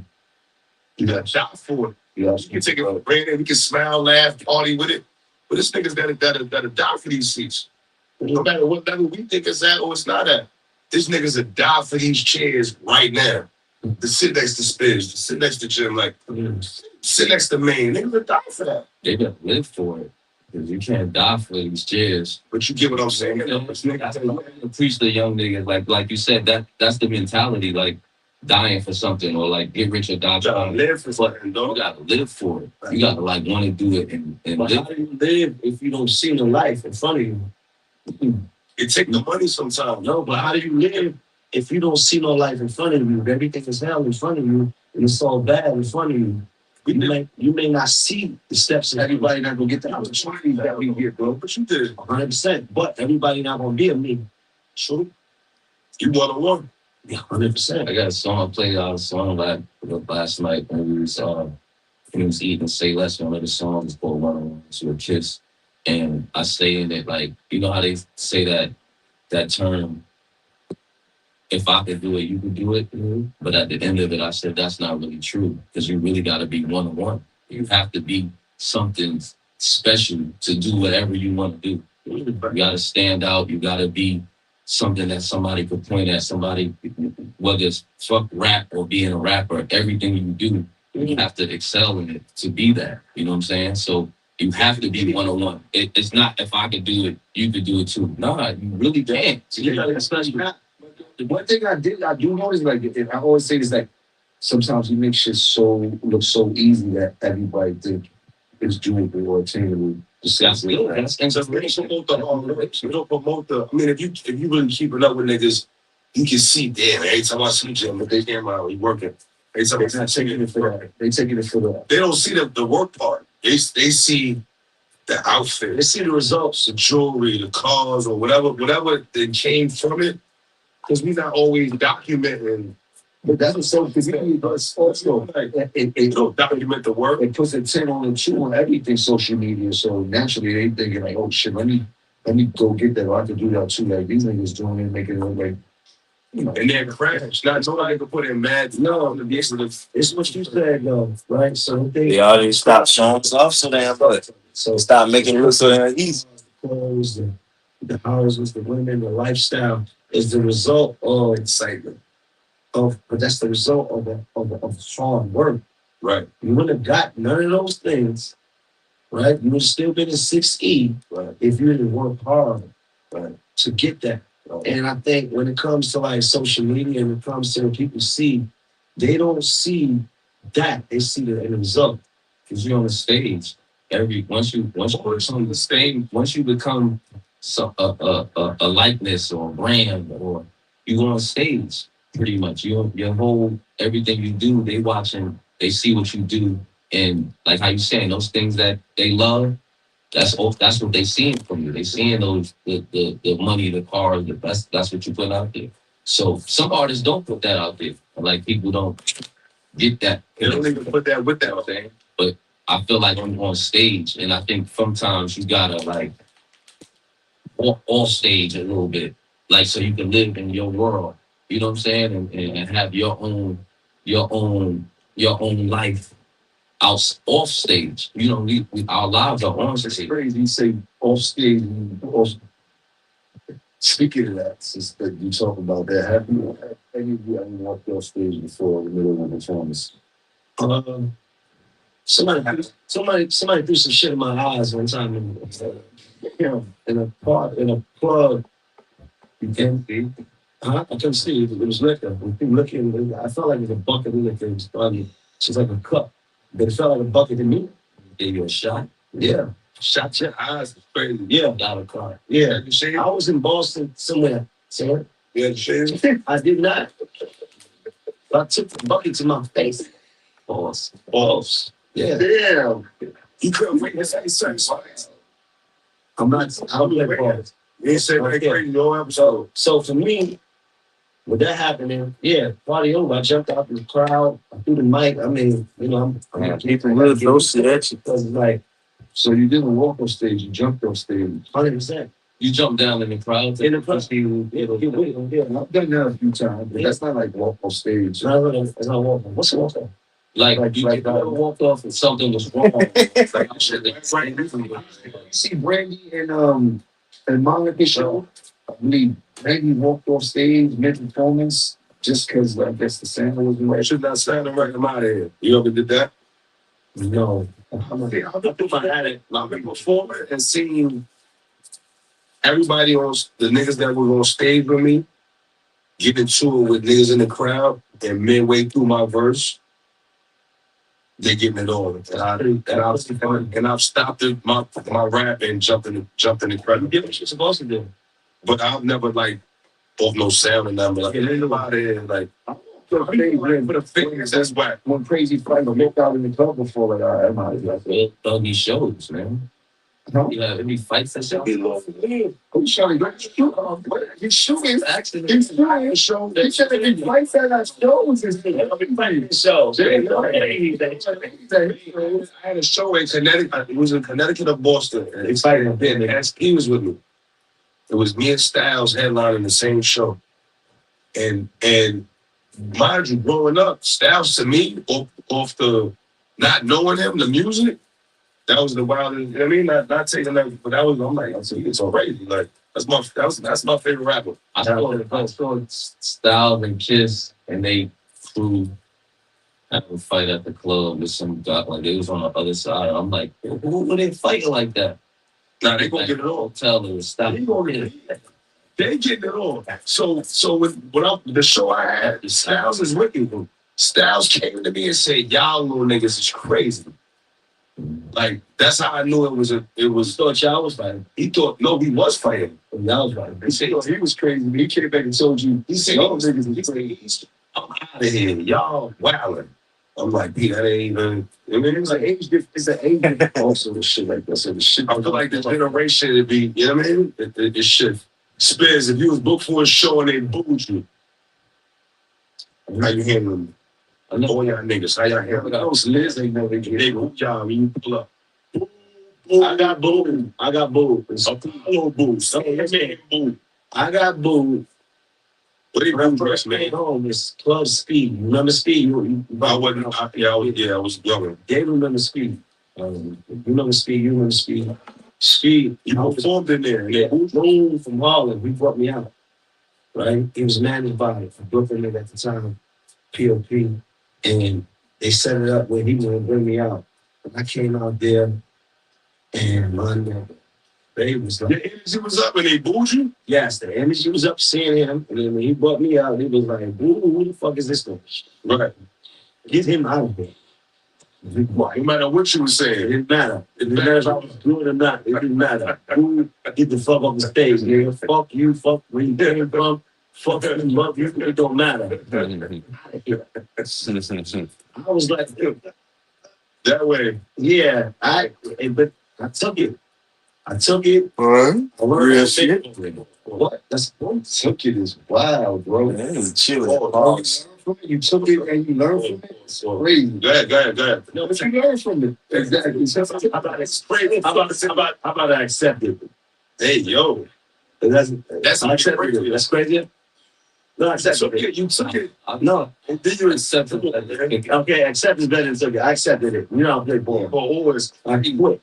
You gotta die for it. Yes. You can take it for granted. We can smile, laugh, party with it. But there's niggas that'll die for these seats. No matter what level we think it's at or it's not at. There's niggas that die for these chairs right now. To sit next to Spiz, to sit next to Jim, like, sit next to Maine. Niggas that die for that. They gotta live for it. Because you can't die for these chairs. But you get what I'm saying? You know, that's to preach the young niggas, like you said, that's the mentality, like dying for something or like get rich or die You gotta trying. live for something, You dog. gotta live for it. You gotta like want to do it and But how live. do you live if you don't see the life in front of you? It take the money sometimes. No, but how do you live if you don't see no life in front of you? If everything is hell in front of you and it's all bad in front of you. You may not see the steps of everybody not gonna get the opportunities that we get, bro. But you did. 100%. But everybody not gonna be a me. True. You 1-on-1. Yeah, 100%. I got a song I played out a song last night when we was eating Say Less. One of the songs is called Run to a Kiss. And I say in it like, you know how they say that term, if I can do it, you can do it. But at the end of it, I said that's not really true because you really got to be 1-on-1. You have to be something special to do whatever you want to do. You got to stand out. You got to be something that somebody could point at. Somebody, whether it's fuck rap or being a rapper, everything you do, you have to excel in it to be that. You know what I'm saying? So you have to be 1-on-1. It's not if I can do it, you could do it too. Nah, you really can't. So you got to especially. The one thing I do know is like I always say this, like sometimes you make shit look so easy that everybody think it's doable or attainable. That's good. That's inspiration. You don't promote the. I mean, if you really keeping up with niggas, you can see. Damn, every time I see Jim, they damn out, he working. Every time They're not taking it for that. They taking it for that. They don't see the work part. They see the outfit. They see the results. The jewelry, the cars, or whatever that came from it. Because we're not always documenting. But that's what's so convenient. But also, You don't document the work. it puts a 10 on the 2 on everything social media. So naturally, they thinking like, oh shit, let me go get that. Or I can do that too. Like these niggas doing it, making it look like, you know. And then crash. Not nobody can put in mad. No, to be able to. it's what you said though, right? So They already stopped showing us off so damn much. So Stop making it look so damn easy. clothes, the houses, the women, the lifestyle is the result of excitement. But that's the result of hard work. Right. You wouldn't have got none of those things, right? You would have still been in 6E if you didn't work hard to get that. And I think when it comes to like social media and it comes to what people see, they don't see that. They see the end result. Because you're on the stage. Once you on the stage, once you become a likeness or a brand, or you go on stage, pretty much your whole everything you do, they watching, they see what you do, and like how you saying those things that they love. That's what they seeing from you. They seeing those the money, the cars. That's what you put out there. So some artists don't put that out there. Like people don't get that. They don't even put that with that thing. But I feel like I'm on stage, and I think sometimes you gotta like walk off stage a little bit, like so you can live in your world. You know what I'm saying, and have your own life off stage. You know, we our lives are on It's stage. crazy you say off stage. Speaking of that, since that you talk about that, have any of you ever walked off stage before in the middle of a performance? Somebody threw some shit in my eyes one time in a club. You can't see. I couldn't see. It was liquor. Looking, I felt like it was a bucket of liquor. It was like a cup, but it felt like a bucket to me. Gave you a shot. Yeah. Shot your eyes crazy. Yeah. Got a car. Yeah. You see? I was in Boston somewhere. Sir, You understand? I did not. I took the bucket to my face. Boss. Yeah. Damn. You couldn't wait to say something. I'm not. I'm like boss. You ain't say that Okay. crazy no episode. So for me, with that happening, yeah, party over. I jumped out the crowd. I threw the mic. I mean, you know, I'm People real close to that shit. because it's like So you didn't walk on stage, you jumped on stage. 100%. You jump down in the crowd. In the crowd. Yeah, I've done that a few times, but that's not like walk on stage. It's not walking. What's a walk off? Like you never walked off and something was wrong. It's like you should have right. See Brandy and Monica show. I believe Brandy walked off stage mid-performance just because I guess the sound wasn't I right. should not sound right. I'm out of here. You ever did that? No. I've had it. I've been performing and seeing everybody on the niggas that were on stage with me get into it with niggas in the crowd, and midway through my verse, they getting it on. And I've stopped my rap and jumped in the crowd. You did what you're supposed to do. But I've never like off no sound and nothing. Like anybody like put a fingers, that's whack. One crazy fight I looked out in the club before, like, all right, I'm out of here. Real thuggy shows, man. Huh? You have any fights and shit? Who's shouting? He's shooting. Accident. He's shooting. Show. He said that he fights at our shows. So, I had a show in Connecticut. It was in Connecticut or Boston. And exciting. he was with me. It was me and Styles headlining the same show. And mind you, growing up, Styles to me, off the not knowing him, the music, that was the wildest. You know what I mean? Not taking that, but that was, I'm like, it's crazy. Like that's my favorite rapper. I saw Styles and Kiss, and they flew had a fight at the club with some guy. Like they was on the other side. I'm like, who were they fighting like that? Nah, they gonna get it on. Tell them to stop. They getting it on. So the show I had, Styles is with me. Styles came to me and said, "Y'all little niggas is crazy." Like that's how I knew it was. Thought y'all was fighting. He thought no, he was fighting. Y'all was fighting. He said he was crazy. He came back and told you. He said y'all niggas. I'm out of here. Y'all wilding. I'm like, that ain't even. I mean, it was an age difference. It's an age difference also and shit like that. So the shit. I feel like the generation would be. You know what I mean? It should. Spins. If you was booked for a show and they booed you, how you handling? I know y'all niggas. How y'all handling? Those Liz ain't never get. They boot y'all when you pull up. I got booed. I got booed. Hello, boo. Boo. I got booed. What they When I boo first dress, man? came home, it's Club Speed. You remember Speed? I wasn't. I was younger. They remember Speed. You remember Speed? You remember Speed? Speed. You performed in there. Yeah, Boone from Harlem. He brought me out. Right? He was managed by a Brooklyn nigga at the time, POP. And they set it up where he was going to bring me out. And I came out there, and my nigga, they was like, The energy was up and they booed you? yes, the energy was up seeing him. And then when he brought me out, he was like, who the fuck is this guy? Right. Get him out of here. No matter what you were It saying. didn't matter. It didn't matter if I was good or not. It didn't matter. Who get the fuck off the stage, nigga? Fuck you. Fuck where you came from. Fuck you. Love you. It don't matter. I was like, That way. yeah, but I took it. I took it. Alright. I learned Real how to shit. make it. What? That's what? Took it is wild, bro. Man, chilling. You took it and you learned from it. It's crazy. Go ahead. No, But you learn from it. Exactly. how about I accept it? Hey, yo. That's I accept crazy. it. That's crazy. No, I You accept took it. it. You took it. No, And then you accepted it. okay, accept is better than took it. I accepted it. You know, I play ball. For always I quit.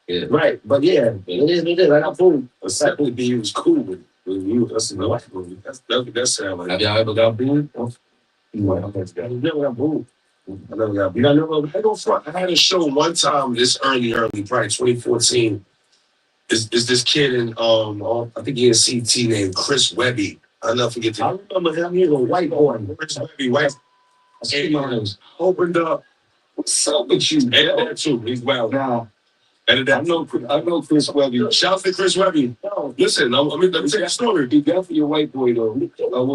Yeah. Right, but yeah, it is what it is. I got food. accepted me. He was cool with you. That's enough. That sound like. Have y'all ever got booed? You never got booed. I never got. You got never. I go front. I had a show one time. This early, probably 2014. Is this kid in I think he in CT named Chris Webby. I'll never forget I that. remember him. He was a white boy. Chris Webby, white. I see my names. Opened up. What's up with you? And that too. He's wild. Now, And I know Chris Webby. Shout out to Chris Webby. Listen, let me tell you a story. Be definitely a white boy though. Let me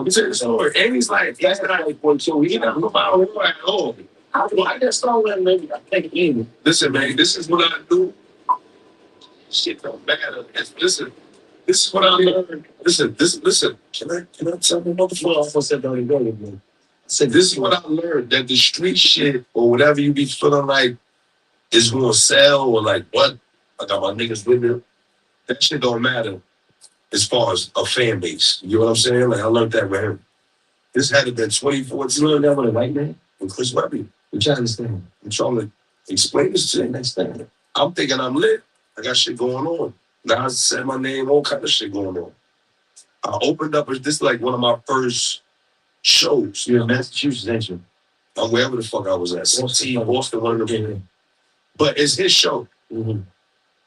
tell you a story. And he's not white boy, so he's not from our world at all. I just saw him maybe I think in. Listen, man, this is what I do. Shit don't matter. Listen, this is what I learned. Listen. Can I tell me what the fuck I almost said don't go again? I said, this is what I learned, that the street shit or whatever you be feeling like is gonna sell or like what? I got my niggas with me. That shit don't matter as far as a fan base. You know what I'm saying? Like I learned that with him. This had to been 2014. You learned that with a white man? With Chris Webby. I'm trying to understand. I'm trying to explain this to you next thing. I'm thinking I'm lit. I got shit going on. Now I said my name, all kind of shit going on. I opened up, this is like one of my first shows. You're in Massachusetts, ain't you? Wherever the fuck I was at. Boston, one of them. But it's his show. Mm-hmm.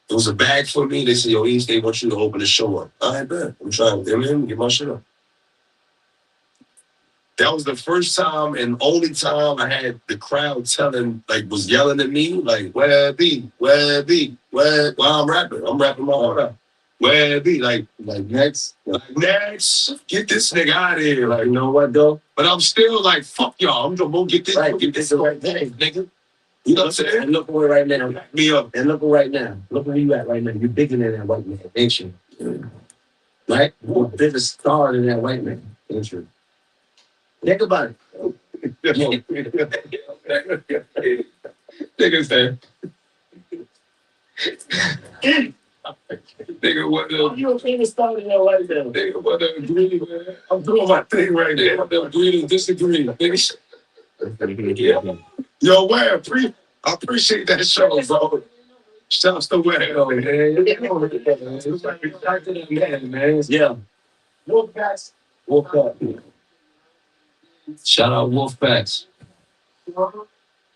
It was a bag for me. They said, yo, East, they want you to open the show up. I bet. I'm trying to get my shit up. That was the first time and only time I had the crowd was yelling at me, like, where be? While I'm rapping. I'm rapping my heart out. Where be? Like next. Get this nigga out of here. Like, you know what, though? But I'm still like, fuck y'all. I'm gonna go get this. Right, get this the right thing, nigga. You know what I'm saying? And look where right now. Back me up. And look where right now. Look where you at right now. You're bigger than that white man, ain't you? Right? You're a bigger star than that white man, ain't you? Think about it. Nigga said. Nigga, what the? You a famous star in that white man. Nigga, what the agree, man? I'm doing my thing right now. What the agree to disagree, nigga. Yeah. Yo, where? I appreciate that show, bro. Shouts to where, man. Yeah. Wolfpacks. Wolfpack. Shout out Wolfpacks.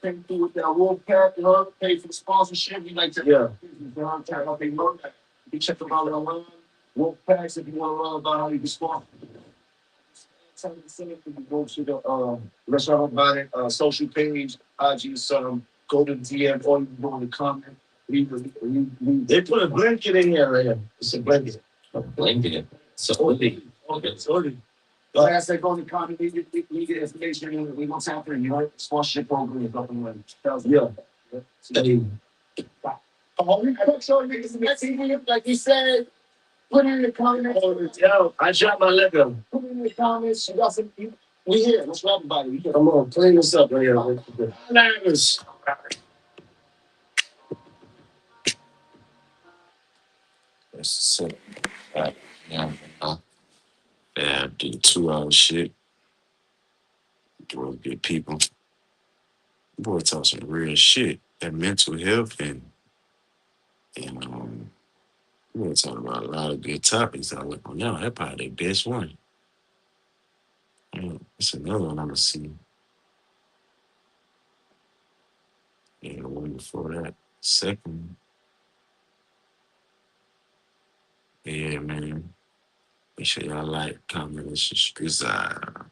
Came through with that Wolfpack, you know, pay for the sponsorship. We like to, check out their work. You check them out online. Wolfpacks, if you want to learn about how you can sponsor. Tell me the same thing. You go to the restaurant about it, social page, IG, go to the DM, or you can go in the comment. They put a blanket in here, right here. It's a blanket. A blanket. So Okay. Like I said, go in the comment, we get information, and we gonna tap in, you know, sponsorship program is up and running. Yeah. Hey. I'm showing niggas the next thing, like you said, put it in the comments. Yo, I dropped my Lego. Put it in the comments. You got some, we here. Let's rap about it. Come on, clean this up right here. Lavish. That's it. Yeah. Yeah, do 2 hour shit. Doing good people. Boy, talk some real shit. That mental health and we're talking about a lot of good topics. I look on now. That probably the best one. It's another one I'm gonna see. Yeah, the one before that. Second. Yeah, man. Make sure y'all like, comment, and subscribe.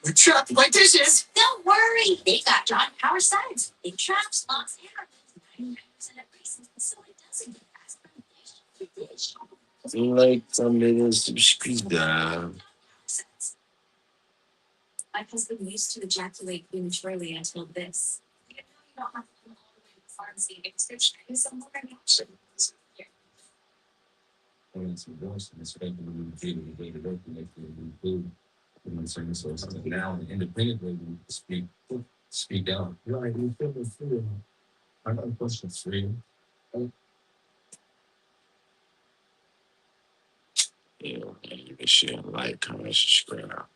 We trapped my dishes. Don't worry, they got John Power signs. They trap spots here. 99% of reasons, so it doesn't get past the dish. Like, comment, and subscribe. My husband used to ejaculate prematurely until this. You know, you don't have to go all the way to the pharmacy to prescription somewhere else. Now, independent label speak out. Right, we feel the freedom. I got a question for you. Yeah, man. Make sure you like, comment, subscribe.